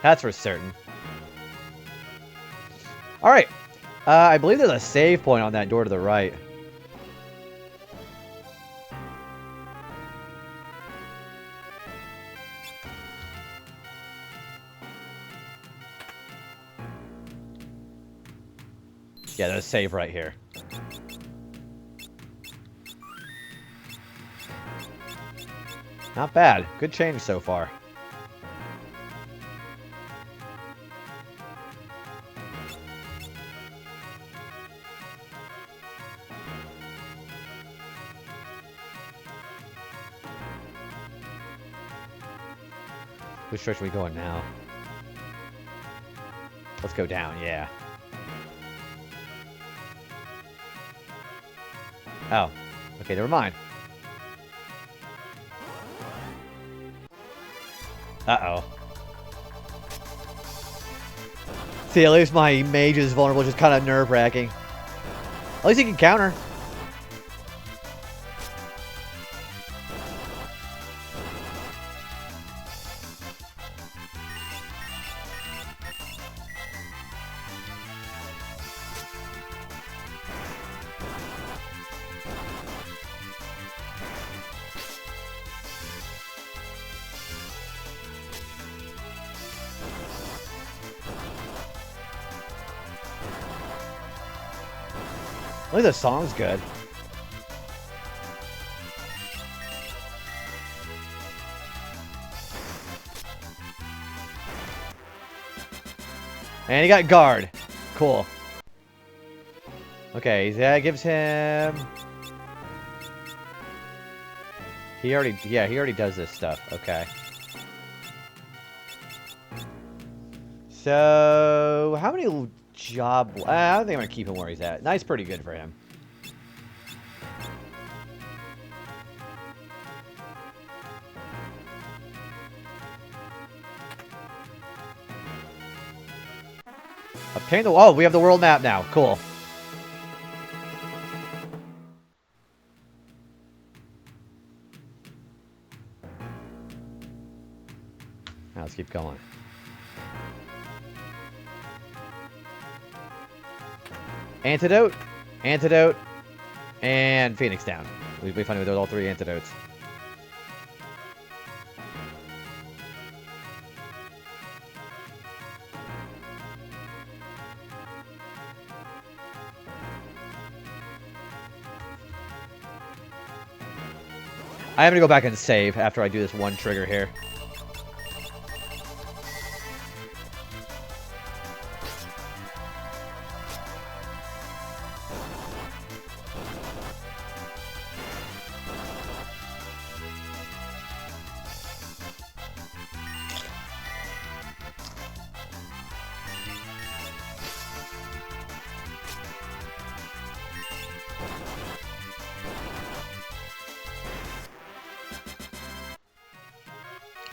That's for certain. Alright. I believe there's a save point on that door to the right. Yeah, there's a save right here. Not bad. Good change so far. Which direction are we going now? Let's go down, yeah. Oh. Okay, never mind. Uh-oh. See, at least my mage is vulnerable, just kind of nerve-wracking. At least he can counter. At least the song's good. And he got guard. Cool. Okay, that gives him... he already does this stuff. Okay. So, how many job... I don't think I'm going to keep him where he's at. Nice, pretty good for him. Obtain the... oh, we have the world map now. Cool. Now let's keep going. Antidote, antidote, and Phoenix down. We'll be finding with all three antidotes. I am going to go back and save after I do this one trigger here.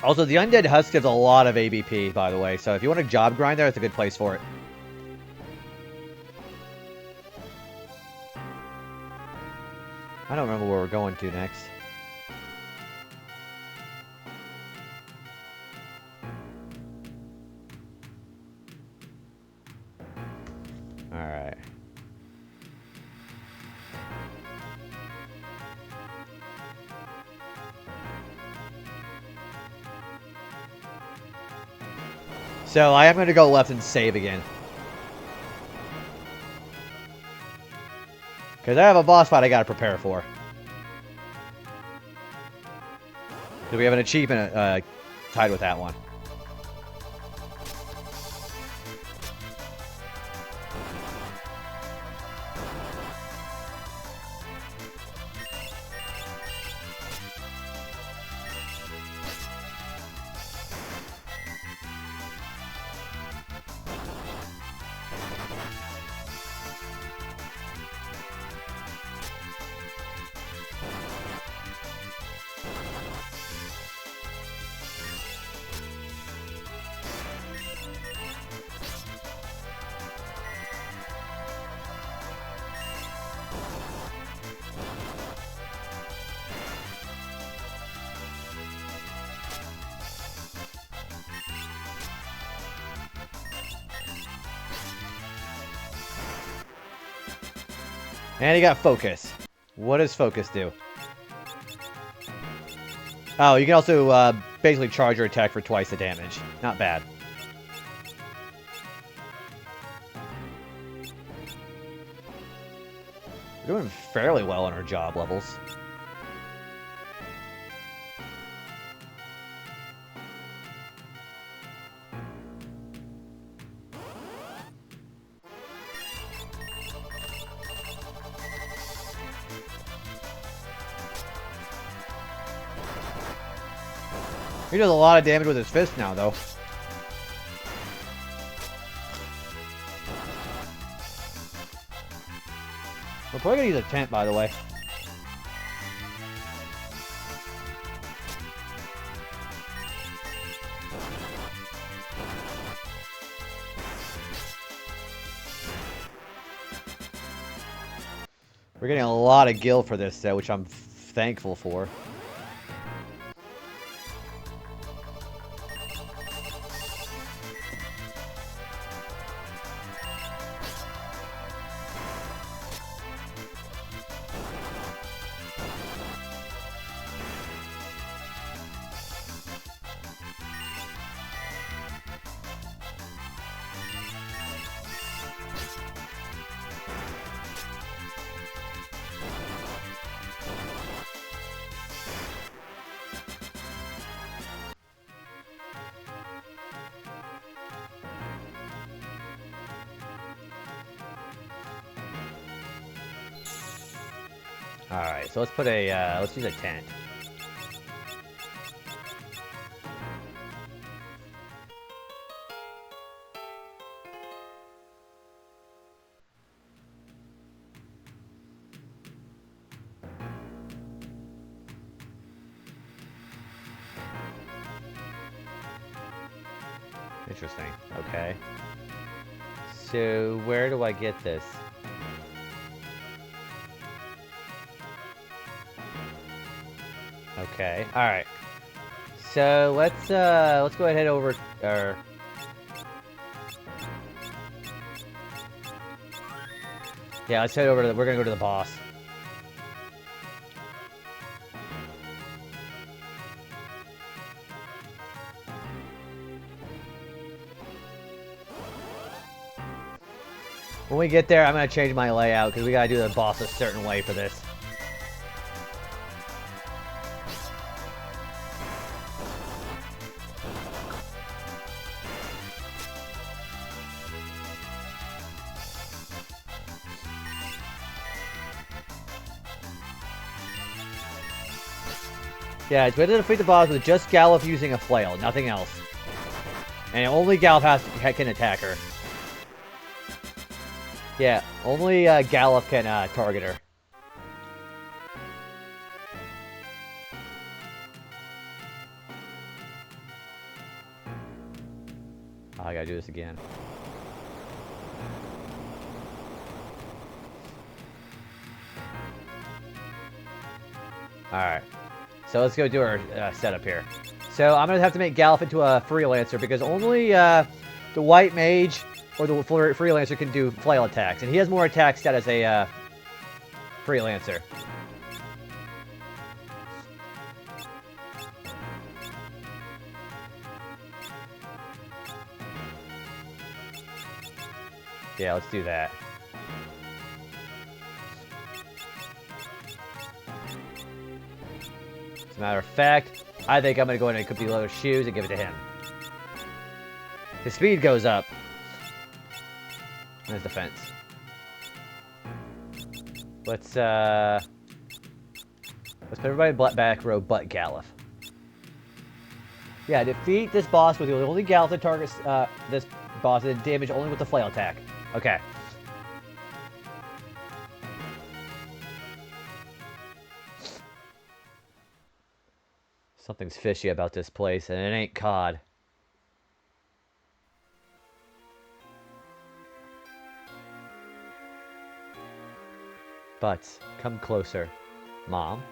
Also, the Undead Husk gives a lot of ABP, by the way, so if you want a job grind there, it's a good place for it. I don't remember where we're going to next. Alright. So I am going to go left and save again. Because I have a boss fight I got to prepare for. Do we have an achievement tied with that one? And he got focus. What does focus do? Oh, you can also basically charge your attack for twice the damage. Not bad. We're doing fairly well on our job levels. He does a lot of damage with his fist now, though. We're probably gonna use a tent, by the way. We're getting a lot of gil for this, which I'm thankful for. Alright, so let's put a, let's use a tent. Interesting. Okay. So, where do I get this? Okay. All right. So let's go ahead and head over. Yeah, let's head over to. We're gonna go to the boss. When we get there, I'm gonna change my layout because we gotta do the boss a certain way for this. Yeah, it's better to defeat the boss with just Gallop using a flail, nothing else. And only Gallop can attack her. Yeah, only Gallop can target her. Oh, I gotta do this again. Alright. So let's go do our setup here. So I'm going to have to make Gallop into a freelancer because only the white mage or the freelancer can do flail attacks. And he has more attack stat as a freelancer. Yeah, let's do that. As a matter of fact, I think I'm going to go in and equip the leather shoes and give it to him. His speed goes up. And his defense. Let's put everybody in back row but Galuf. Yeah, defeat this boss with the only Galuf that targets this boss and damage only with the flail attack. Okay. Something's fishy about this place, and it ain't cod. But, come closer. Mom?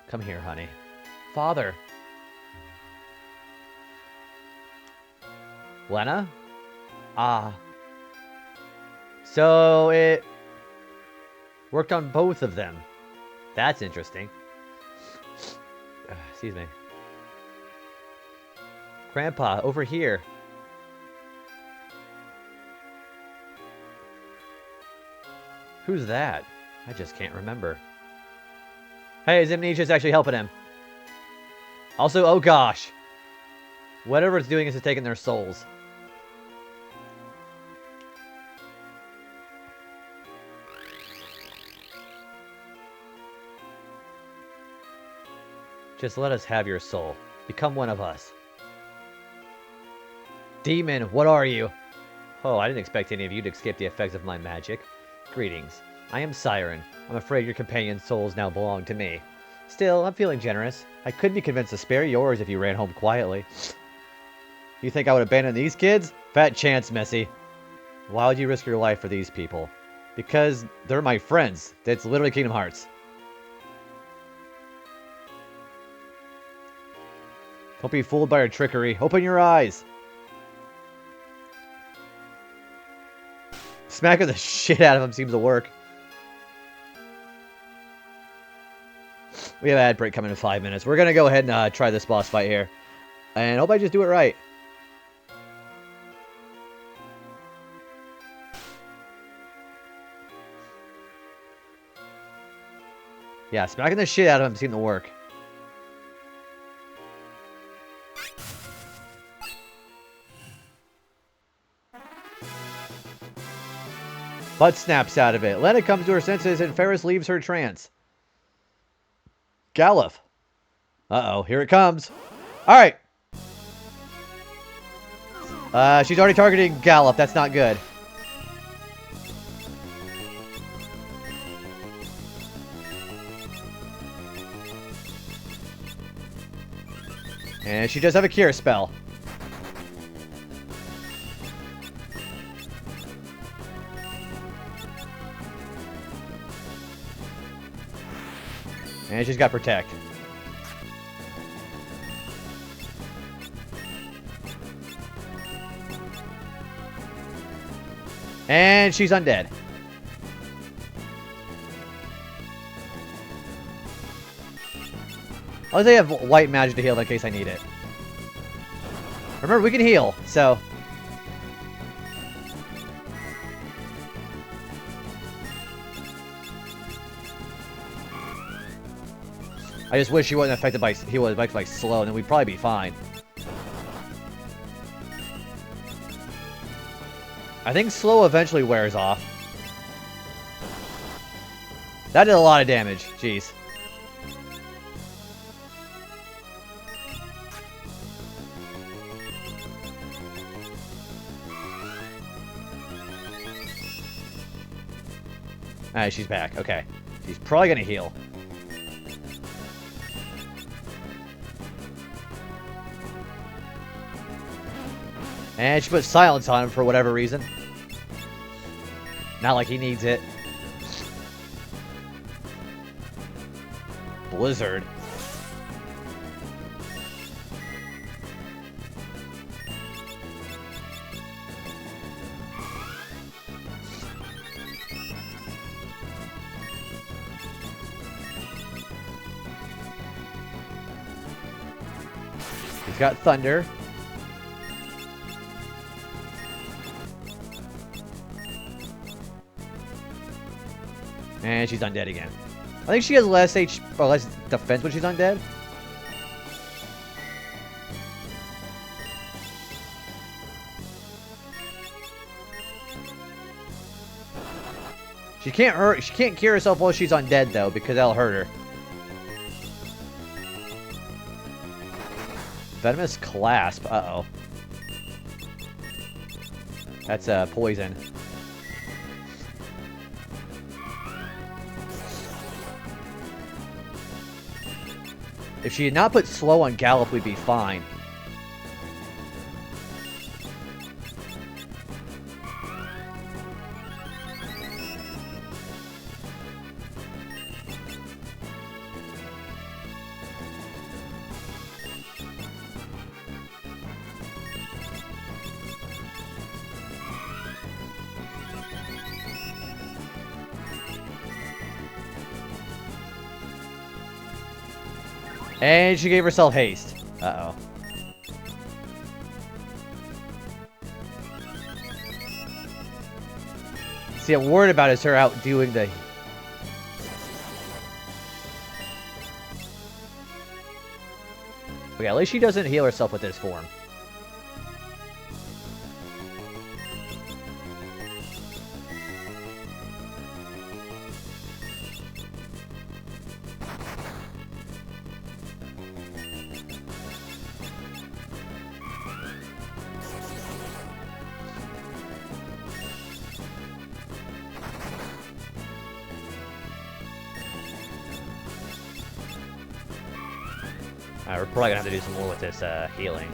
Come here, honey. Father. Lena? Ah. So it worked on both of them. That's interesting. Excuse me. Grandpa, over here. Who's that? I just can't remember. Hey, Zimnicia's actually helping him. Also, oh gosh. Whatever it's doing is taking their souls. Just let us have your soul. Become one of us. Demon, what are you? Oh, I didn't expect any of you to escape the effects of my magic. Greetings. I am Siren. I'm afraid your companion's souls now belong to me. Still, I'm feeling generous. I could be convinced to spare yours if you ran home quietly. You think I would abandon these kids? Fat chance, Messy. Why would you risk your life for these people? Because they're my friends. That's literally Kingdom Hearts. Don't be fooled by our trickery. Open your eyes. Smacking the shit out of him seems to work. We have an ad break coming in 5 minutes. We're going to go ahead and try this boss fight here. And hope I just do it right. Yeah, smacking the shit out of him seemed to work. Bud snaps out of it. Lena comes to her senses and Ferris leaves her trance. Galuf. Uh-oh, here it comes. Alright. She's already targeting Galuf. That's not good. And she does have a cure spell. And she's got Protect. And she's undead. I'll say I have white magic to heal in case I need it. Remember, we can heal, so... I just wish he wasn't affected by slow, and then we'd probably be fine. I think slow eventually wears off. That did a lot of damage. Jeez. Alright, she's back. Okay. She's probably gonna heal. And she put silence on him for whatever reason. Not like he needs it. Blizzard. He's got Thunder. And she's undead again. I think she has less less defense when she's undead. She can't cure herself while she's undead though, because that'll hurt her. Venomous Clasp. Uh-oh. That's poison. If she had not put slow on Gallop, we'd be fine. And she gave herself haste. Uh-oh. See, I'm worried about is her outdoing the... Okay, at least she doesn't heal herself with this form. We're probably gonna have to do some more with this healing.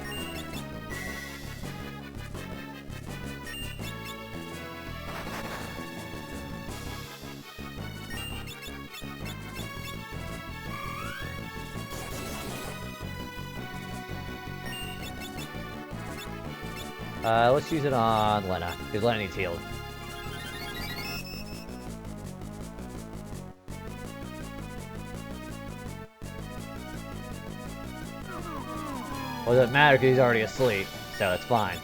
Let's use it on Lena, because Lena needs healed. Well, it doesn't matter because he's already asleep, so that's fine.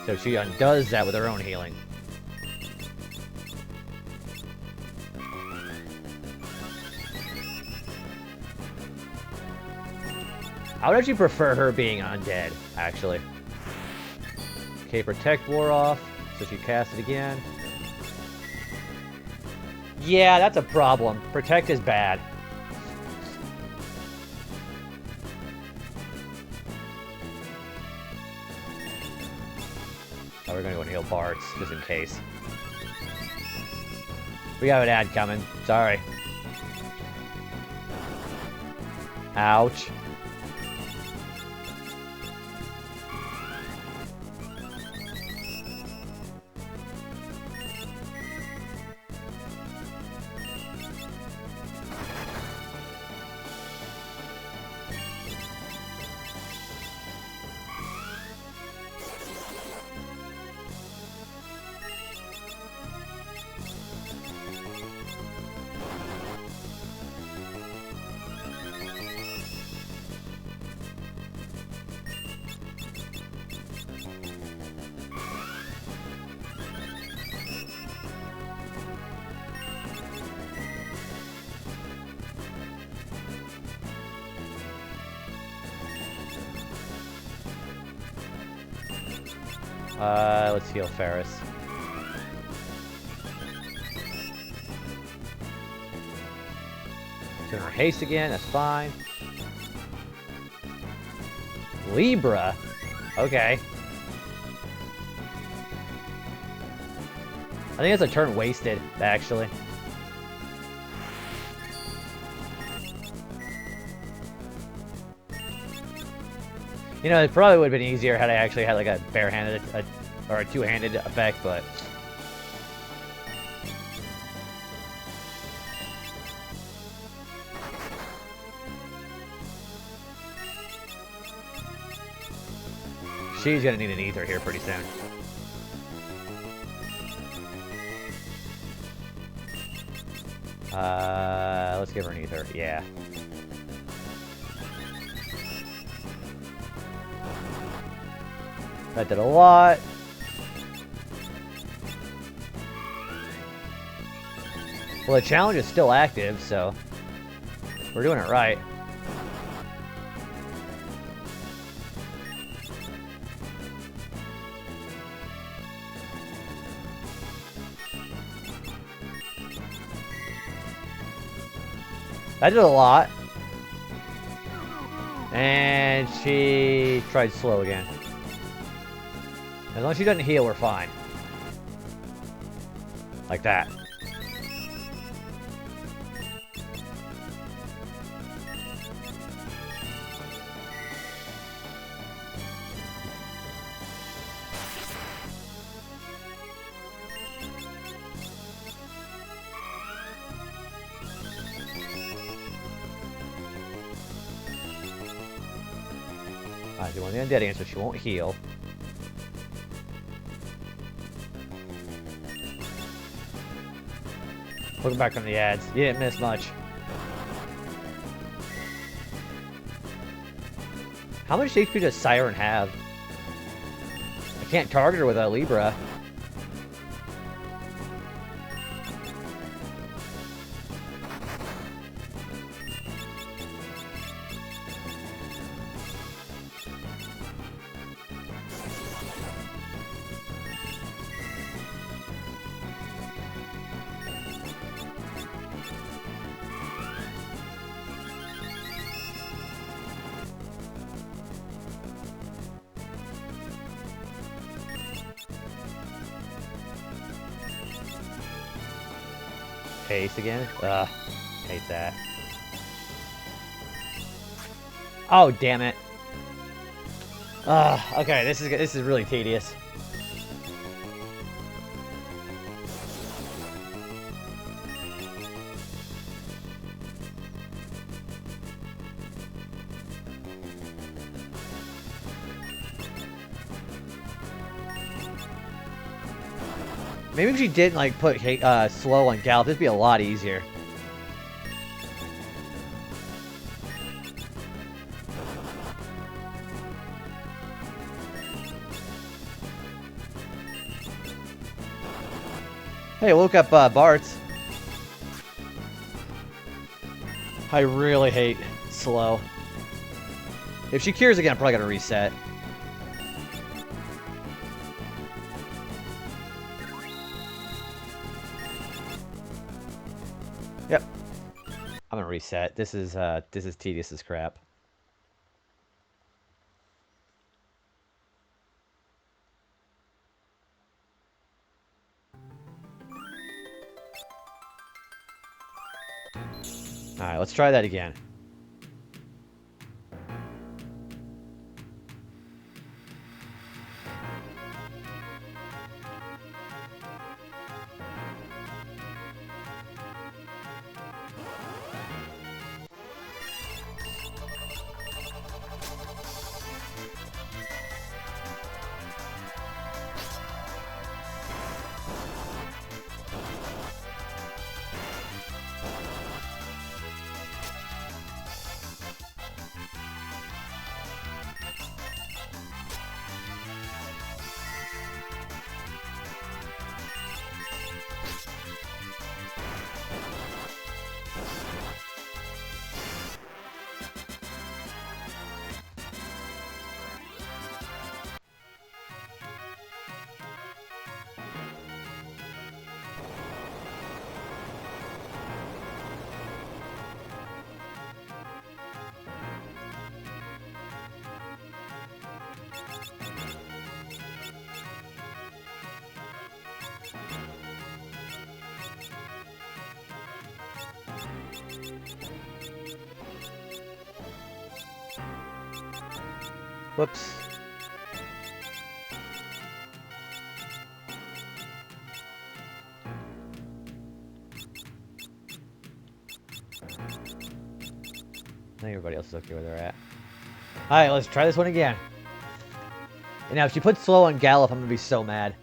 So she undoes that with her own healing. I would actually prefer her being undead, actually. Okay, Protect wore off, so she cast it again. Yeah, that's a problem. Protect is bad. Oh, we're gonna go and heal parts, just in case. We have an ad coming. Sorry. Ouch. Let's heal Ferris. Doing her haste again, that's fine. Libra? Okay. I think that's a turn wasted, actually. You know, it probably would have been easier had I actually had like a bare-handed or a two-handed effect, but... She's gonna need an ether here pretty soon. Let's give her an ether. Yeah. That did a lot. Well, the challenge is still active, so we're doing it right. That did a lot. And she tried slow again. As long as she doesn't heal, we're fine. Like that. Alright, do one of the undead answer, she won't heal. Looking back on the ads, you didn't miss much. How much HP does Siren have? I can't target her with a Libra. Haste again? Ugh, hate that. Oh, damn it. Okay, this is really tedious. Maybe if she didn't like put slow on Gallop, this would be a lot easier. Hey, woke up Bart's. I really hate slow. If she cures again, I'm probably gonna reset. Yep. I'm gonna reset. This is tedious as crap. Alright, let's try that again. Whoops. I think everybody else is okay where they're at. Alright, let's try this one again. And now, if she puts slow on Gallop, I'm going to be so mad.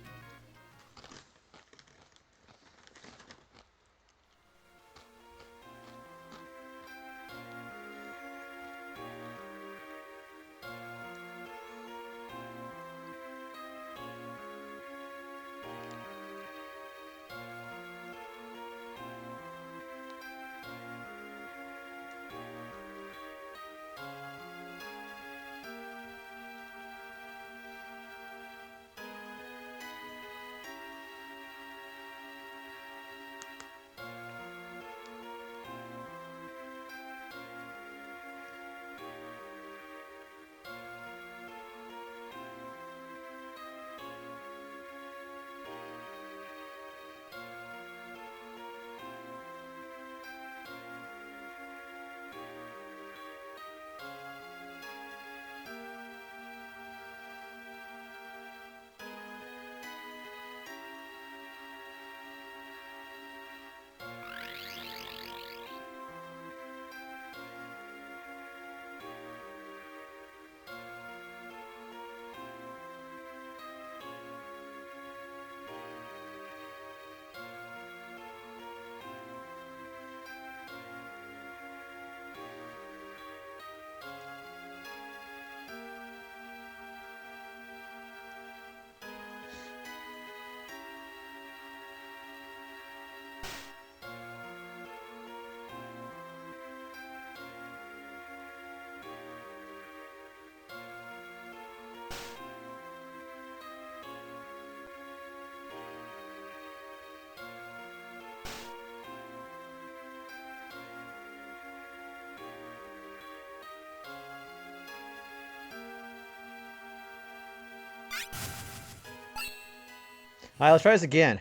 Alright, let's try this again.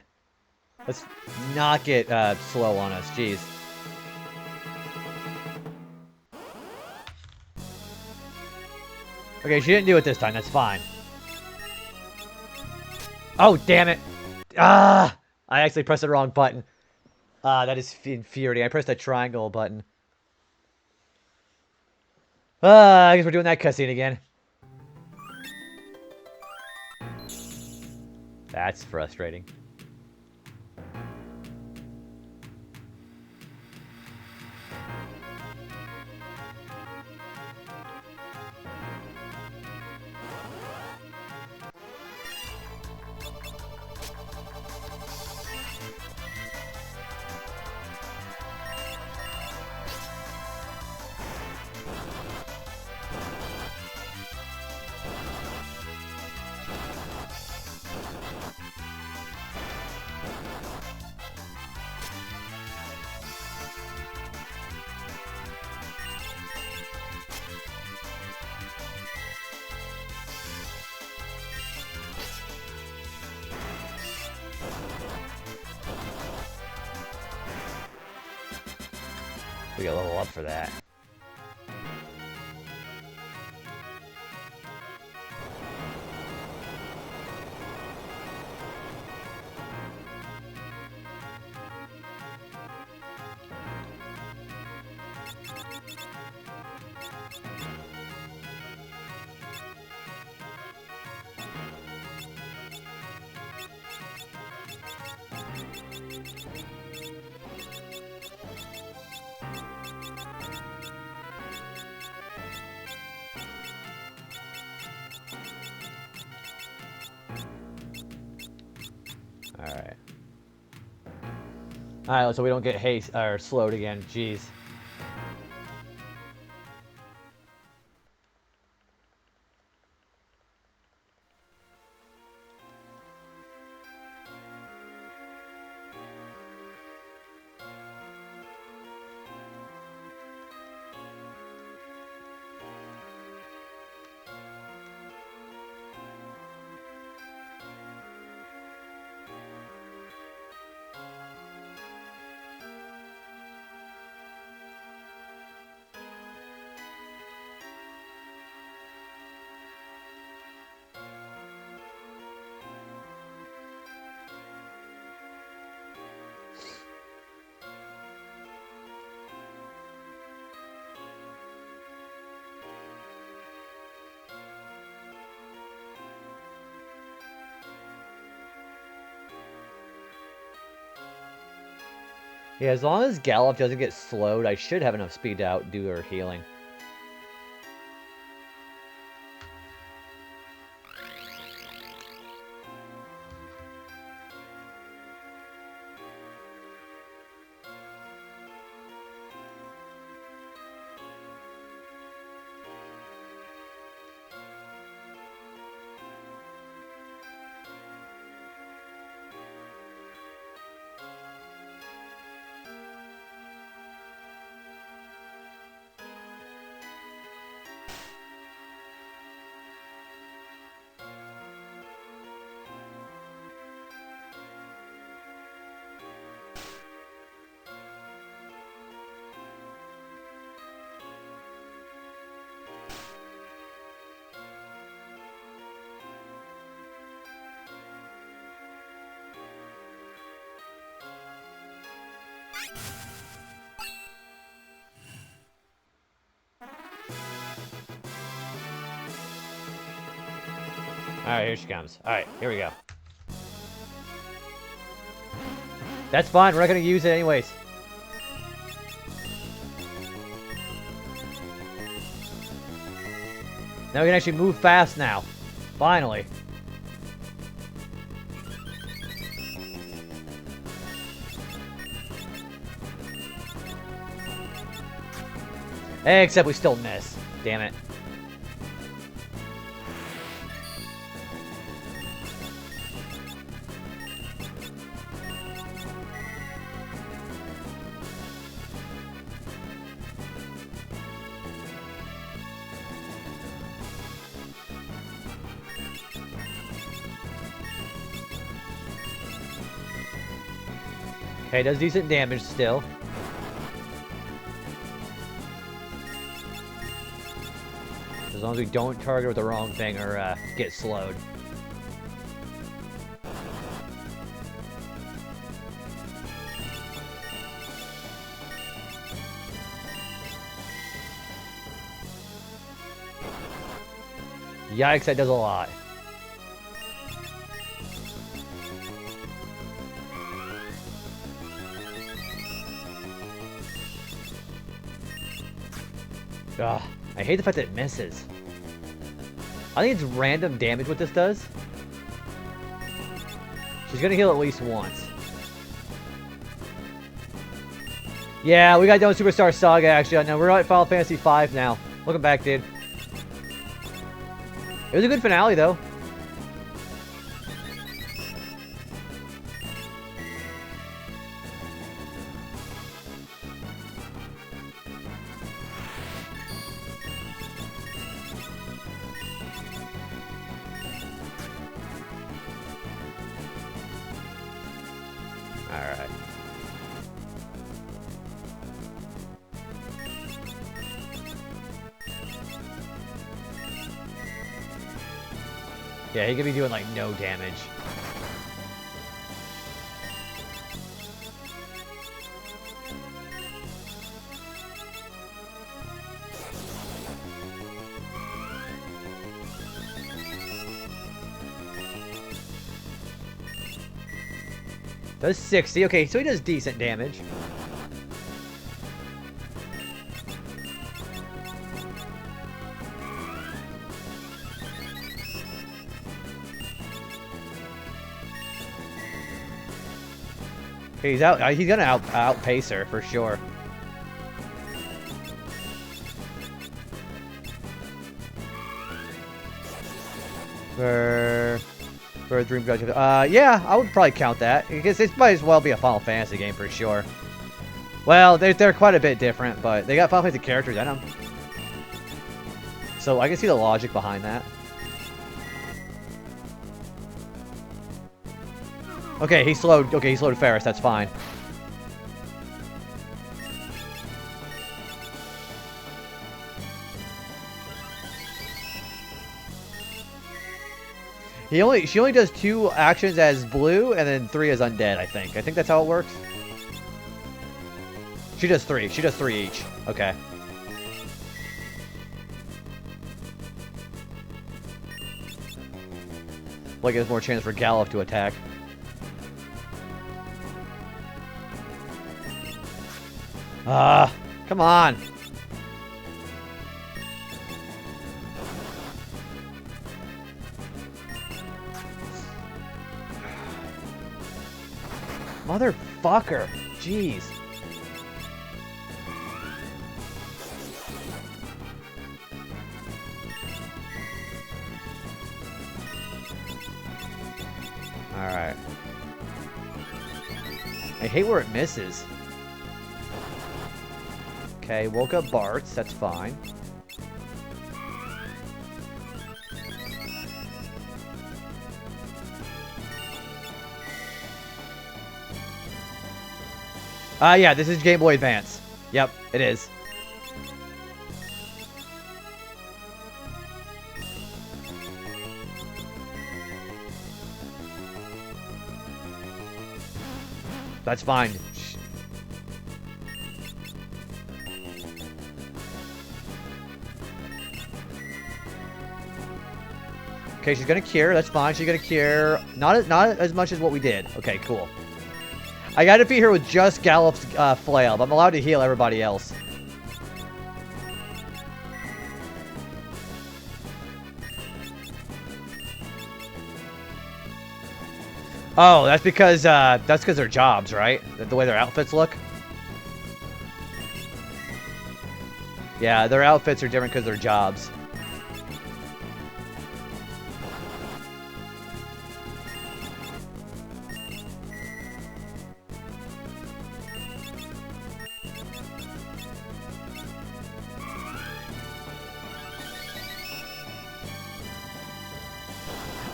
Let's not get slow on us. Jeez. Okay, she didn't do it this time. That's fine. Oh, damn it. Ah! I actually pressed the wrong button. That is infuriating. I pressed that triangle button. I guess we're doing that cutscene again. That's frustrating. We got level up for that. Alright. Alright, so we don't get haste or slowed again. Jeez. Yeah, as long as Gallop doesn't get slowed, I should have enough speed to outdo her healing. Alright, here she comes. Alright, here we go. That's fine, we're not gonna use it anyways. Now we can actually move fast now. Finally. Except we still miss. Damn it. Okay, does decent damage still. As long as we don't target with the wrong thing or get slowed. Yikes, that does a lot. Ugh, I hate the fact that it misses. I think it's random damage what this does. She's gonna heal at least once. Yeah, we got done with Superstar Saga actually. No, we're at Final Fantasy V now. Welcome back, dude. It was a good finale though. Alright. Yeah, he could be doing like no damage. Does 60. Okay, so he does decent damage. Okay, he's out. He's gonna outpace her for sure. For Dream Judge. Yeah, I would probably count that because it might as well be a Final Fantasy game for sure. Well, they're quite a bit different, but they got Final Fantasy characters in them, so I can see the logic behind that. Okay, he slowed. Okay, he slowed Ferris. That's fine. She only does 2 actions as blue and then 3 as undead, I think. I think that's how it works. She does 3. She does 3 each. Okay. Like there's more chance for Gallop to attack. Come on. Motherfucker. Jeez. Alright. I hate where it misses. Okay, woke up Bart's. That's fine. Yeah, this is Game Boy Advance. Yep, it is. That's fine. Okay, she's gonna cure. That's fine. She's gonna cure. Not as much as what we did. Okay, cool. I gotta defeat her with just Gallop's flail, but I'm allowed to heal everybody else. Oh, that's because they're jobs, right? The way their outfits look. Yeah, their outfits are different because they're jobs.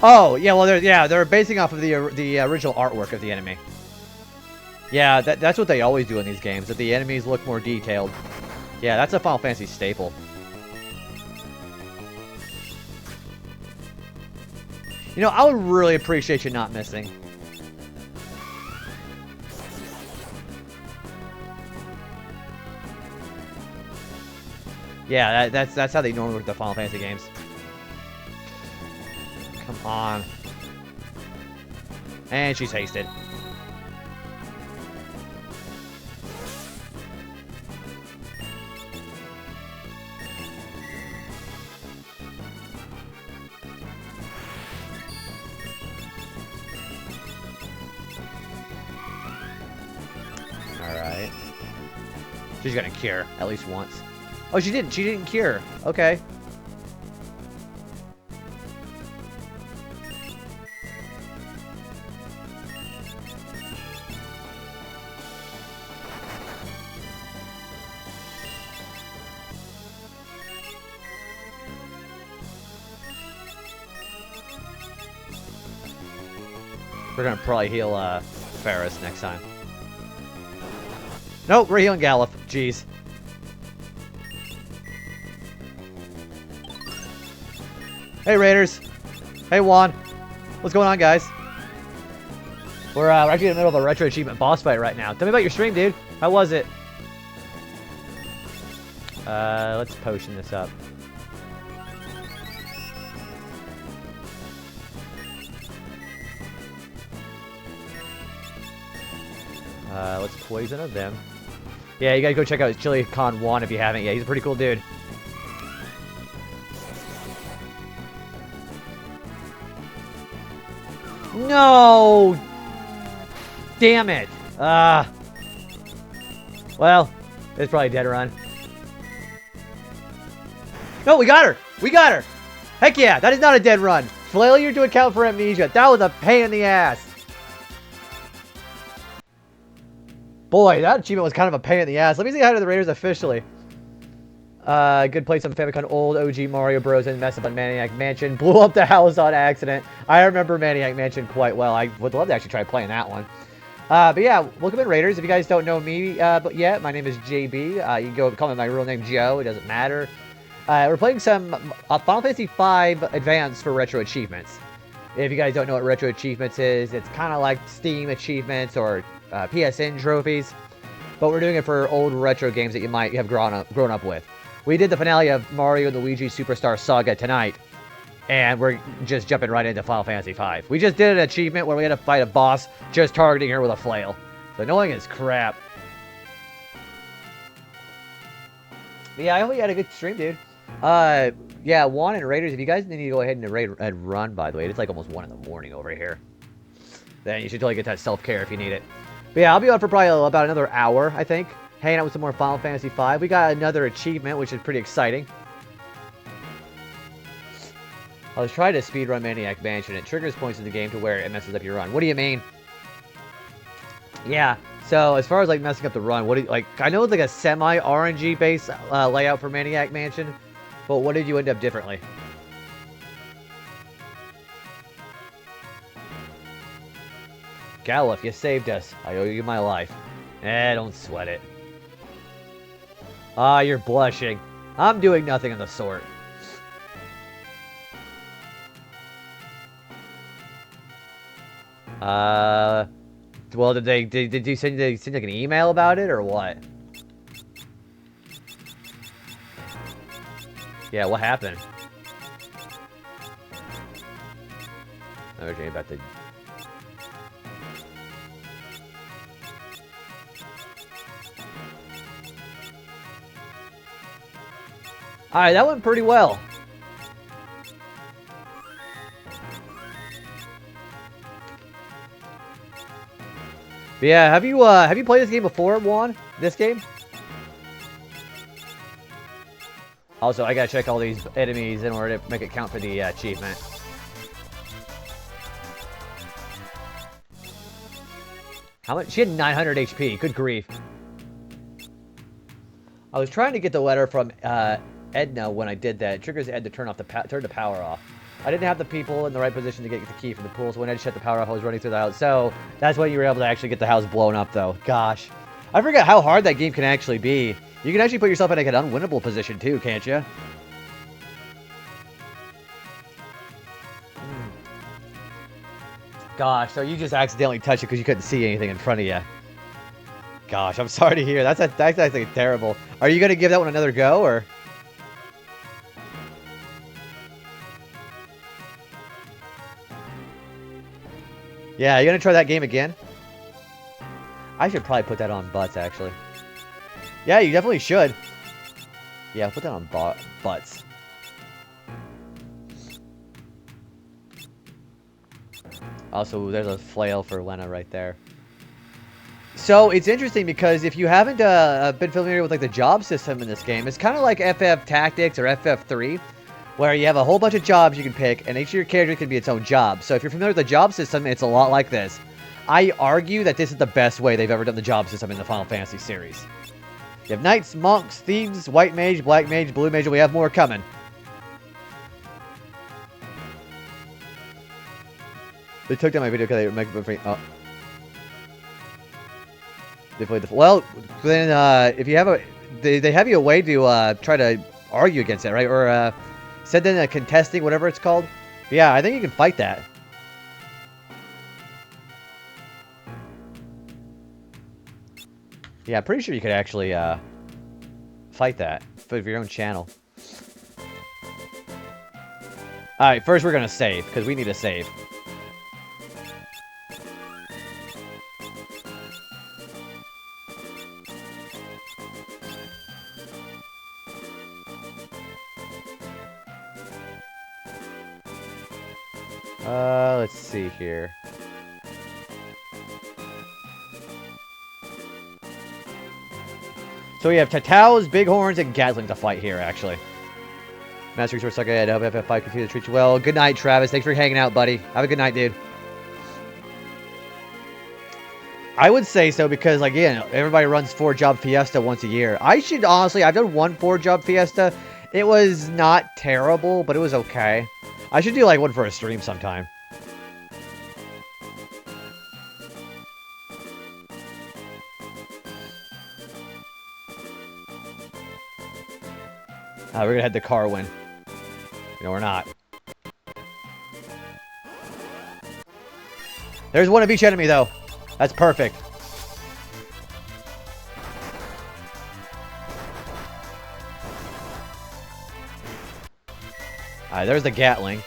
Oh, yeah, well, they're basing off of the original artwork of the enemy. Yeah, that's what they always do in these games, that the enemies look more detailed. Yeah, that's a Final Fantasy staple. You know, I would really appreciate you not missing. Yeah, that's how they normally work the Final Fantasy games. Come on. And she's hasted. Alright. She's gonna cure at least once. Oh, she didn't. She didn't cure. Okay. We're gonna probably heal Ferris next time. Nope, we're healing Gallop. Jeez. Hey Raiders. Hey Juan. What's going on, guys? We're actually in the middle of a Retro Achievement boss fight right now. Tell me about your stream, dude. How was it? Let's potion this up. Let's poison of them. Yeah, you gotta go check out Chili Con 1 if you haven't yet. He's a pretty cool dude. No! Damn it! Well, it's probably a dead run. No, we got her! We got her! Heck yeah, that is not a dead run. Failure to account for amnesia. That was a pain in the ass. Boy, that achievement was kind of a pain in the ass. Let me say hi to the Raiders officially. Good place on Famicom, old OG Mario Bros. And mess up on Maniac Mansion. Blew up the house on accident. I remember Maniac Mansion quite well. I would love to actually try playing that one. But yeah, welcome in Raiders. If you guys don't know me but yet, my name is JB. You can go call me my real name Joe. It doesn't matter. We're playing some Final Fantasy V Advance for Retro Achievements. If you guys don't know what Retro Achievements is, it's kind of like Steam Achievements or PSN trophies, but we're doing it for old retro games that you might have grown up with. We did the finale of Mario and Luigi Superstar Saga tonight, and we're just jumping right into Final Fantasy V. We just did an achievement where we had to fight a boss just targeting her with a flail. So annoying as crap. But yeah, I hope you had a good stream, dude. Yeah, Juan and Raiders, if you guys need to go ahead and run, by the way, it's like almost 1 in the morning over here. Then you should totally get that self-care if you need it. But yeah, I'll be on for probably about another hour, I think. Hanging out with some more Final Fantasy V. We got another achievement, which is pretty exciting. I was trying to speedrun Maniac Mansion. It triggers points in the game to where it messes up your run. What do you mean? Yeah, so as far as like messing up the run, what do you, like, I know it's like a semi-RNG based layout for Maniac Mansion, but what did you end up differently? Galuf, you saved us. I owe you my life. Don't sweat it. Ah, you're blushing. I'm doing nothing of the sort. Well, did you send like an email about it or what? Yeah, what happened? I was about to. Alright, that went pretty well. But yeah, have you played this game before, Juan? This game? Also, I gotta check all these enemies in order to make it count for the achievement. How much? She had 900 HP. Good grief. I was trying to get the letter from Edna when I did that. It triggers Ed to turn the power off. I didn't have the people in the right position to get the key from the pool, so when I shut the power off, I was running through the house. So that's when you were able to actually get the house blown up, though. Gosh. I forget how hard that game can actually be. You can actually put yourself in like an unwinnable position, too, can't you? Gosh, so you just accidentally touched it because you couldn't see anything in front of you. Gosh, I'm sorry to hear. That's actually terrible. Are you going to give that one another go, or...? Yeah, you gonna try that game again? I should probably put that on butts, actually. Yeah, you definitely should. Yeah, put that on butts. Also, there's a flail for Lena right there. So, it's interesting because if you haven't been familiar with like the job system in this game, it's kind of like FF Tactics or FF3. Where you have a whole bunch of jobs you can pick, and each of your characters can be its own job. So if you're familiar with the job system, it's a lot like this. I argue that this is the best way they've ever done the job system in the Final Fantasy series. You have knights, monks, thieves, white mage, black mage, blue mage, and we have more coming. They took down my video because they make it free. Oh. They played the... Well, then if you have a... They have you a way to try to argue against it, right? Or... Send in a contesting, whatever it's called. But yeah, I think you can fight that. Yeah, I'm pretty sure you could actually fight that for your own channel. Alright, first we're going to save, because we need to save. Let's see here. So we have Tataos, Bighorns, and Gatling to fight here, actually. Master Resource Sucker, I hope FF5 continue to treat you well. Good night, Travis. Thanks for hanging out, buddy. Have a good night, dude. I would say so because, like, again, everybody runs 4-job Fiesta once a year. I should, honestly, I've done one 4-job Fiesta. It was not terrible, but it was okay. I should do, like, one for a stream sometime. We're gonna head to Carwin. No, we're not. There's one of each enemy, though. That's perfect. Alright, there's the Gatling.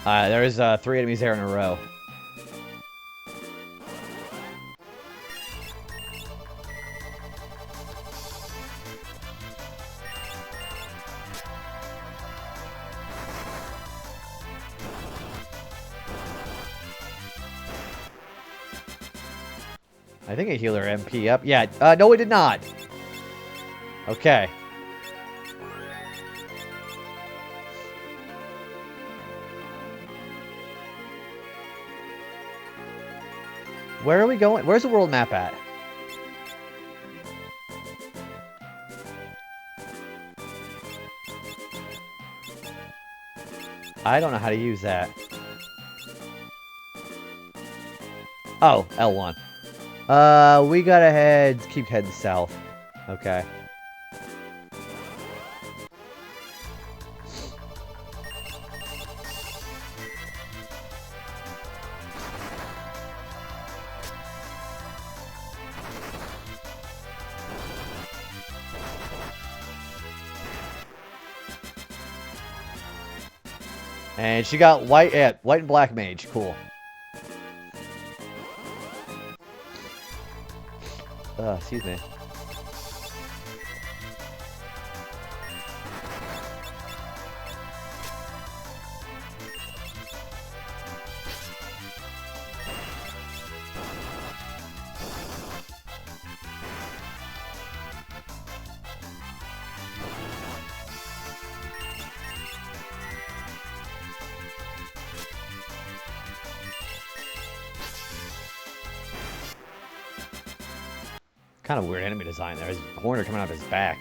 There's 3 enemies there in a row. I think I healed her MP up. Yeah, no, it did not. Okay. Where are we going? Where's the world map at? I don't know how to use that. Oh, L1. We gotta keep heading south. Okay. And she got white and black mage. Cool. Excuse me. Kind of weird enemy design there. His horn coming out of his back.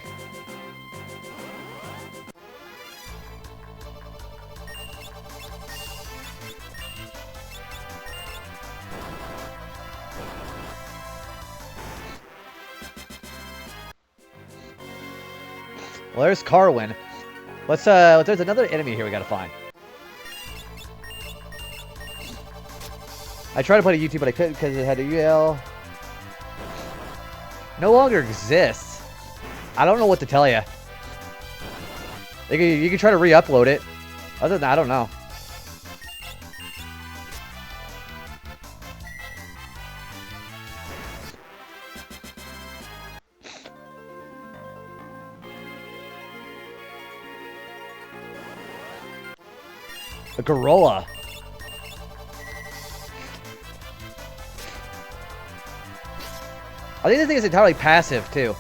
Well, there's Carwin. There's another enemy here we gotta find. I tried to play to YouTube, but I couldn't because it had a UL. No longer exists. I don't know what to tell you. You can try to re-upload it. Other than that, I don't know. A gorilla. I think this thing is entirely passive, too.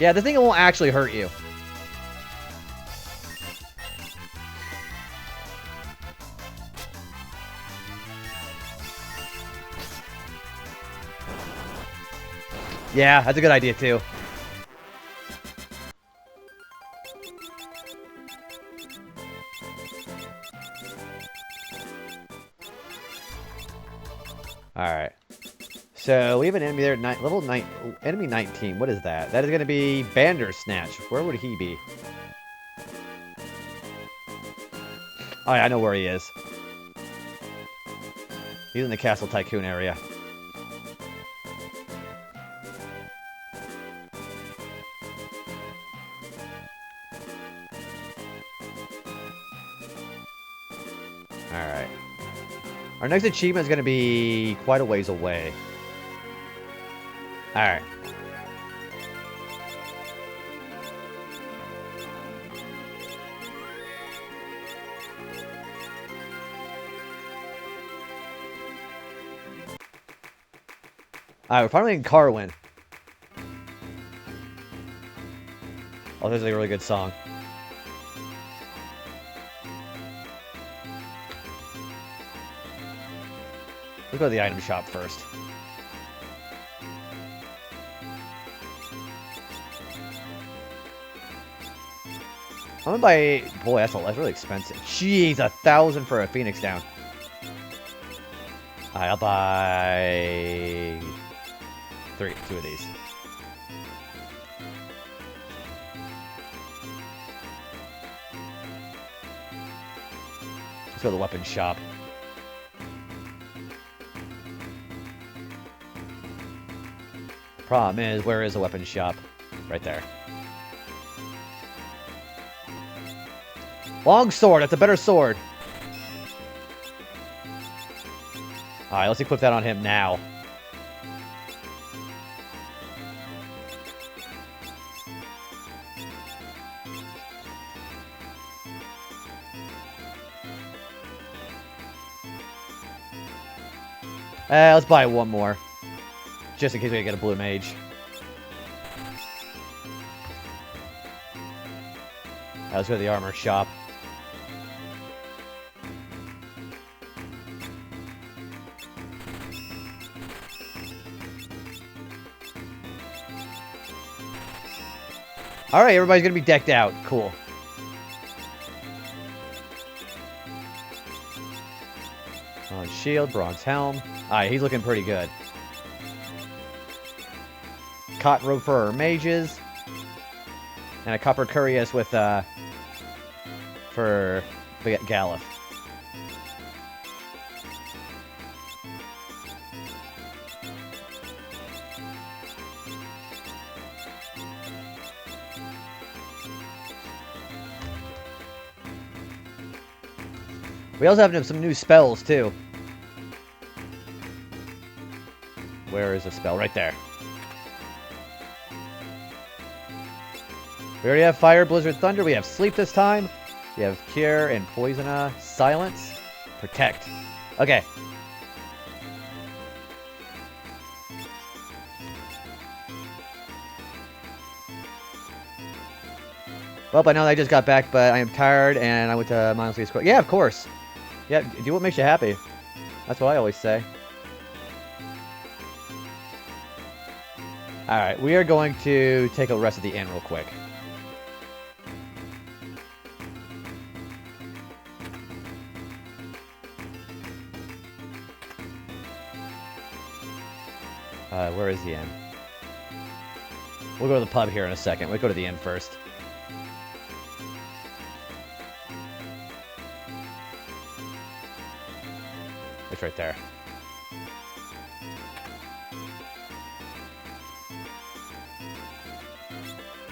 Yeah, the thing won't actually hurt you. Yeah, that's a good idea, too. Alright. So, we have an enemy there, enemy 19. What is that? That is going to be Bandersnatch. Where would he be? Oh, yeah, I know where he is. He's in the Castle Tycoon area. Alright. Our next achievement is going to be quite a ways away. Alright. Alright, we're finally in Carwin. Oh, this is a really good song. Let's go to the item shop first. I'm gonna buy... Boy, that's really expensive. Jeez, 1,000 for a Phoenix down. Alright, I'll buy... 2 of these. Let's go to the weapon shop. Problem is, where is the weapon shop? Right there. Long sword. That's a better sword. Alright, let's equip that on him now. Let's buy one more. Just in case we get a blue mage. Let's go to the armor shop. Alright, everybody's gonna be decked out. Cool. Bronze shield, bronze helm. Alright, he's looking pretty good. Cotton robe for our mages. And a copper curious with, for Galif. We also have some new spells, too. Where is the spell? Right there. We already have Fire, Blizzard, Thunder. We have Sleep this time. We have Cure and Poison, Silence, Protect. Okay. Well, I know I just got back, but I am tired, and I went to mindlessly square. Yeah, of course. Yeah, do what makes you happy. That's what I always say. Alright, we are going to take a rest at the inn real quick. Where is the inn? We'll go to the pub here in a second. We'll go to the inn first. It's right there.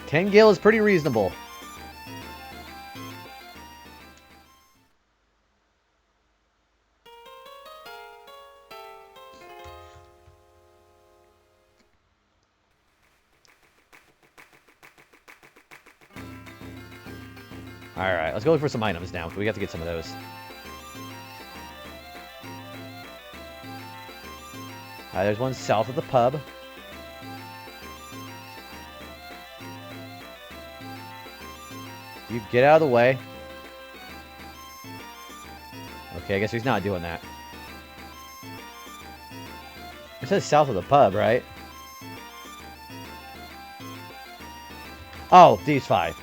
10 gil is pretty reasonable. Alright, let's go look for some items now. We have to get some of those. There's one south of the pub. You get out of the way. Okay, I guess he's not doing that. It says south of the pub, right? Oh, these 5.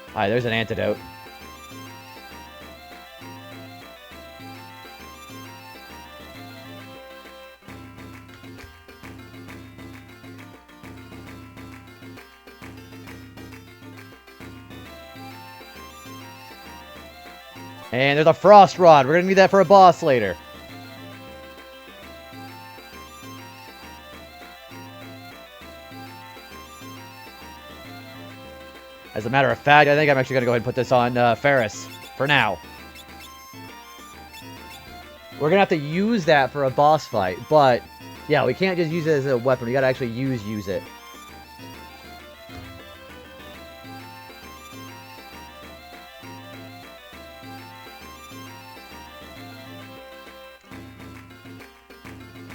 Alright, there's an antidote. And there's a frost rod. We're gonna need that for a boss later. As a matter of fact, I think I'm actually gonna go ahead and put this on Ferris for now. We're gonna have to use that for a boss fight, but yeah, we can't just use it as a weapon. We gotta actually use it.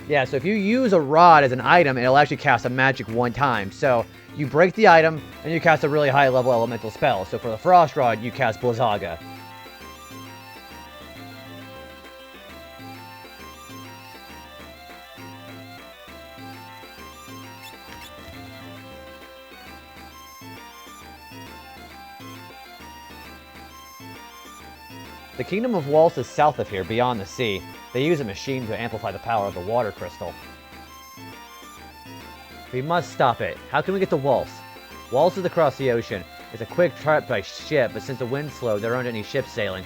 Yeah, so if you use a rod as an item, it'll actually cast a magic one time. So you break the item, and you cast a really high level elemental spell. So for the Frost Rod, you cast Blizzaga. The Kingdom of Waltz is south of here, beyond the sea. They use a machine to amplify the power of the water crystal. We must stop it. How can we get to Waltz? Waltz is across the ocean. It's a quick trip by ship, but since the wind's slow, there aren't any ships sailing.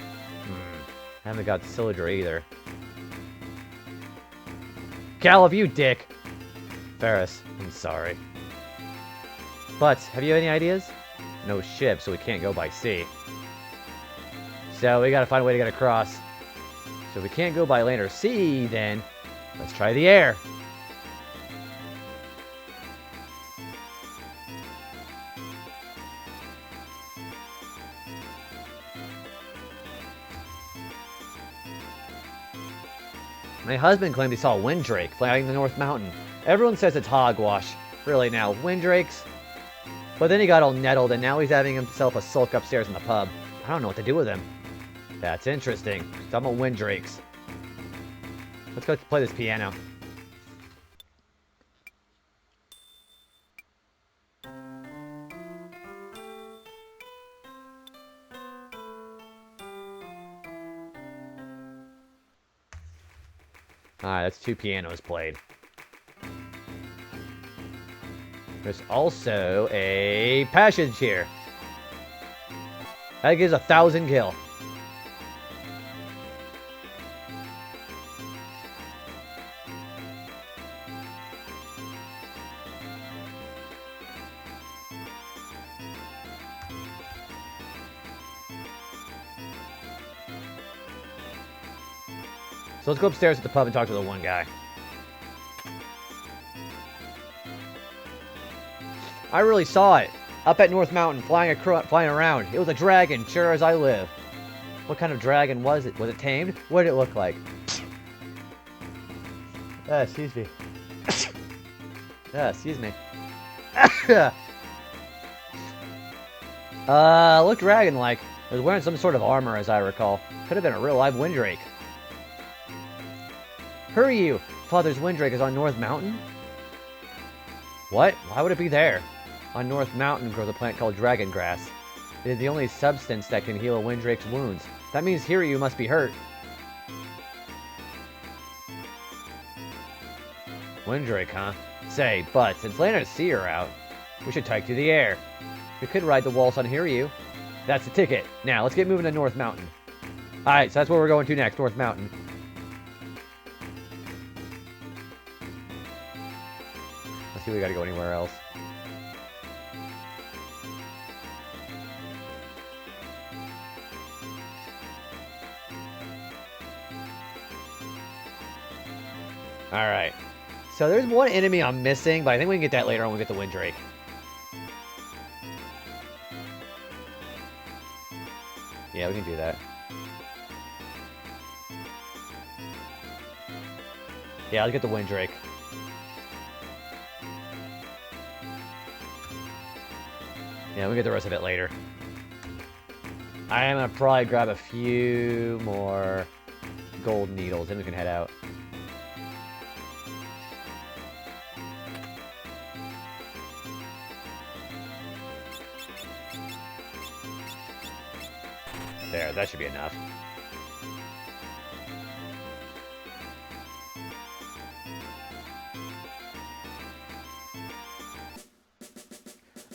I haven't got Sylidra either. Galif, you dick! Ferris, I'm sorry. But, have you any ideas? No ship, so we can't go by sea. So we gotta find a way to get across. So we can't go by land or sea, then let's try the air. My husband claimed he saw a winddrake flying the North Mountain. Everyone says it's hogwash. Really now, windrakes? But then he got all nettled, and now he's having himself a sulk upstairs in the pub. I don't know what to do with him. That's interesting. Some of windrakes. Let's go play this piano. Alright, that's 2 pianos played. There's also a passage here. That gives 1,000 gil. So let's go upstairs at the pub and talk to the one guy. I really saw it. Up at North Mountain, flying around. It was a dragon, sure as I live. What kind of dragon was it? Was it tamed? What did it look like? Excuse me. Excuse me. Looked dragon-like. It was wearing some sort of armor, as I recall. Could have been a real live winddrake. Hurry you! Father's winddrake is on North Mountain? What? Why would it be there? On North Mountain grows a plant called dragon grass. It is the only substance that can heal a winddrake's wounds. That means Hiryu must be hurt. Winddrake, huh? Say, but since land and sea are out, we should take to the air. We could ride the waltz on Hiryu. That's the ticket. Now, let's get moving to North Mountain. Alright, so that's where we're going to next, North Mountain. Let's see if we gotta go anywhere else. Alright. So there's one enemy I'm missing, but I think we can get that later on when we get the Winddrake. Yeah, we can do that. Yeah, let's get the Winddrake. Yeah, we'll get the rest of it later. I am gonna probably grab a few more gold needles, then we can head out. There, that should be enough.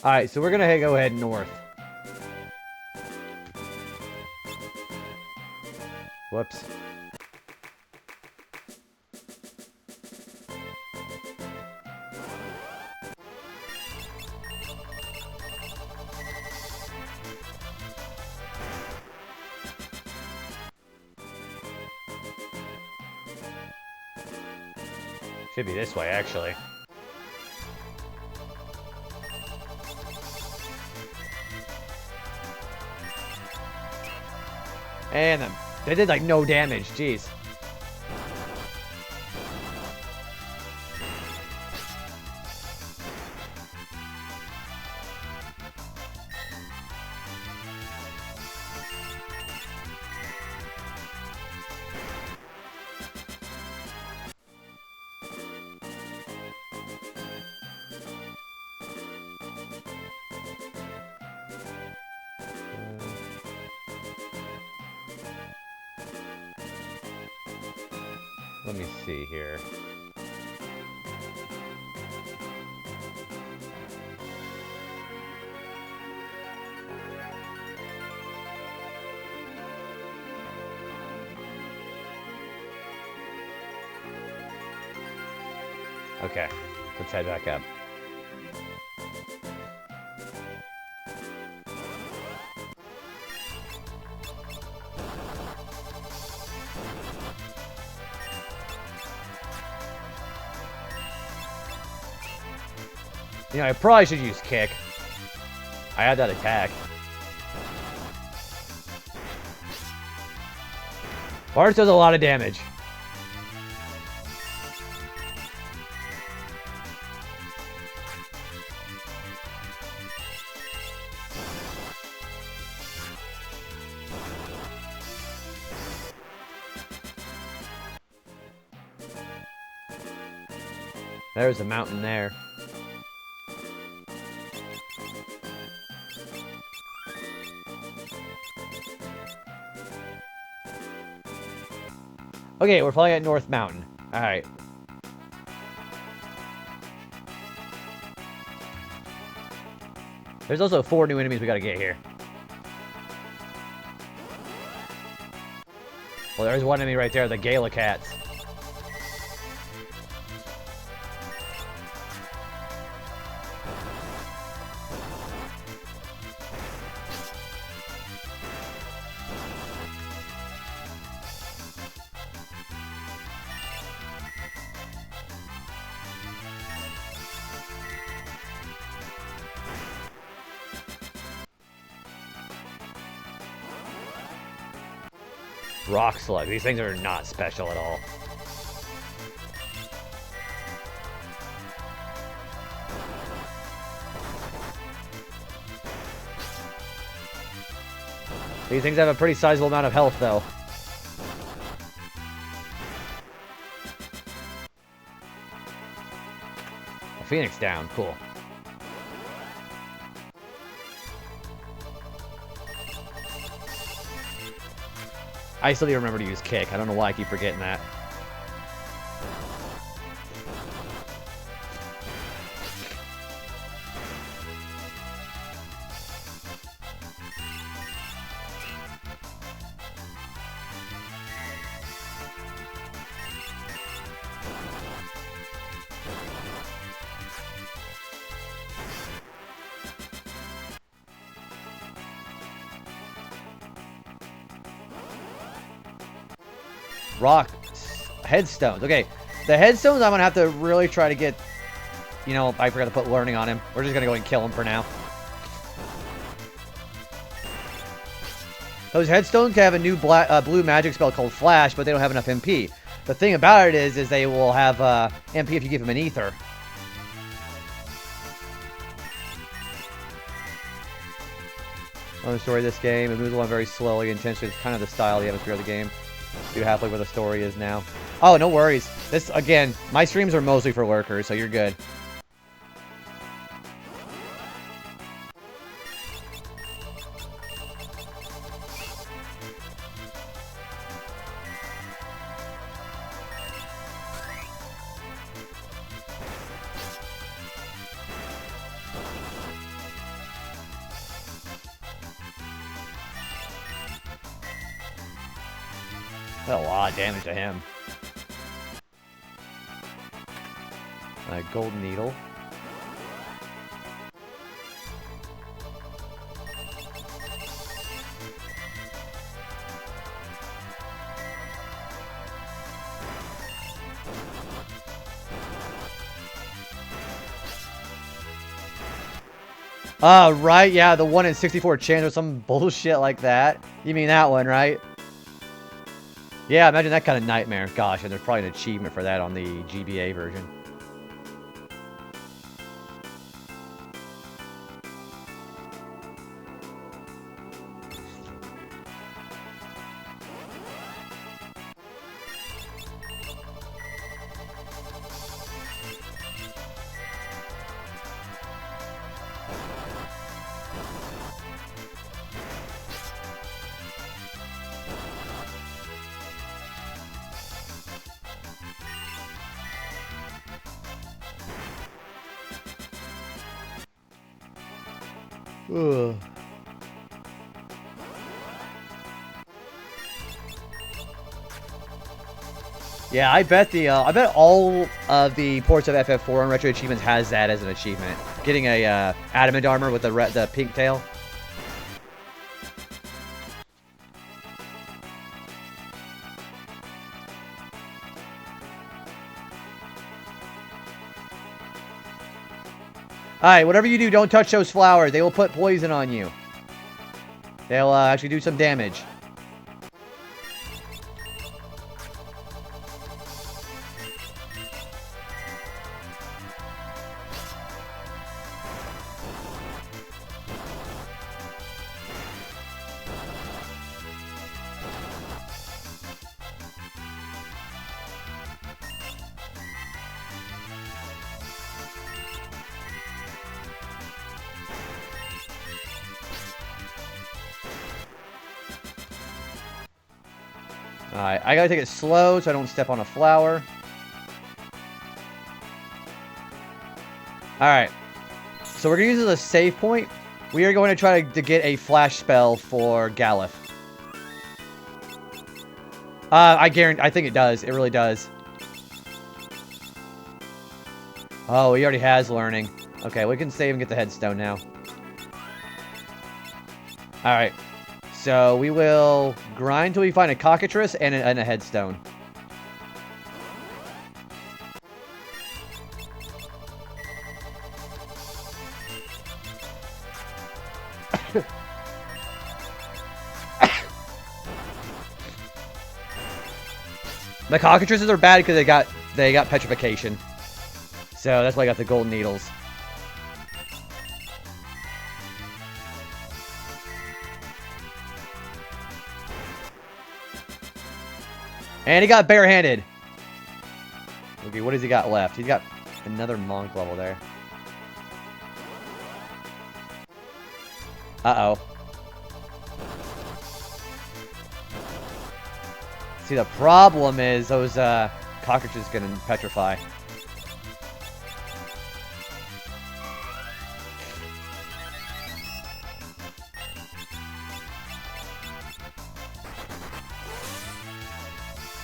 Alright, so we're gonna go ahead north. Whoops. Should be this way, actually. And they did like no damage, jeez. Let me see here. Okay, let's head back up. You know, I probably should use kick. I had that attack. Bart does a lot of damage. There's a mountain there. Okay, we're playing at North Mountain. Alright. There's also 4 new enemies we gotta get here. Well, there's one enemy right there, the Gala Cats. Rock Slug. These things are not special at all. These things have a pretty sizable amount of health, though. A Phoenix down. Cool. I still need to remember to use kick. I don't know why I keep forgetting that. Rock headstones. Okay, the headstones I'm gonna have to really try to get. You know, I forgot to put learning on him. We're just gonna go and kill him for now. Those headstones can have a new blue magic spell called Flash, but they don't have enough MP. The thing about it is they will have MP if you give them an ether. On the story of this game, it moves along very slowly. Intentionally, it's kind of the style, the atmosphere of the game. Do halfway where the story is now. Oh, no worries. This, again, my streams are mostly for lurkers, so you're good. That's a lot of damage to him. Golden Needle. Right, yeah, the 1 in 64 chance or some bullshit like that. You mean that one, right? Yeah, imagine that kind of nightmare. Gosh, and there's probably an achievement for that on the GBA version. Ugh. Yeah, I bet all of the ports of FF4 on Retro Achievements has that as an achievement. Getting a adamant armor with the pink tail. Alright, whatever you do, don't touch those flowers. They will put poison on you. They'll actually do some damage. Alright, I gotta take it slow so I don't step on a flower. Alright. So we're gonna use it as a save point. We are going to try to get a flash spell for Galef. I guarantee, I think it does. It really does. Oh, he already has learning. Okay, we can save and get the headstone now. Alright. So we will grind till we find a cockatrice and a headstone. The cockatrices are bad because they got petrification. So that's why I got the golden needles. And he got barehanded. Okay, what has he got left? He's got another monk level there. Uh-oh. See, the problem is those cockroaches gonna petrify.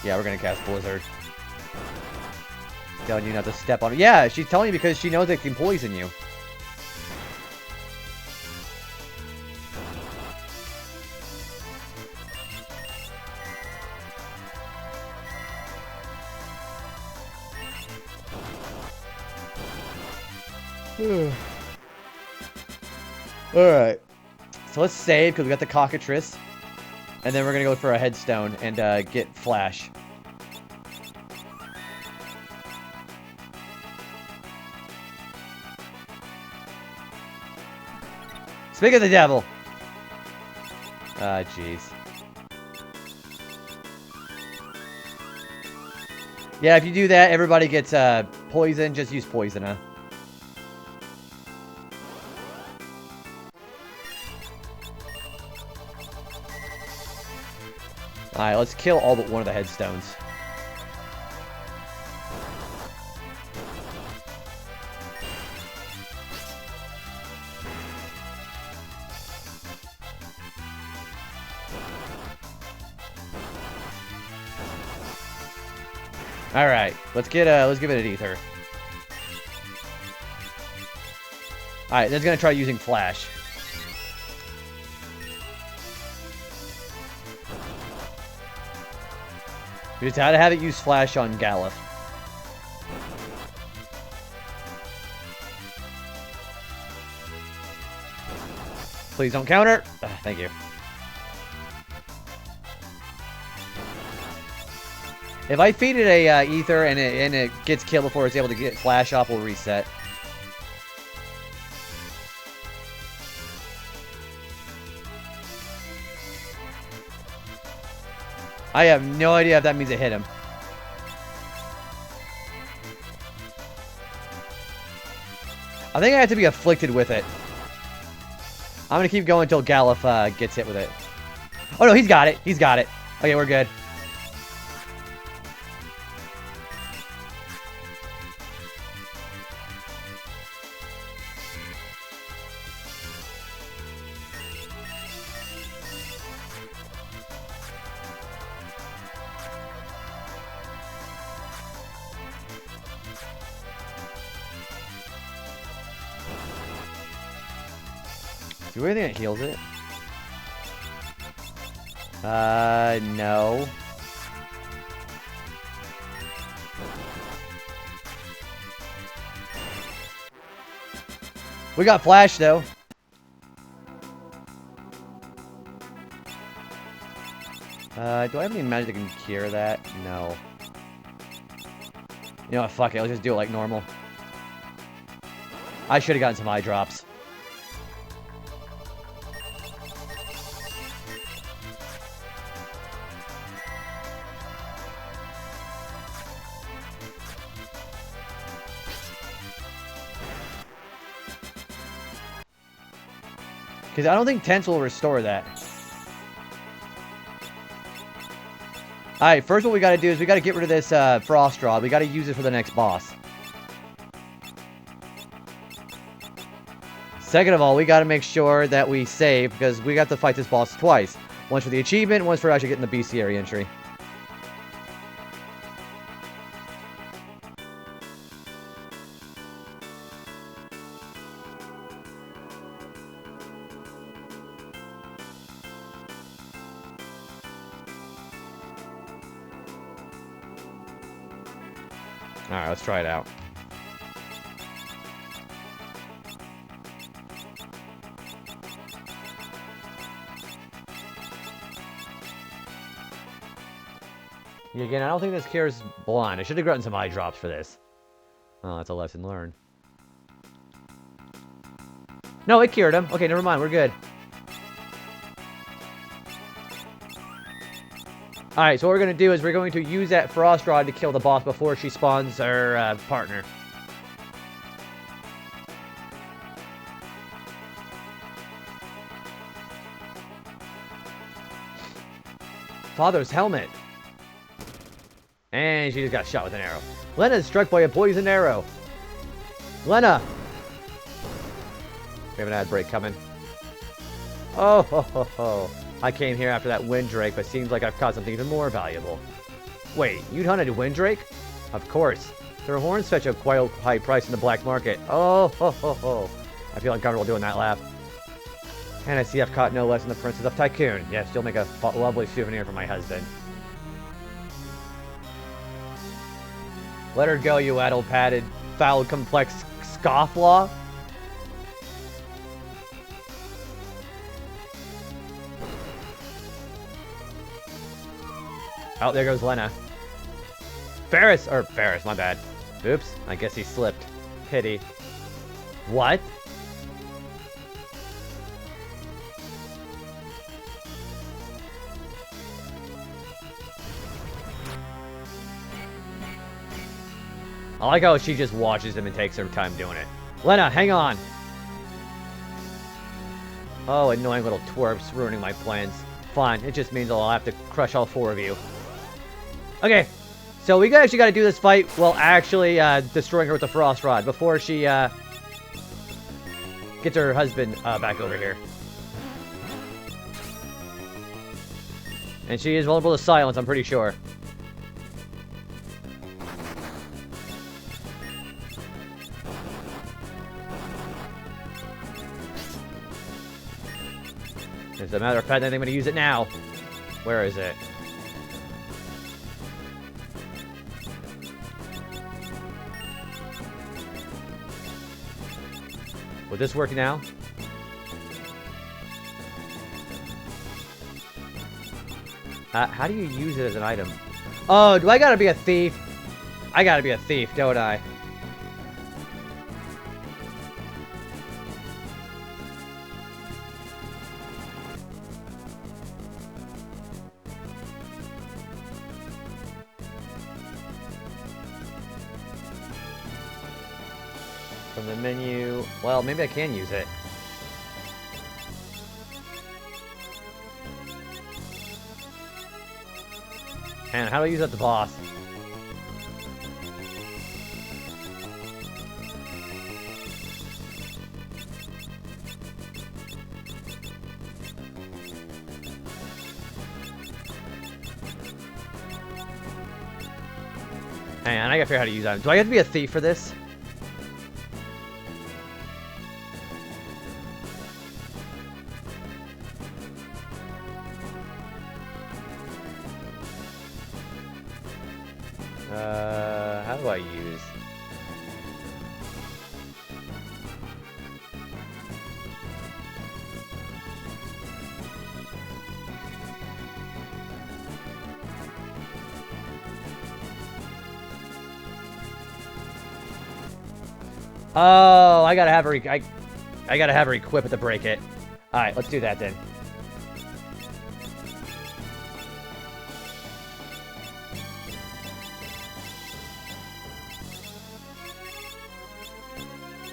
Yeah, we're gonna cast Blizzard. Telling you not to step on it. Yeah, she's telling you because she knows it can poison you. Alright. So let's save because we got the cockatrice. And then we're going to go for a headstone and get Flash. Speak of the devil. Ah, jeez. Yeah, if you do that, everybody gets poison. Just use poison, huh? Alright, let's kill all but one of the headstones. Alright, let's give it an ether. Alright, then it's gonna try using Flash. We just had to have it use Flash on Galef. Please don't counter. Thank you. If I feed it a ether and it gets killed before it's able to get Flash off, we'll reset. I have no idea if that means it hit him. I think I have to be afflicted with it. I'm going to keep going until Galef gets hit with it. Oh, no, he's got it. He's got it. Okay, we're good. Do we have anything that heals it? No. We got Flash, though. Do I have any magic that can cure that? No. You know what? Fuck it. Let's just do it like normal. I should have gotten some eye drops. Because I don't think Tense will restore that. Alright, first what we gotta do is we gotta get rid of this Frost Rod. We gotta use it for the next boss. Second of all, we gotta make sure that we save, because we got to fight this boss twice. Once for the achievement, once for actually getting the bestiary entry. Alright, let's try it out. Again, I don't think this cures blind. I should have gotten some eye drops for this. Oh, that's a lesson learned. No, it cured him. Okay, never mind. We're good. Alright, so what we're going to do is we're going to use that Frost Rod to kill the boss before she spawns her partner. Father's helmet. And she just got shot with an arrow. Lena is struck by a poisoned arrow. Lena! We have an ad break coming. Oh, ho, ho, ho. I came here after that Windrake, but seems like I've caught something even more valuable. Wait, you'd hunted a Windrake? Of course. Their horns fetch a quite high price in the black market. Oh, ho, ho, ho. I feel uncomfortable doing that laugh. And I see I've caught no less than the Princess of Tycoon. Yes, you'll make a lovely souvenir for my husband. Let her go, you addle-padded, foul, complex scofflaw. Oh, there goes Lena. Ferris, my bad. Oops, I guess he slipped. Pity. What? I like how she just watches him and takes her time doing it. Lena, hang on! Oh, annoying little twerps ruining my plans. Fine, it just means I'll have to crush all four of you. Okay, so we actually got to do this fight while actually destroying her with the Frost Rod before she gets her husband back over here. And she is vulnerable to silence, I'm pretty sure. As a matter of fact, I think I'm going to use it now. Where is it? Would this work now? How do you use it as an item? Oh, do I gotta be a thief? I gotta be a thief, don't I? From the menu... Well, maybe I can use it. And how do I use that to boss? Hang on, I gotta figure out how to use that. Do I have to be a thief for this? How do I use? Oh, I gotta have her. I gotta have her equip it to break it. All right, let's do that then.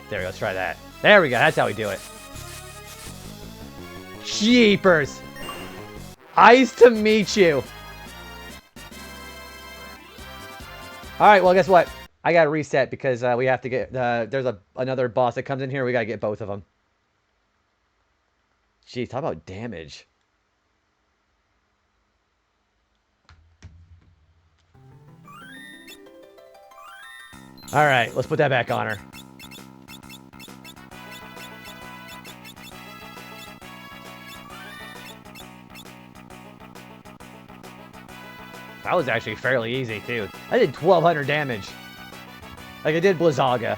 There we go. Let's try that. There we go. That's how we do it. Jeepers! Nice to meet you. All right. Well, guess what? I gotta reset because we have to get. There's another boss that comes in here. We gotta get both of them. Jeez, talk about damage. All right, let's put that back on her. That was actually fairly easy, too. I did 1,200 damage. Like I did Blizzaga.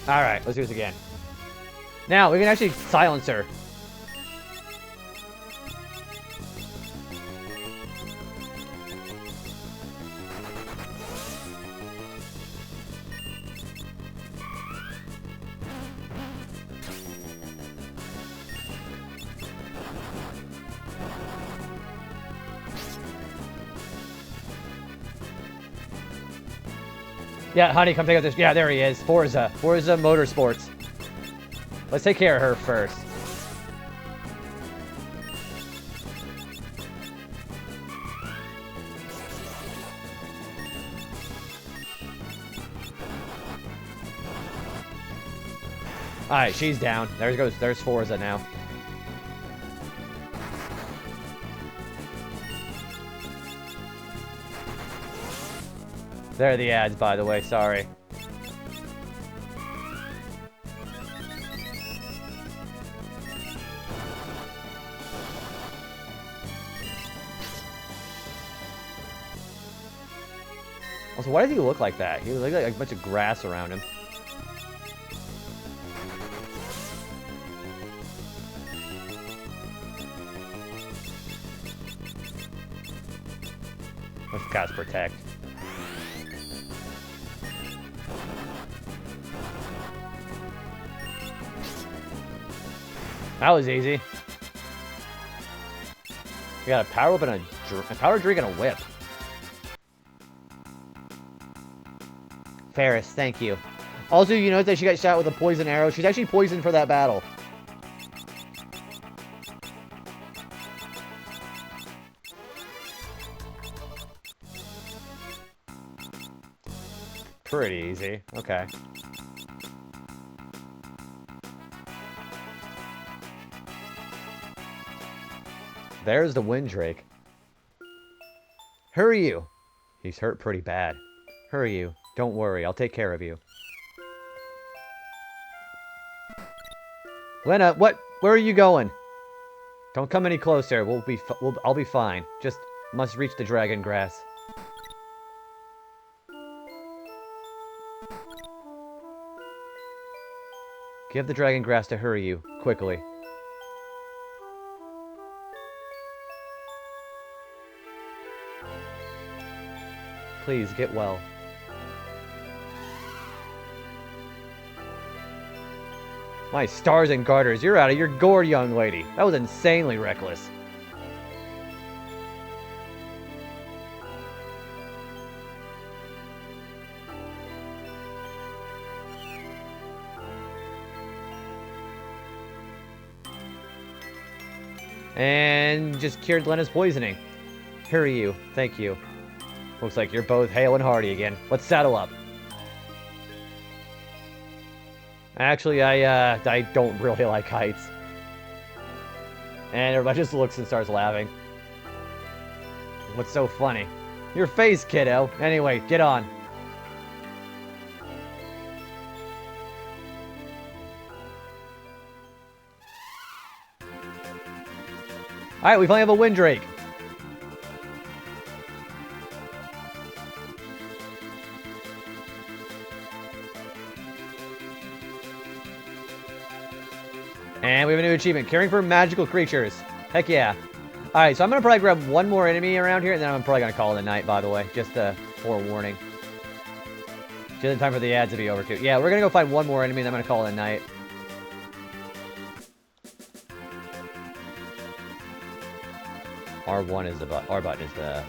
Alright, let's do this again. Now, we can actually silence her. Yeah, honey, come take out this. Yeah, there he is. Forza Motorsports. Let's take care of her first. Alright, she's down. There's Forza now. There are the ads, by the way, sorry. Also, why does he look like that? He looks like a bunch of grass around him. Let's cast Protect. That was easy. We got a power whip and a power drink and a whip. Ferris, thank you. Also, you notice that she got shot with a poison arrow. She's actually poisoned for that battle. Pretty easy. Okay. There's the Windrake. Hurry you. He's hurt pretty bad. Hurry you. Don't worry, I'll take care of you. Lena, what? Where are you going? Don't come any closer. I'll be fine. Just must reach the dragon grass. Give the dragon grass to hurry you quickly. Please get well. My stars and garters, you're out of your gourd, young lady. That was insanely reckless. And just cured Lena's poisoning. Hurry you. Thank you. Looks like you're both hale and hearty again. Let's saddle up. Actually, I don't really like heights. And everybody just looks and starts laughing. What's so funny? Your face, kiddo. Anyway, get on. Alright, we finally have a Windrake. And we have a new achievement, caring for magical creatures. Heck yeah. Alright, so I'm going to probably grab one more enemy around here, and then I'm probably going to call it a night, by the way. Just a forewarning. Just in time for the ads to be over, too. Yeah, we're going to go find one more enemy, and then I'm going to call it a night. R1 is the button. R button is the...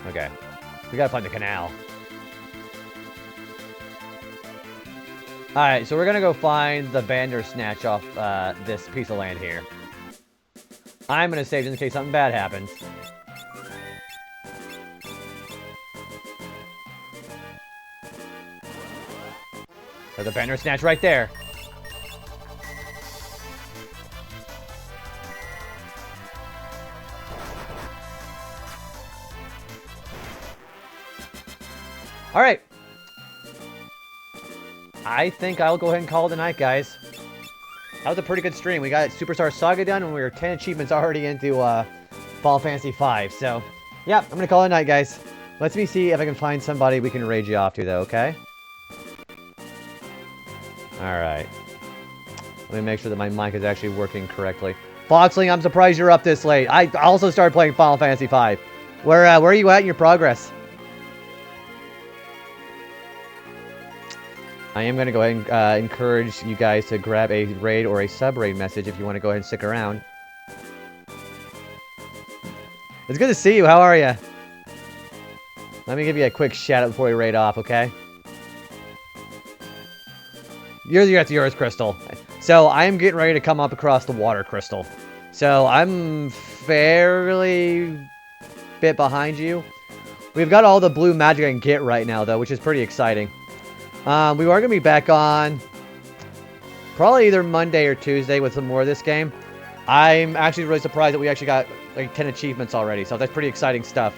Okay. We got to find the canal. Alright, so we're going to go find the Bandersnatch off this piece of land here. I'm going to save just in case something bad happens. There's a Bandersnatch right there. Alright. I think I'll go ahead and call it a night, guys. That was a pretty good stream. We got Superstar Saga done, and we were 10 achievements already into Final Fantasy V. So, yeah, I'm going to call it a night, guys. Let me see if I can find somebody we can raid you off to, though, okay? Alright. Let me make sure that my mic is actually working correctly. Foxling, I'm surprised you're up this late. I also started playing Final Fantasy V. Where are you at in your progress? I am going to go ahead and encourage you guys to grab a raid or a sub-raid message if you want to go ahead and stick around. It's good to see you. How are you? Let me give you a quick shout-out before we raid off, okay? You're at yours, Crystal. So, I am getting ready to come up across the water, Crystal. So, I'm fairly bit behind you. We've got all the blue magic I can get right now, though, which is pretty exciting. We are going to be back on probably either Monday or Tuesday with some more of this game. I'm actually really surprised that we actually got like 10 achievements already, so that's pretty exciting stuff.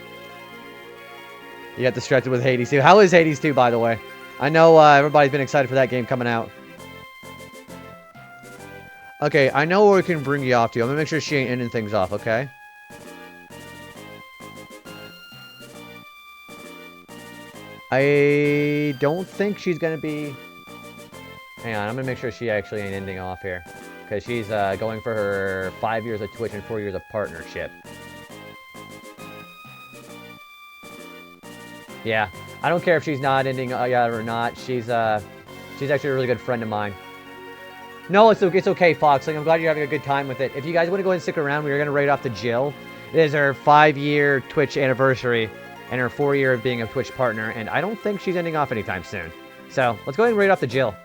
You got distracted with Hades 2. How is Hades 2, by the way? I know everybody's been excited for that game coming out. Okay, I know where we can bring you off to. I'm going to make sure she ain't ending things off, okay? I don't think she's going to be... Hang on, I'm going to make sure she actually ain't ending off here. Because she's going for her 5 years of Twitch and 4 years of partnership. Yeah, I don't care if she's not ending or not. She's actually a really good friend of mine. No, it's okay, Fox. Like, I'm glad you're having a good time with it. If you guys want to go ahead and stick around, we're going to raid off to Jill. It is her 5-year Twitch anniversary. And her 4-year of being a Twitch partner, and I don't think she's ending off anytime soon. So, let's go ahead and raid off to Jill.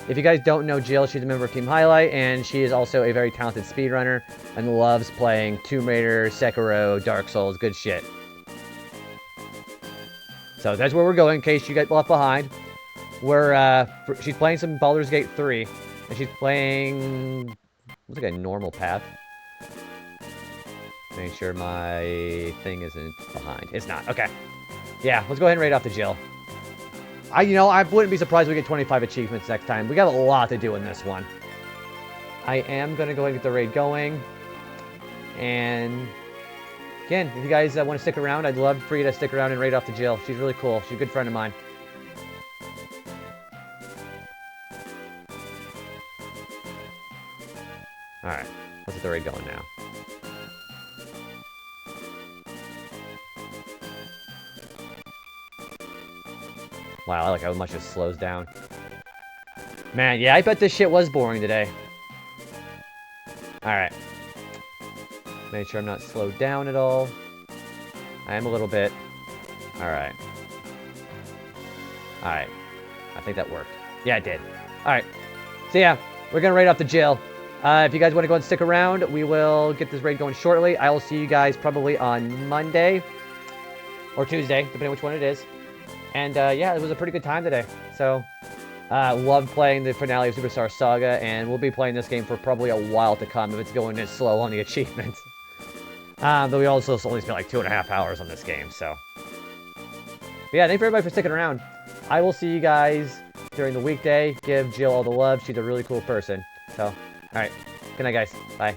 If you guys don't know Jill, she's a member of Team Highlight, and she is also a very talented speedrunner, and loves playing Tomb Raider, Sekiro, Dark Souls, good shit. So, that's where we're going, in case you get left behind. She's playing some Baldur's Gate 3, and she's playing... looks like a normal path. Make sure my thing isn't behind. It's not. Okay. Yeah, let's go ahead and raid off to Jill. I wouldn't be surprised if we get 25 achievements next time. We got a lot to do in this one. I am going to go ahead and get the raid going. And, again, if you guys want to stick around, I'd love for you to stick around and raid off to Jill. She's really cool. She's a good friend of mine. Alright. Let's get the raid going now. Wow, I like how much it slows down. Man, yeah, I bet this shit was boring today. Alright. Make sure I'm not slowed down at all. I am a little bit. Alright. Alright. I think that worked. Yeah, it did. Alright. So yeah, we're gonna raid off the Jill. If you guys want to go and stick around, we will get this raid going shortly. I will see you guys probably on Monday. Or Tuesday, depending on which one it is. And, yeah, it was a pretty good time today. So, Loved playing the finale of Superstar Saga, and we'll be playing this game for probably a while to come if it's going this slow on the achievements. But we also only spent like 2.5 hours on this game, so. But yeah, thanks for everybody for sticking around. I will see you guys during the weekday. Give Jill all the love. She's a really cool person. So, alright. Good night, guys. Bye.